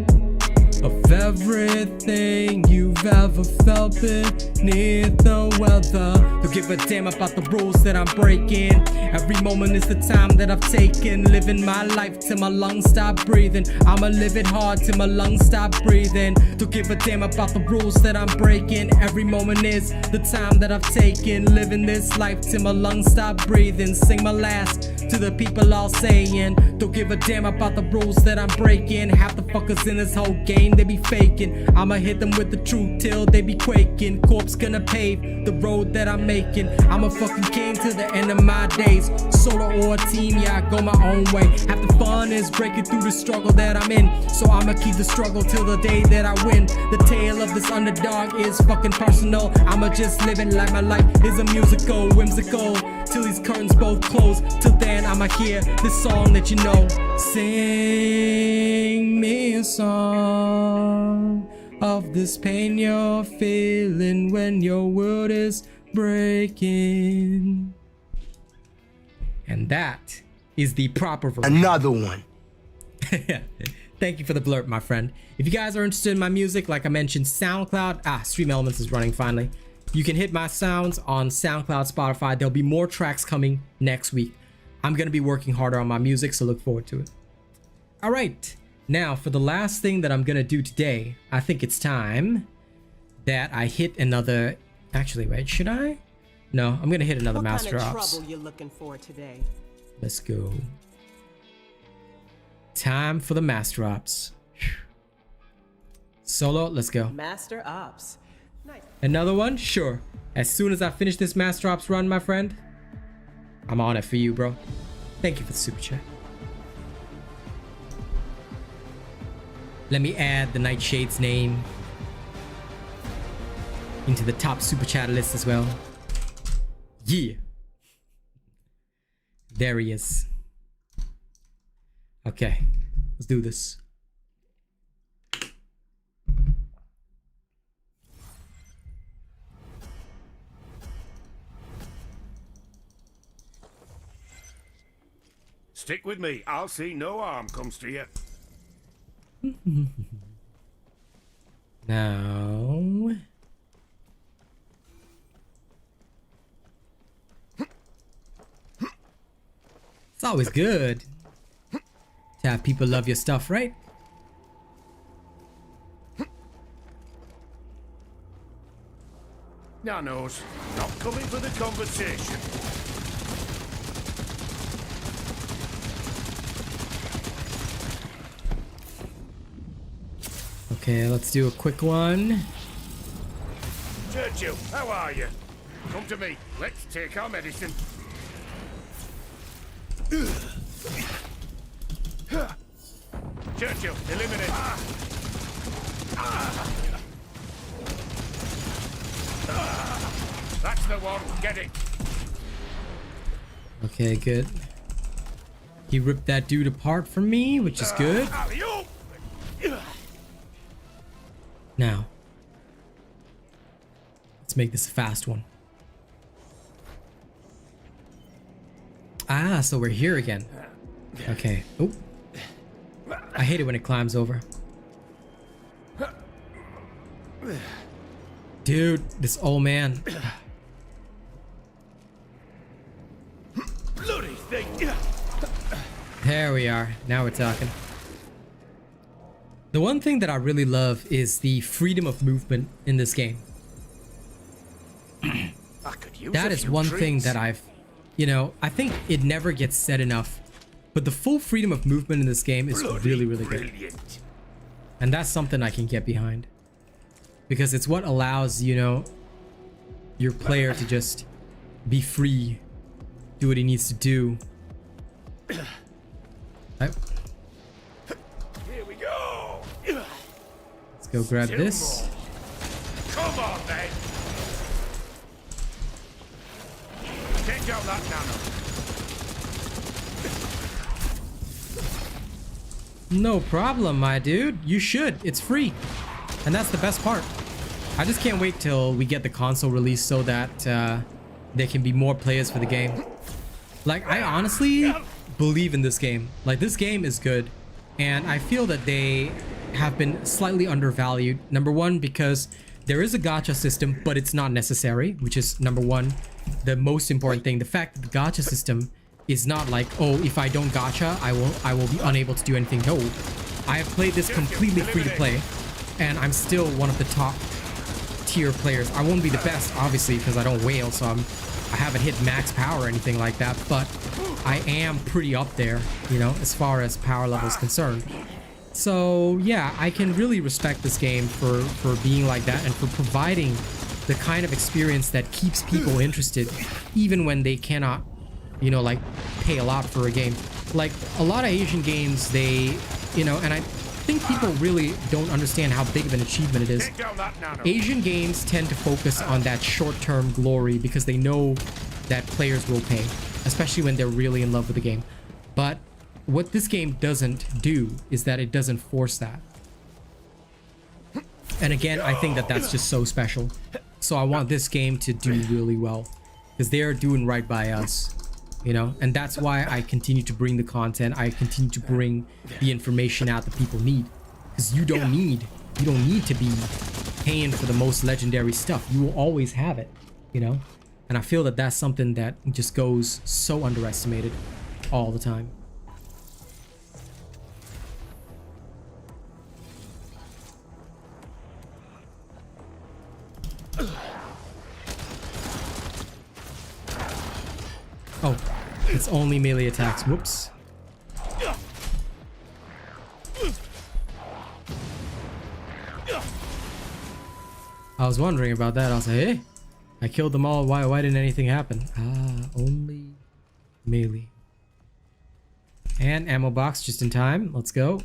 of everything you've ever felt beneath the weather. Don't give a damn about the rules that I'm breaking. Every moment is the time that I've taken. Living my life till my lungs stop breathing. I'ma live it hard till my lungs stop breathing. Don't give a damn about the rules that I'm breaking. Every moment is the time that I've taken. Living this life till my lungs stop breathing. Sing my last to the people all saying, don't give a damn about the rules that I'm breaking. Half the fuckers in this whole game, they be faking. I'ma hit them with the truth till they be quaking. Corpse gonna pave the road that I'm making. I'm a fucking king to the end of my days. Solo or team, yeah, I go my own way. Half the fun is breaking through the struggle that I'm in. So I'ma keep the struggle till the day that I win. The tale of this underdog is fucking personal. I'ma just live it like my life is a musical, whimsical, till these curtains both close. Till then I'ma hear this song that you know. Sing me a song of this pain you're feeling when your world is breaking. And that is the proper version. Another one. Thank you for the blurb, my friend. If you guys are interested in my music, like I mentioned, SoundCloud, Stream Elements is running finally. You can hit my sounds on SoundCloud, Spotify. There'll be more tracks coming next week. I'm gonna be working harder on my music, so look forward to it. All right, now for the last thing that I'm gonna do today, I think it's time that I hit another. Actually, wait, should I? No, I'm gonna hit another Master What kind of Ops. trouble you looking for today? Let's go. Time for the Master Ops. Solo, let's go. Master Ops. Nice. Another one? Sure. As soon as I finish this Master Ops run, my friend, I'm on it for you, bro. Thank you for the super chat. Let me add the Nightshade's name into the top super chat list as well. Yeah. There he is. Okay, let's do this. Stick with me. I'll see no harm comes to you. Now, it's always good to have people love your stuff, right? Nanos, not coming for the conversation. Okay, let's do a quick one. Churchill, how are you? Come to me. Let's take our medicine. Churchill, eliminate. That's the one. Get it. Okay, good. He ripped that dude apart from me, which is good. Alley-oop. Now, let's make this a fast one. Ah, so we're here again. Okay. Oh. I hate it when it climbs over. Dude, this old man. Bloody thing. There we are. Now we're talking. The one thing that I really love is the freedom of movement in this game. I could use That a is few one thing treats. that I've, you know, I think it never gets said enough. But the full freedom of movement in this game is really, really good. Brilliant. And that's something I can get behind. Because it's what allows, you know, your player to just be free, do what he needs to do. Right? Go grab this. Come on, then. Take out that nano. No problem, my dude. You should. It's free. And that's the best part. I just can't wait till we get the console release so that there can be more players for the game. Like, I honestly believe in this game. Like, this game is good. And I feel that they have been slightly undervalued. Number one, because there is a gacha system, but it's not necessary, which is number one, the most important thing. The fact that the gacha system is not like, oh, if I don't gacha, I will be unable to do anything. No, I have played this completely free to play, and I'm still one of the top tier players. I won't be the best, obviously, because I don't whale, so I haven't hit max power or anything like that, but I am pretty up there, you know, as far as power level is concerned. So yeah, I can really respect this game for being like that and for providing the kind of experience that keeps people interested, even when they cannot, you know, like pay a lot for a game. Like a lot of Asian games, they, you know, and I think people really don't understand how big of an achievement it is. Asian games tend to focus on that short-term glory because they know that players will pay, especially when they're really in love with the game. But what this game doesn't do is that it doesn't force that. And again, I think that that's just so special. So I want this game to do really well because they're doing right by us, you know, and that's why I continue to bring the content. I continue to bring the information out that people need, because you don't need to be paying for the most legendary stuff. You will always have it, you know, and I feel that that's something that just goes so underestimated all the time. Oh, it's only melee attacks. Whoops. I was wondering about that. I was like, hey, I killed them all. Why didn't anything happen? Ah, only melee. And ammo box just in time. Let's go.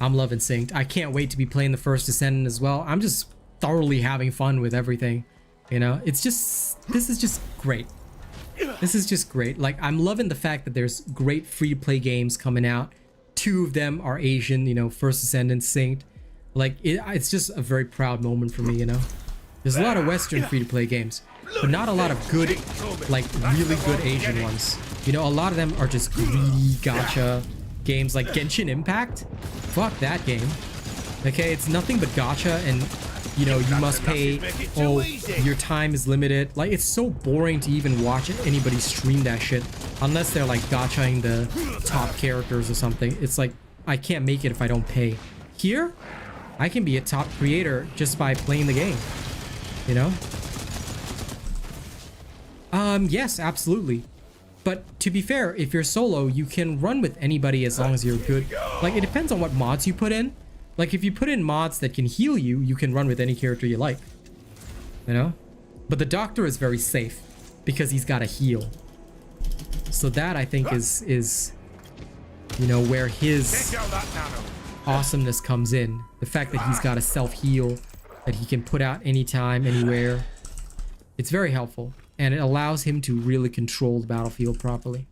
I'm loving Synced. I can't wait to be playing the first Descendant as well. I'm just thoroughly having fun with everything, you know. It's just, this is just great. This is just great. Like, I'm loving the fact that there's great free-to-play games coming out. 2 of them are Asian, you know, First Descendant, Synced. Like, it's just a very proud moment for me, you know. There's a lot of Western free-to-play games, but not a lot of good, like, really good Asian ones. You know, a lot of them are just greedy gacha games like Genshin Impact. Fuck that game. Okay, it's nothing but gacha, and you know, you must pay. Oh, your time is limited. Like, it's so boring to even watch anybody stream that shit, unless they're like gachaing the top characters or something. It's like, I can't make it if I don't pay. Here, I can be a top creator just by playing the game, you know. Yes, absolutely. But to be fair, if you're solo, you can run with anybody as long as you're good. Like, it depends on what mods you put in. Like, if you put in mods that can heal you, you can run with any character you like, you know. But the doctor is very safe because he's got a heal. So that, I think, is you know, where his awesomeness comes in. The fact that he's got a self-heal that he can put out anytime, anywhere. It's very helpful, and it allows him to really control the battlefield properly.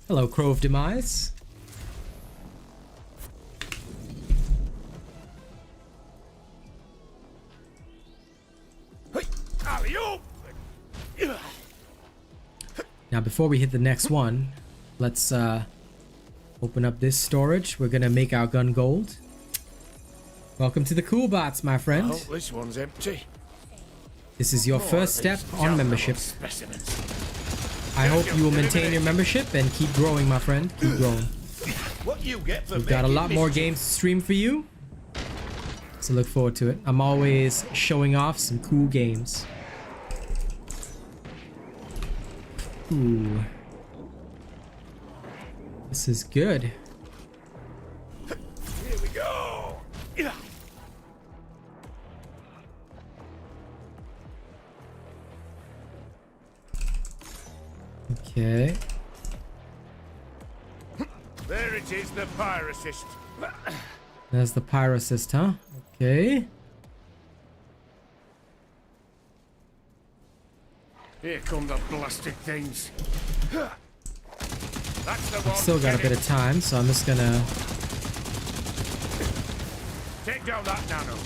Hello, Crow of Demise. Now, before we hit the next one, let's open up this storage. We're gonna make our gun gold. Welcome to the Cool Bots, my friend. Oh, this one's empty. This is your first step on membership. I hope you will maintain your membership and keep growing, my friend. Keep growing. What you get for We've got a lot more games to stream for you, so look forward to it. I'm always showing off some cool games. Ooh. This is good. Here we go. Okay. There it is, the pyrocist. There's the pyrocist, huh? Okay. Here come the blasted things. That's the I've one. still got a bit of time, so I'm just gonna... Take down that nano.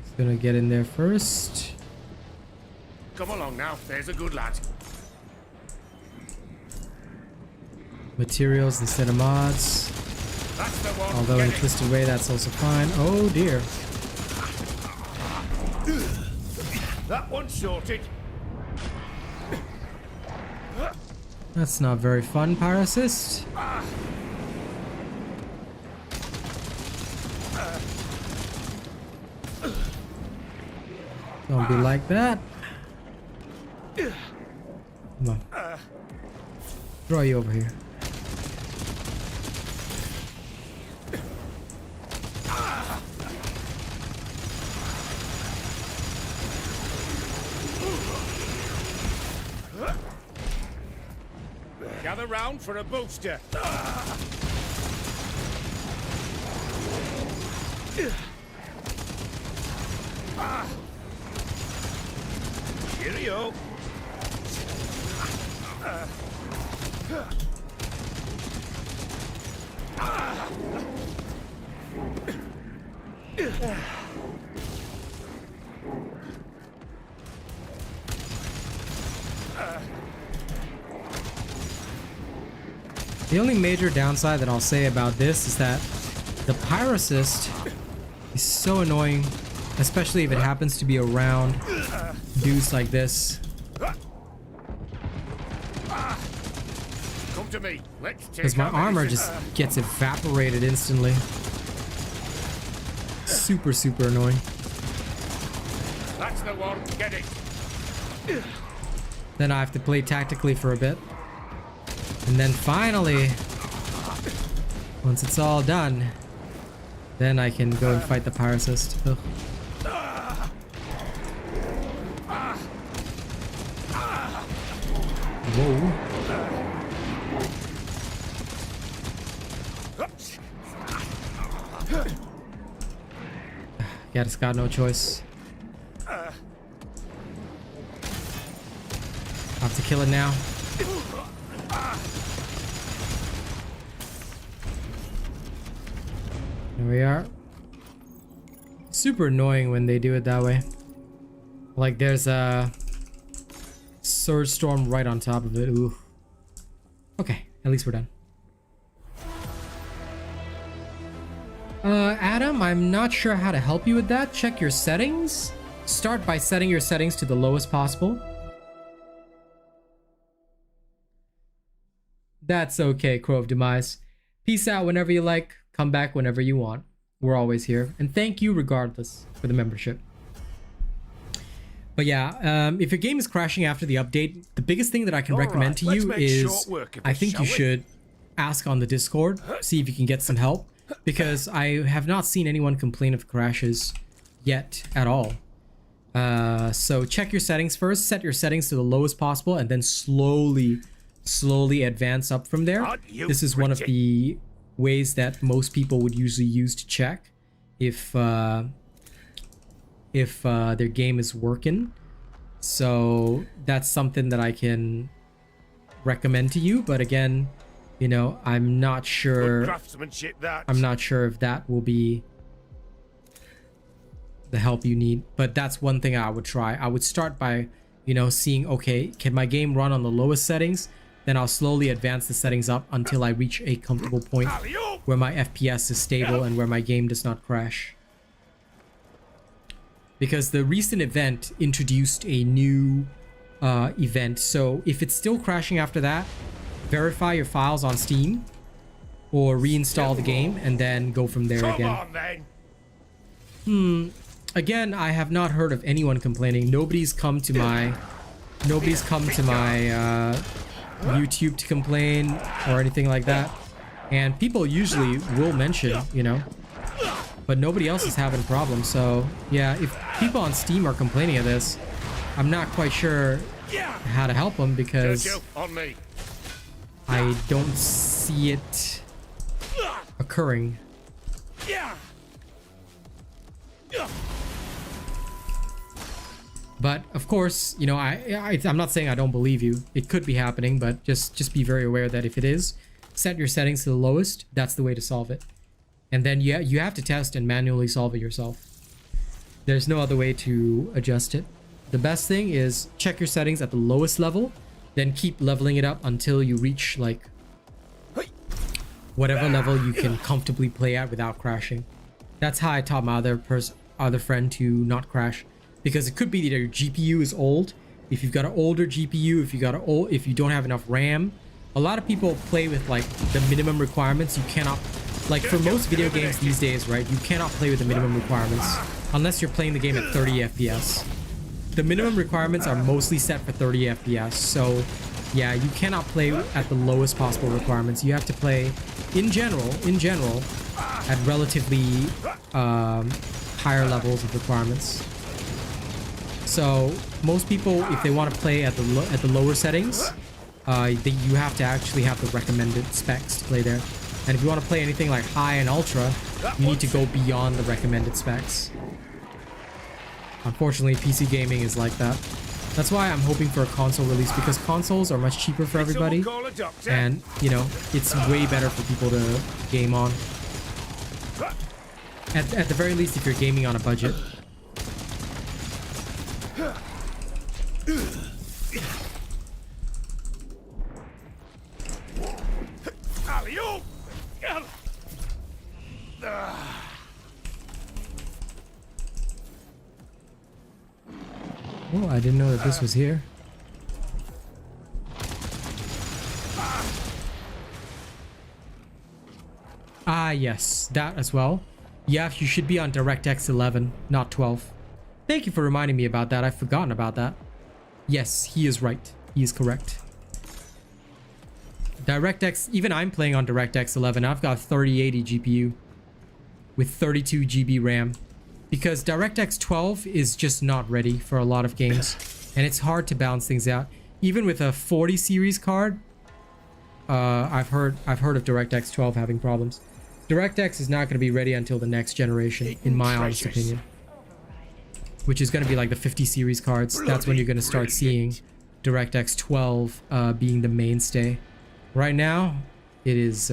Just gonna get in there first. Come along now, there's a good lad. Materials instead of mods. That's the one. Although in a Get it. twisted way, that's also fine. Oh dear. That one's sorted. That's not very fun, pyrocist. Don't be like that. Come on. Throw you over here. Gather round for a booster. Cheerio. The only major downside that I'll say about this is that the pyrocist is so annoying, especially if it happens to be around dudes like this. Come to me. Let's take Because my our armor medicine. just gets evaporated instantly. Super, super annoying. That's the one. Get it. Then I have to play tactically for a bit. And then finally, once it's all done, then I can go and fight the pyrocist. Ugh. Whoa. Yeah, it's got no choice. I have to kill it now. Here we are. Super annoying when they do it that way. Like there's a surge storm right on top of it. Ooh. Okay, at least we're done. Adam, I'm not sure how to help you with that. Check your settings. Start by setting your settings to the lowest possible. That's okay, Crow of Demise. Peace out whenever you like. Come back whenever you want. We're always here. And thank you regardless for the membership. But yeah, if your game is crashing after the update, the biggest thing that I can recommend to you is I think you should ask on the Discord, see if you can get some help. Because I have not seen anyone complain of crashes yet at all. So check your settings first, set your settings to the lowest possible, and then slowly advance up from there. This is one of the ways that most people would usually use to check if their game is working. So that's something that I can recommend to you, but again, you know, I'm not sure if that will be the help you need, but that's one thing I would try. I would start by, you know, seeing, okay, can my game run on the lowest settings? Then I'll slowly advance the settings up until I reach a comfortable point where my FPS is stable and where my game does not crash. Because the recent event introduced a new event, so if it's still crashing after that, verify your files on Steam or reinstall the game and then go from there again. Again, I have not heard of anyone complaining. Nobody's come to my YouTube to complain or anything like that. And people usually will mention, you know, but nobody else is having problems. So yeah, if people on Steam are complaining of this, I'm not quite sure how to help them because on me. I don't see it occurring. But of course, you know, I'm not saying I don't believe you. It could be happening, but just be very aware that if it is, set your settings to the lowest. That's the way to solve it. And then you have to test and manually solve it yourself. There's no other way to adjust it. The best thing is check your settings at the lowest level, then keep leveling it up until you reach like whatever level you can comfortably play at without crashing. That's how I taught my other friend to not crash, because it could be that your GPU is old. If you've got an older GPU, if you don't have enough RAM, a lot of people play with like the minimum requirements. You cannot, like for most video games these days, right? You cannot play with the minimum requirements unless you're playing the game at 30 FPS. The minimum requirements are mostly set for 30 FPS. So yeah, you cannot play at the lowest possible requirements. You have to play in general at relatively higher levels of requirements. So most people, if they want to play at the lower settings, you have to actually have the recommended specs to play there. And if you want to play anything like high and ultra, you need to go beyond the recommended specs. Unfortunately, PC gaming is like that. That's why I'm hoping for a console release, because consoles are much cheaper for everybody. And, you know, it's way better for people to game on. At the very least, if you're gaming on a budget. Oh, I didn't know that this was here. Ah, yes, that as well. Yeah, you should be on DirectX 11, not 12. Thank you for reminding me about that. I've forgotten about that. Yes, he is right. He is correct. DirectX, even I'm playing on DirectX 11. I've got 3080 GPU with 32 GB RAM. Because DirectX 12 is just not ready for a lot of games, and it's hard to balance things out. Even with a 40 series card, I've heard of DirectX 12 having problems. DirectX is not going to be ready until the next generation, in my honest opinion. Which is going to be like the 50 series cards. That's when you're going to start seeing DirectX 12 being the mainstay. Right now, it is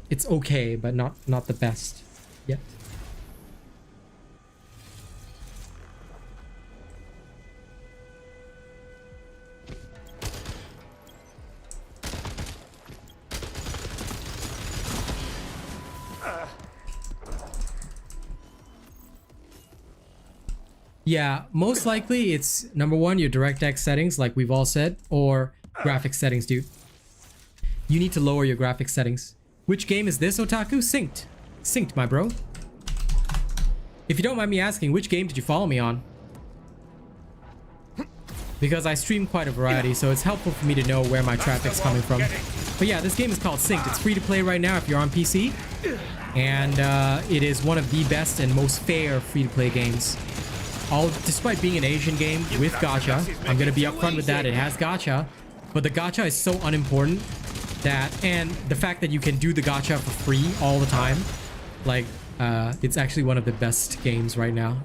it's okay, but not the best yet. Yeah, most likely it's number one, your DirectX settings, like we've all said, or graphics settings, dude. You need to lower your graphics settings. Which game is this, Otaku? Synced. Synced, my bro. If you don't mind me asking, which game did you follow me on? Because I stream quite a variety, so it's helpful for me to know where my traffic's coming from. But yeah, this game is called Synced. It's free to play right now if you're on PC. And it is one of the best and most fair free-to-play games. Despite being an Asian game with gacha, I'm gonna be upfront with that, it has gacha, but the gacha is so unimportant that, and the fact that you can do the gacha for free all the time, like, it's actually one of the best games right now.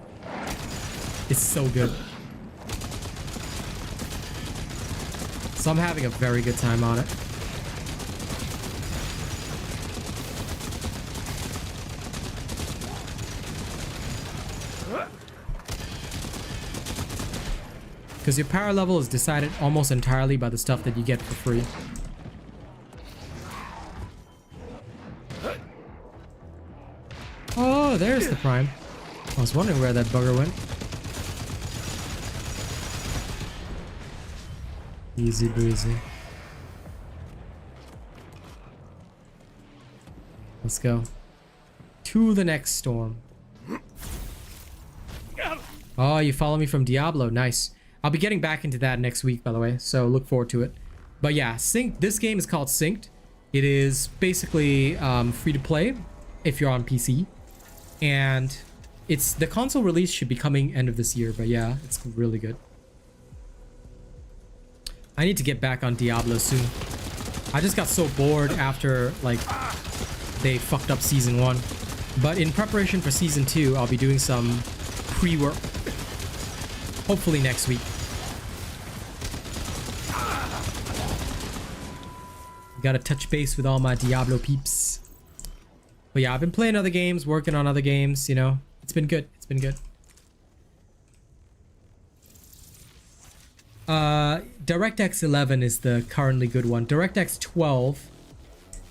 It's so good. So I'm having a very good time on it. Because your power level is decided almost entirely by the stuff that you get for free. Oh, there's the prime. I was wondering where that bugger went. Easy breezy. Let's go. To the next storm. Oh, you follow me from Diablo. Nice. I'll be getting back into that next week, by the way, so look forward to it. But yeah, this game is called Synced. It is basically free to play if you're on PC, and the console release should be coming end of this year. But yeah, it's really good. I need to get back on Diablo soon. I just got so bored after like they fucked up season 1. But in preparation for season 2, I'll be doing some pre-work. Hopefully next week. Gotta touch base with all my Diablo peeps. But yeah, I've been playing other games, working on other games, you know. It's been good. It's been good. DirectX 11 is the currently good one. DirectX 12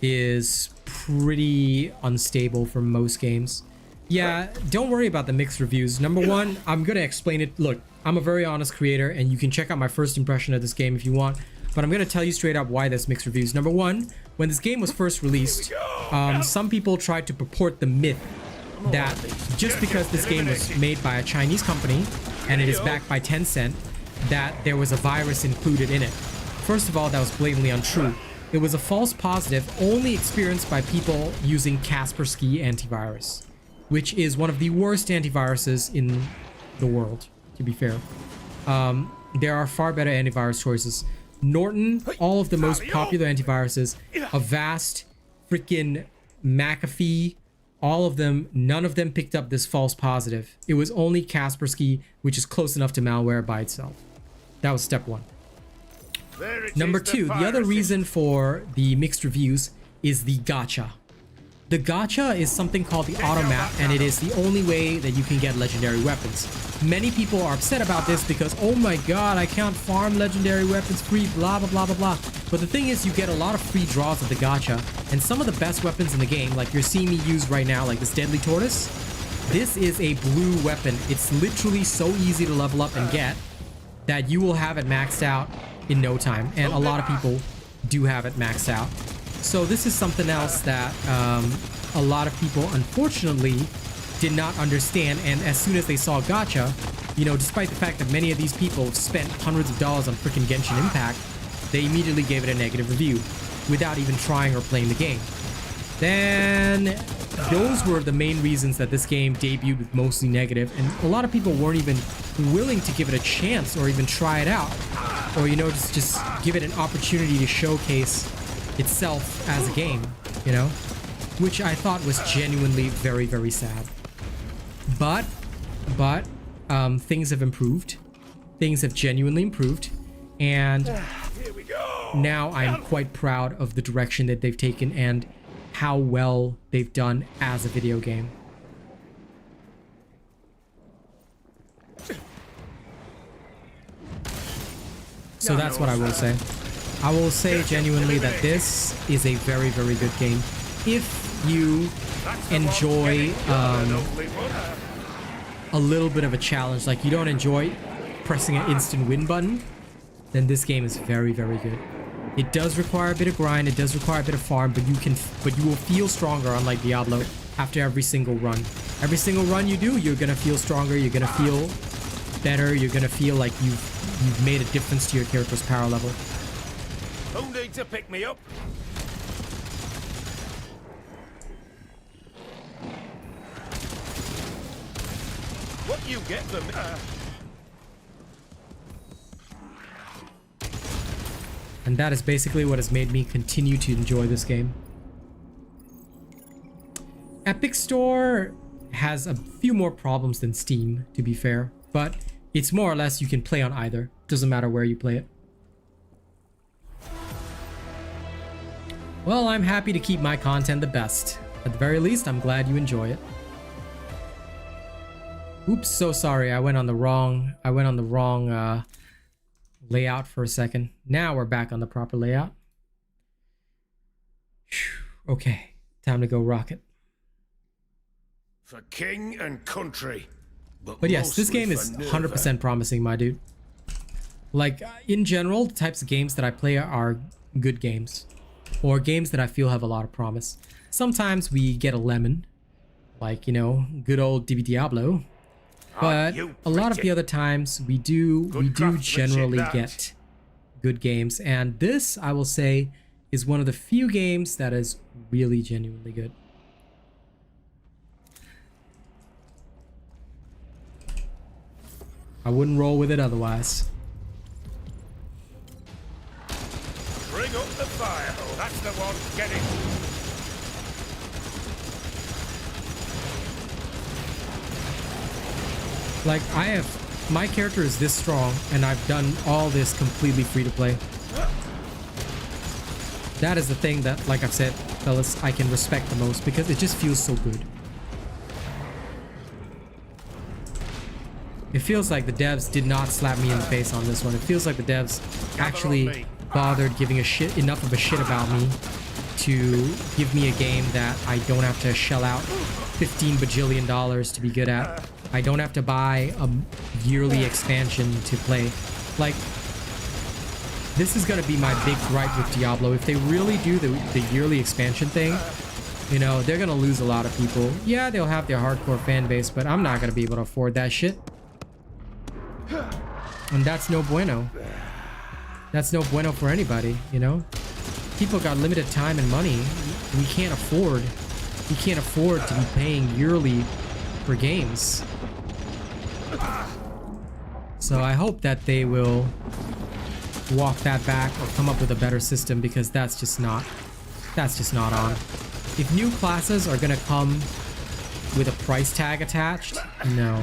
is pretty unstable for most games. Yeah, don't worry about the mixed reviews. Number one, I'm gonna explain it. Look, I'm a very honest creator, and you can check out my first impression of this game if you want. But I'm gonna tell you straight up why there's mixed reviews. Number one, when this game was first released, some people tried to purport the myth that just because this game was made by a Chinese company and it is backed by Tencent, that there was a virus included in it. First of all, that was blatantly untrue. It was a false positive only experienced by people using Kaspersky antivirus, which is one of the worst antiviruses in the world, to be fair. There are far better antivirus choices. Norton, all of the most popular antiviruses, Avast, freaking McAfee, all of them, none of them picked up this false positive. It was only Kaspersky, which is close enough to malware by itself. That was step one. Number two, the other reason for the mixed reviews is the gacha. The gacha is something called the automap, and it is the only way that you can get legendary weapons. Many people are upset about this because, oh my god, I can't farm legendary weapons free, blah, blah, blah, blah, blah. But the thing is, you get a lot of free draws of the gacha, and some of the best weapons in the game, like you're seeing me use right now, like this deadly tortoise, this is a blue weapon. It's literally so easy to level up and get that you will have it maxed out in no time, and a lot of people do have it maxed out. So this is something else that a lot of people unfortunately did not understand, and as soon as they saw gacha, you know, despite the fact that many of these people spent hundreds of dollars on freaking Genshin Impact, they immediately gave it a negative review without even trying or playing the game. Then those were the main reasons that this game debuted with mostly negative, and a lot of people weren't even willing to give it a chance or even try it out, or, you know, just give it an opportunity to showcase itself as a game, you know, which I thought was genuinely very, very sad. But things have improved. Things have genuinely improved, and now I'm quite proud of the direction that they've taken and how well they've done as a video game. So that's what I will say. I will say genuinely that this is a very, very good game. If you enjoy a little bit of a challenge, like you don't enjoy pressing an instant win button, then this game is very, very good. It does require a bit of grind, it does require a bit of farm, but you will feel stronger, unlike Diablo, after every single run. Every single run you do, you're gonna feel stronger, you're gonna feel better, you're gonna feel like you've made a difference to your character's power level. Who needs to pick me up? What you get from And that is basically what has made me continue to enjoy this game. Epic Store has a few more problems than Steam, to be fair, but it's more or less you can play on either. Doesn't matter where you play it. Well, I'm happy to keep my content the best. At the very least, I'm glad you enjoy it. Oops, so sorry. I went on the wrong layout for a second. Now we're back on the proper layout. Okay, time to go rocket. for king and country. But yes, this game is 100% promising, my dude. Like, in general, the types of games that I play are good games. Or games that I feel have a lot of promise. Sometimes we get a lemon. Like, you know, good old Diablo. But you a lot of pretty? the other times we do craftsmanship, generally that. get good games, and this, I will say, is one of the few games that is really genuinely good. I wouldn't roll with it otherwise. Bring up the fire. Oh, that's the one. Get it. Like, my character is this strong, and I've done all this completely free to play. That is the thing that, like I've said, fellas, I can respect the most because it just feels so good. It feels like the devs did not slap me in the face on this one. It feels like the devs actually bothered giving enough of a shit about me to give me a game that I don't have to shell out $15 bajillion to be good at. I don't have to buy a yearly expansion to play. Like, this is gonna be my big gripe with Diablo. If they really do the yearly expansion thing, you know, they're gonna lose a lot of people. Yeah, they'll have their hardcore fan base, but I'm not gonna be able to afford that shit. And that's no bueno. That's no bueno for anybody, you know? People got limited time and money. We can't afford to be paying yearly for games. So I hope that they will walk that back or come up with a better system, because that's just not on. If new classes are gonna come with a price tag attached, no.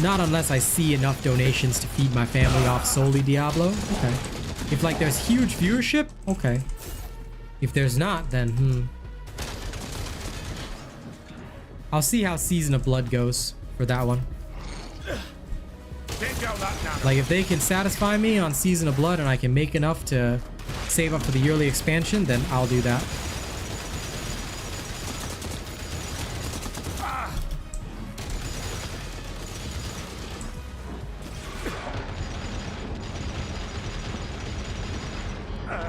Not unless I see enough donations to feed my family off solely Diablo. Okay. If like there's huge viewership, okay. If there's not, then I'll see how Season of Blood goes for that one. Like, if they can satisfy me on Season of Blood and I can make enough to save up for the yearly expansion, then I'll do that.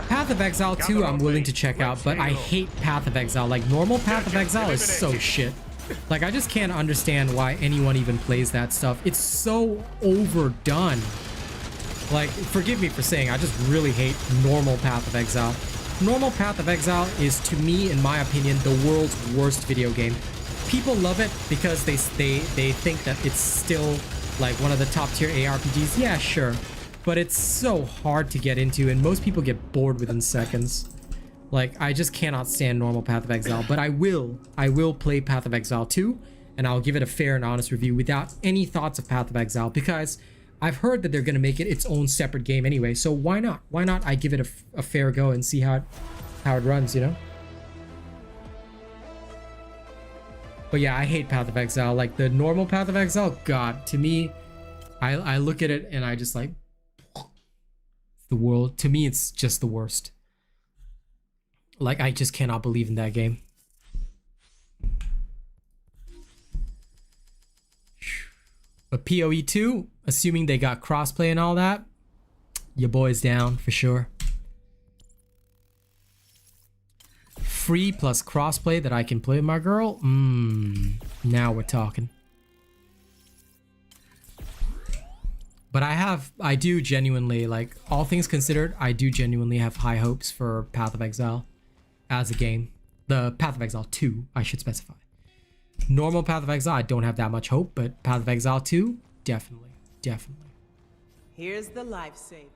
Path of Exile 2 I'm willing to check out, but I hate Path of Exile. Like, normal Path of Exile is so shit. Like, I just can't understand why anyone even plays that stuff. It's so overdone. Like, forgive me for saying, I just really hate normal Path of Exile. Normal Path of Exile is, to me, in my opinion, the world's worst video game. People love it because they think that it's still like one of the top tier ARPGs. Yeah, sure. But it's so hard to get into, and most people get bored within seconds. Like, I just cannot stand normal Path of Exile, but I will play Path of Exile 2, and I'll give it a fair and honest review without any thoughts of Path of Exile, because I've heard that they're going to make it its own separate game anyway, so why not? Why not I give it a fair go and see how it runs, you know? But yeah, I hate Path of Exile. Like, the normal Path of Exile, God, to me, I look at it and I just like, the world, to me, it's just the worst. Like, I just cannot believe in that game. But PoE 2, assuming they got crossplay and all that, your boy's down for sure. Free plus crossplay that I can play with my girl? Now we're talking. But I do genuinely, like, all things considered, I do genuinely have high hopes for Path of Exile as a game. The Path of Exile 2, I should specify. Normal Path of Exile, I don't have that much hope, but Path of Exile 2, definitely. Here's the lifesaver.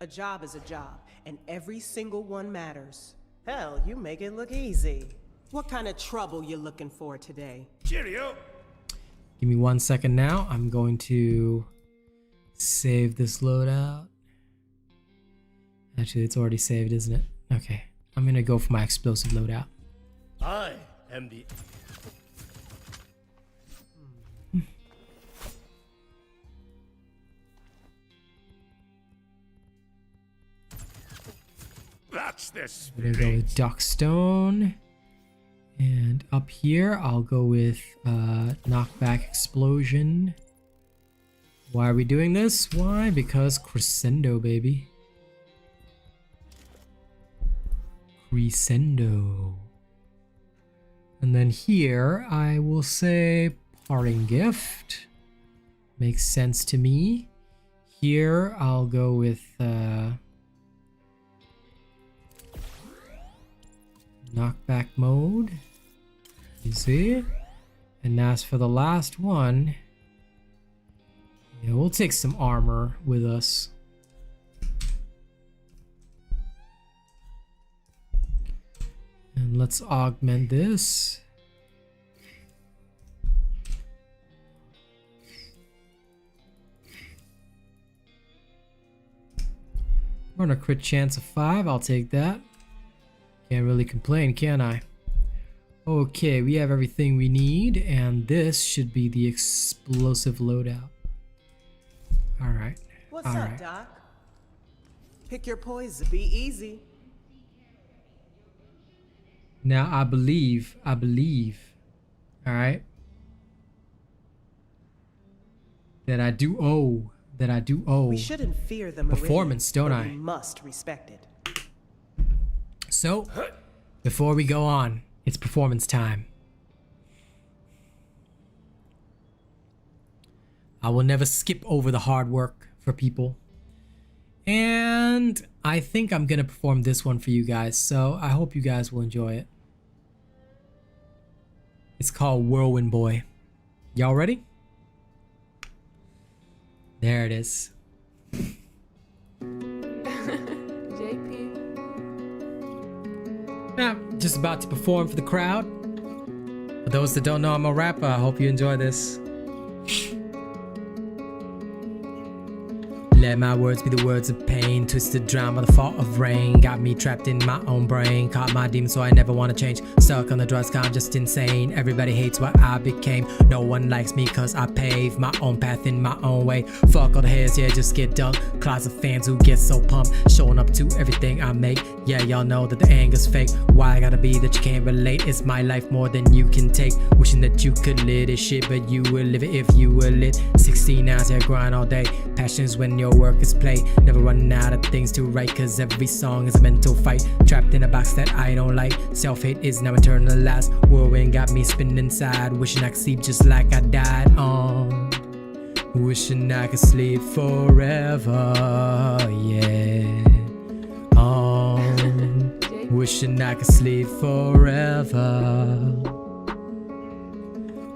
A job is a job, and every single one matters. Hell, you make it look easy. What kind of trouble you looking for today? Cheerio. Give me 1 second now. I'm going to save this loadout. Actually, it's already saved, isn't it? Okay. I'm going to go for my explosive loadout. I am the... That's the I'm going to go with Duckstone. And up here, I'll go with Knockback Explosion. Why are we doing this? Why? Because Crescendo, baby. Crescendo. And then here I will say parting gift. Makes sense to me. Here I'll go with knockback mode. Easy. And as for the last one, yeah, we'll take some armor with us. And let's augment this. We're on a crit chance of 5. I'll take that. Can't really complain, can I? Okay, we have everything we need, and this should be the explosive loadout. Alright. What's up, Doc? Pick your poison. Be easy. Now I believe, alright, that I do owe We shouldn't fear the Marine, performance, don't but I? we must respect it. So, before we go on, it's performance time. I will never skip over the hard work for people. And I think I'm gonna perform this one for you guys, so I hope you guys will enjoy it. It's called Whirlwind Boy. Y'all ready? There it is. JP. Now, just about to perform for the crowd. For those that don't know, I'm a rapper. I hope you enjoy this. Let my words be the words of pain. Twisted drown by the fault of rain. Got me trapped in my own brain. Caught my demon so I never want to change. Stuck on the drugs, I'm just insane. Everybody hates what I became. No one likes me cause I pave my own path in my own way. Fuck all the haters, yeah, just get dunked. Clouds of fans who get so pumped. Showing up to everything I make. Yeah, y'all know that the anger's fake. Why I gotta be that you can't relate? It's my life more than you can take. Wishing that you could live this shit, but you would live it if you were lit. 16 hours here, grind all day. Passions when your work is play. Never running out of things to write, cause every song is a mental fight. Trapped in a box that I don't like. Self-hate is now internalized. Whirlwind got me spinning inside. Wishing I could sleep just like I died. Wishing I could sleep forever. Yeah. Wishing I could sleep forever.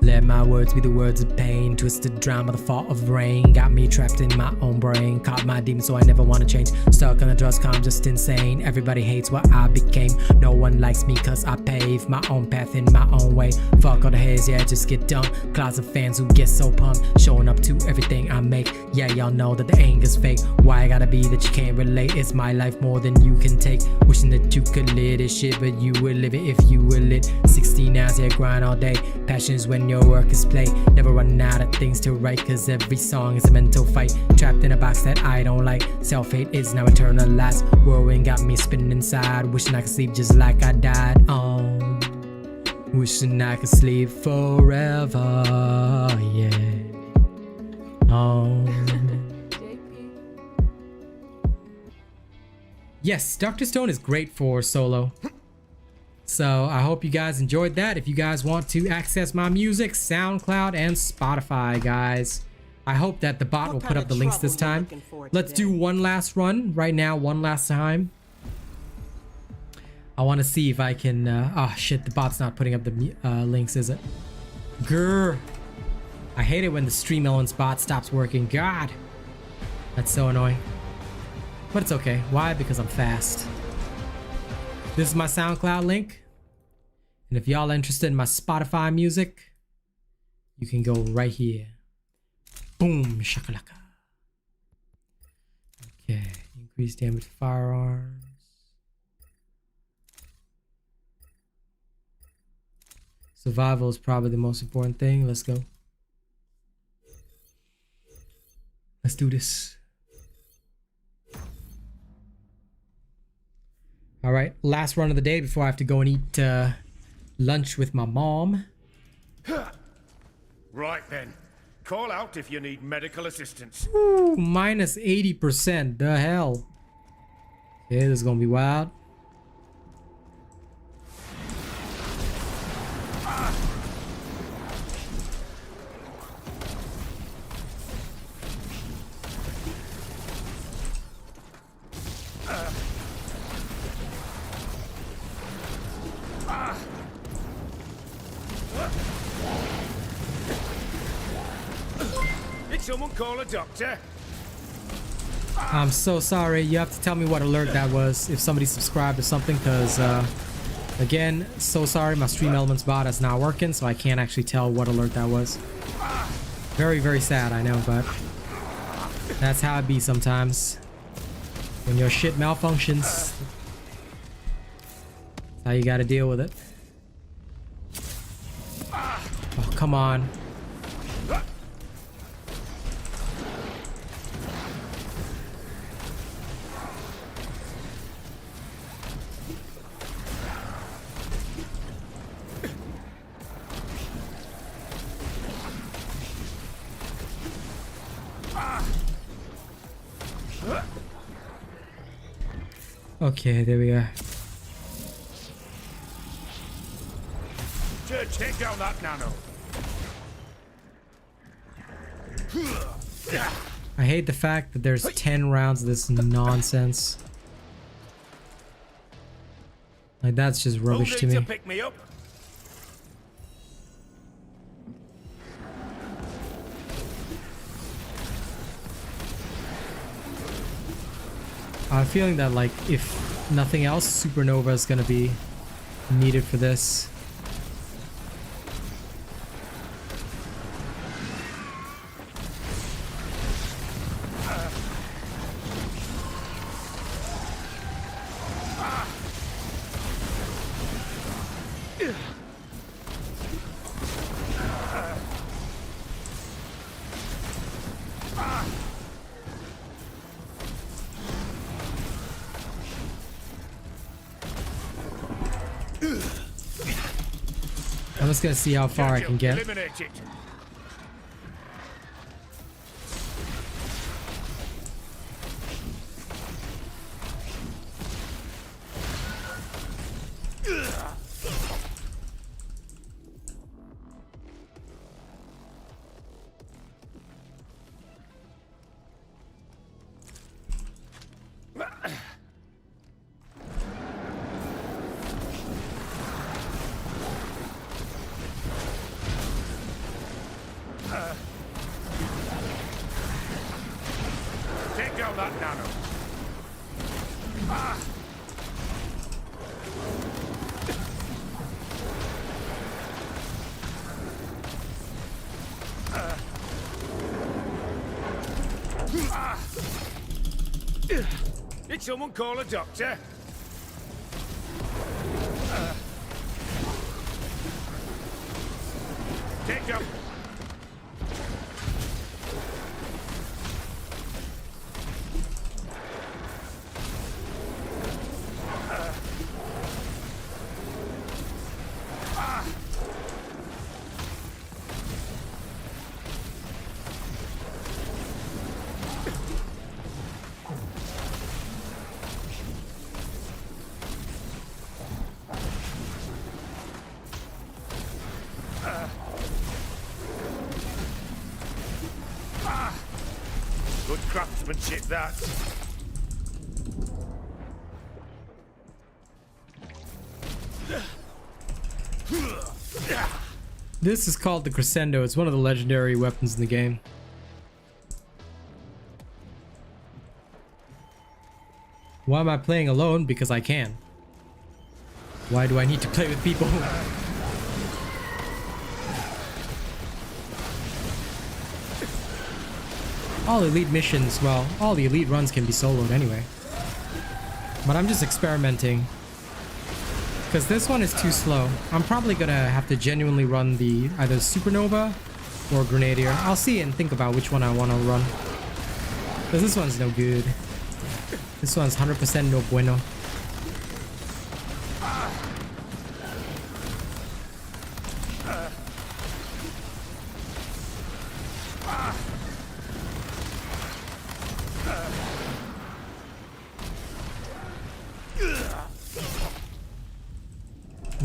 Let my words be the words of pain. Twisted drown by the fault of rain. Got me trapped in my own brain. Caught my demon so I never want to change. Stuck on the drugs, I'm just insane. Everybody hates what I became. No one likes me cause I pave my own path in my own way. Fuck all the haters, yeah, just get dumped. Clouds of fans who get so pumped. Showing up to everything I make. Yeah, y'all know that the anger's fake. Why I gotta be that you can't relate? It's my life more than you can take. Wishing that you could live this shit, but you would live it if you were lit. 16 hours here, grind all day. Passions when your work is play. Never running out of things to write, cause every song is a mental fight. Trapped in a box that I don't like. Self-hate is now eternalized. Whirlwind got me spinning inside. Wishing I could sleep just like I died. Wishing I could sleep forever. Yeah. Yes, Dr. Stone is great for solo. So I hope you guys enjoyed that. If you guys want to access my music, SoundCloud and Spotify, guys. I hope that the bot will put up the links this time. Let's do one last run right now, one last time. I want to see if I can... oh shit, the bot's not putting up the links, is it? Grr. I hate it when the Stream Elements bot stops working. God. That's so annoying. But it's okay. Why? Because I'm fast. This is my SoundCloud link. And if y'all are interested in my Spotify music, you can go right here. Boom, shakalaka. Okay, increase damage to firearms. Survival is probably the most important thing. Let's go. Let's do this. All right, last run of the day before I have to go and eat lunch with my mom. Right then. Call out if you need medical assistance. Ooh, minus 80%. The hell. Okay, this is gonna be wild. Did someone call a doctor? I'm so sorry. You have to tell me what alert that was if somebody subscribed or something, because again, so sorry, my Stream Elements bot is not working, so I can't actually tell what alert that was. Very, very sad, I know, but that's how it be sometimes. When your shit malfunctions, that's how you gotta deal with it. Oh, come on. Okay, there we are. Take down that nano. I hate the fact that there's 10 rounds of this nonsense. Like, that's just rubbish to Who needs me. to pick me up? I have a feeling that, like, if nothing else, Supernova is gonna be needed for this. I'm just gonna see how far I can get. Eliminate it. Take down that nano. Did someone call a doctor? Take down. Good craftsmanship, that. This is called the Crescendo. It's one of the legendary weapons in the game. Why am I playing alone? Because I can. Why do I need to play with people? All elite missions, well, all the elite runs can be soloed anyway. But I'm just experimenting. Because this one is too slow. I'm probably gonna have to genuinely run the either Supernova or Grenadier. I'll see and think about which one I want to run. Because this one's no good. This one's 100% no bueno.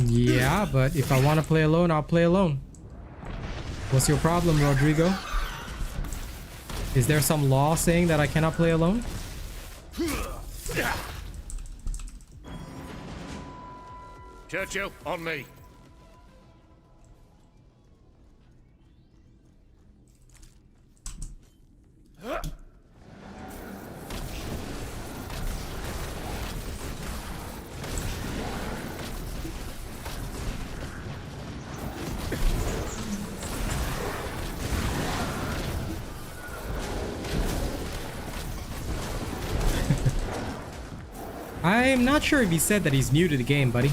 Yeah, but if I want to play alone, I'll play alone. What's your problem, Rodrigo? Is there some law saying that I cannot play alone? Churchill, on me. I'm not sure if he said that he's new to the game, buddy.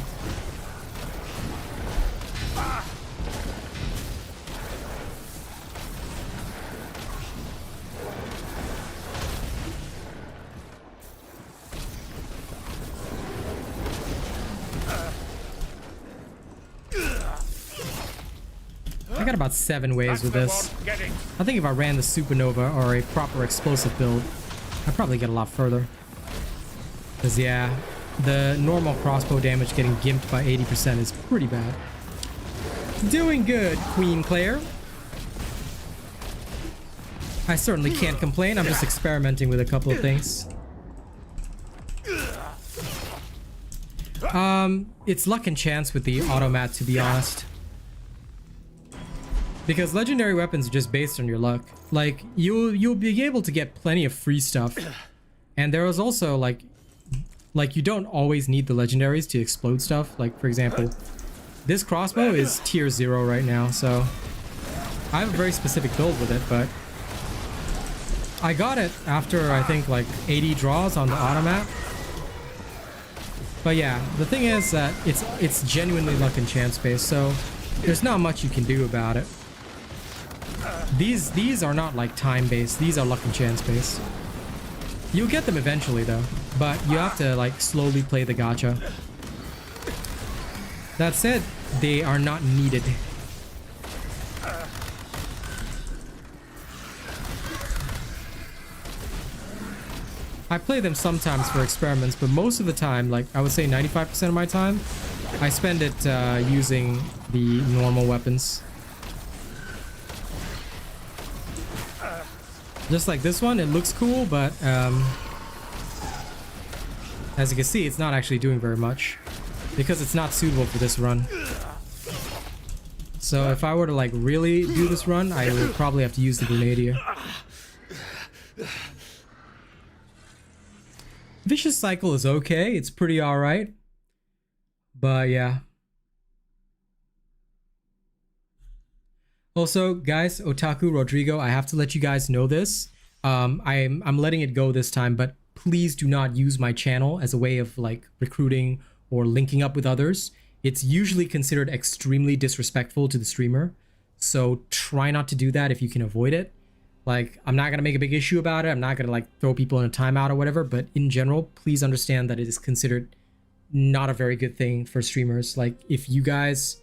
I got about 7 waves with this. I think if I ran the supernova or a proper explosive build, I'd probably get a lot further. Because yeah, the normal crossbow damage getting gimped by 80% is pretty bad. Doing good, Queen Claire. I certainly can't complain. I'm just experimenting with a couple of things. It's luck and chance with the automat, to be honest. Because legendary weapons are just based on your luck. Like, you'll be able to get plenty of free stuff. And there is also, like you don't always need the legendaries to explode stuff. Like, for example, this crossbow is tier 0 right now, so I have a very specific build with it, but I got it after, I think, like 80 draws on the automat. But yeah, the thing is that it's genuinely luck and chance based, so there's not much you can do about it. These are not like time based, these are luck and chance based. You'll get them eventually though, but you have to like slowly play the gacha. That said, they are not needed. I play them sometimes for experiments, but most of the time, like I would say 95% of my time, I spend it using the normal weapons. Just like this one, it looks cool, but as you can see, it's not actually doing very much because it's not suitable for this run. So if I were to like really do this run, I would probably have to use the Grenadier. Vicious Cycle is okay, it's pretty alright. But yeah. Also, guys, Otaku Rodrigo, I have to let you guys know this. I'm letting it go this time, but please do not use my channel as a way of like recruiting or linking up with others. It's usually considered extremely disrespectful to the streamer. So try not to do that if you can avoid it. Like, I'm not going to make a big issue about it. I'm not going to like throw people in a timeout or whatever, but in general, please understand that it is considered not a very good thing for streamers. Like, if you guys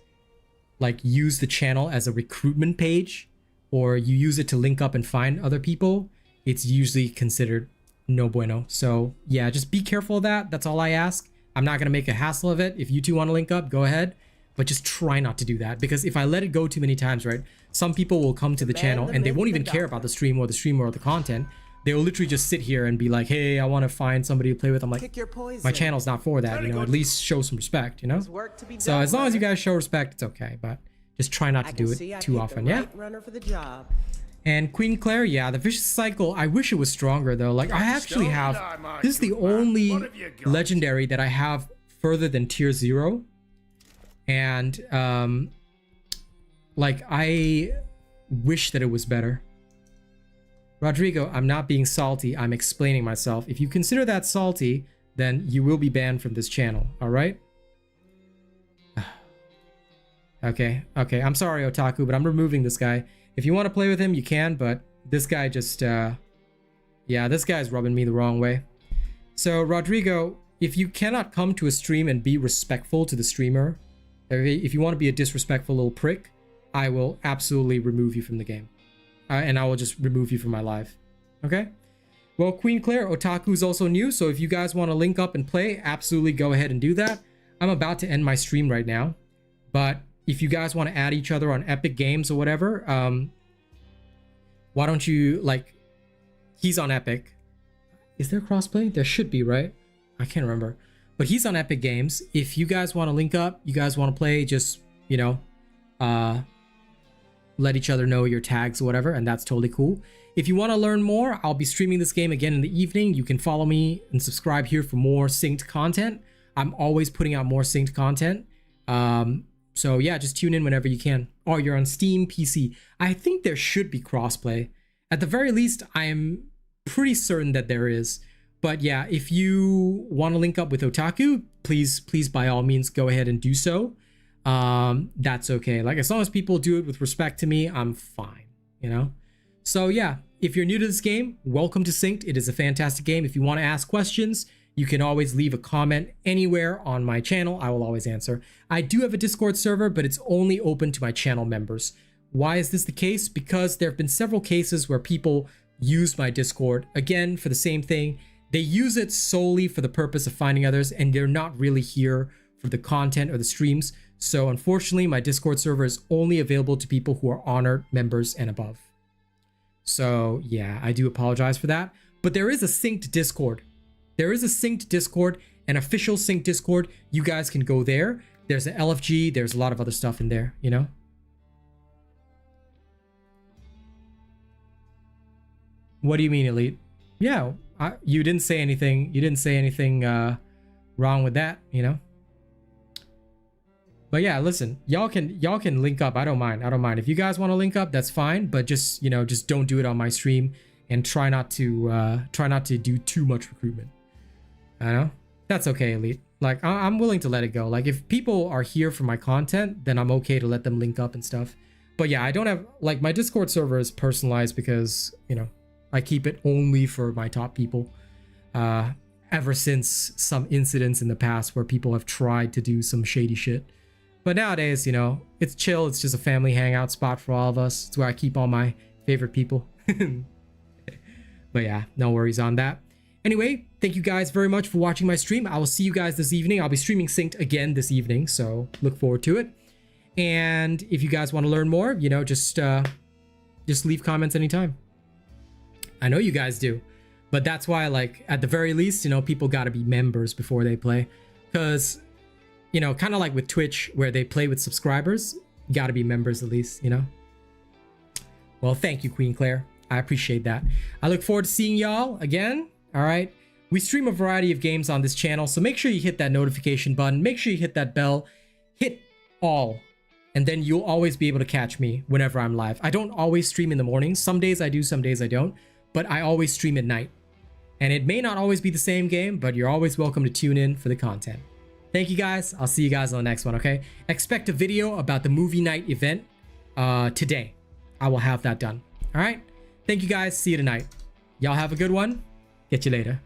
like use the channel as a recruitment page or you use it to link up and find other people, it's usually considered no bueno. So yeah, just be careful of that. That's all I ask. I'm not going to make a hassle of it. If you two want to link up, go ahead, but just try not to do that, because if I let it go too many times, right, some people will come to the channel and they won't even care about the stream or the content. They'll literally just sit here and be like, hey, I want to find somebody to play with. I'm like, my channel's not for that, you know, at least show some respect, you know? So as long as you guys show respect, it's okay, but just try not to do it too often, yeah? And Queen Claire, yeah, the Vicious Cycle, I wish it was stronger though. Like, I actually have, this is the only legendary that I have further than tier 0. And, like, I wish that it was better. Rodrigo, I'm not being salty, I'm explaining myself. If you consider that salty, then you will be banned from this channel, alright? Okay, I'm sorry, Otaku, but I'm removing this guy. If you want to play with him, you can, but this guy just, yeah, this guy's rubbing me the wrong way. So, Rodrigo, if you cannot come to a stream and be respectful to the streamer, if you want to be a disrespectful little prick, I will absolutely remove you from the game. And I will just remove you from my live. Okay? Well, Queen Claire, Otaku's also new, so if you guys want to link up and play, absolutely go ahead and do that. I'm about to end my stream right now, but if you guys want to add each other on Epic Games or whatever, why don't you, like, he's on Epic. Is there crossplay? There should be, right? I can't remember. But he's on Epic Games. If you guys want to link up, you guys want to play, just, you know, let each other know your tags or whatever, and that's totally cool. If you want to learn more, I'll be streaming this game again in the evening. You can follow me and subscribe here for more synced content. I'm always putting out more synced content. So yeah, just tune in whenever you can. Or you're on Steam, PC. I think there should be crossplay. At the very least, I am pretty certain that there is. But yeah, if you want to link up with Otaku, please by all means go ahead and do so. That's okay. Like, as long as people do it with respect to me, I'm fine, you know? So yeah, if you're new to this game, welcome to Synced. It is a fantastic game. If you want to ask questions, you can always leave a comment anywhere on my channel. I will always answer. I do have a Discord server, but it's only open to my channel members. Why is this the case? Because there have been several cases where people use my Discord, again, for the same thing. They use it solely for the purpose of finding others, and they're not really here for the content or the streams. So unfortunately, my Discord server is only available to people who are honored members and above. So yeah, I do apologize for that. But there is a synced Discord. There is a synced Discord, an official synced Discord. You guys can go there. There's an LFG. There's a lot of other stuff in there, you know? What do you mean, Elite? Yeah, you didn't say anything. You didn't say anything wrong with that, you know? But yeah, listen, y'all can link up. I don't mind. If you guys want to link up, that's fine. But just, you know, just don't do it on my stream, and try not to do too much recruitment. I know that's okay, Elite. Like, I'm willing to let it go. Like, if people are here for my content, then I'm okay to let them link up and stuff. But yeah, I don't have, like, my Discord server is personalized because, you know, I keep it only for my top people. Ever since some incidents in the past where people have tried to do some shady shit. But nowadays, you know, it's chill. It's just a family hangout spot for all of us. It's where I keep all my favorite people. But yeah, no worries on that. Anyway, thank you guys very much for watching my stream. I will see you guys this evening. I'll be streaming Synced again this evening, so look forward to it. And if you guys want to learn more, you know, just leave comments anytime. I know you guys do, but that's why, like, at the very least, you know, people got to be members before they play, because, you know, kind of like with Twitch where they play with subscribers, you got to be members at least, you know. Well, thank you, Queen Claire. I appreciate that. I look forward to seeing y'all again. All right. We stream a variety of games on this channel, so make sure you hit that notification button. Make sure you hit that bell. Hit all. And then you'll always be able to catch me whenever I'm live. I don't always stream in the mornings. Some days I do, some days I don't. But I always stream at night. And it may not always be the same game, but you're always welcome to tune in for the content. Thank you guys. I'll see you guys on the next one, okay? Expect a video about the movie night event today. I will have that done. All right? Thank you guys. See you tonight. Y'all have a good one. Get you later.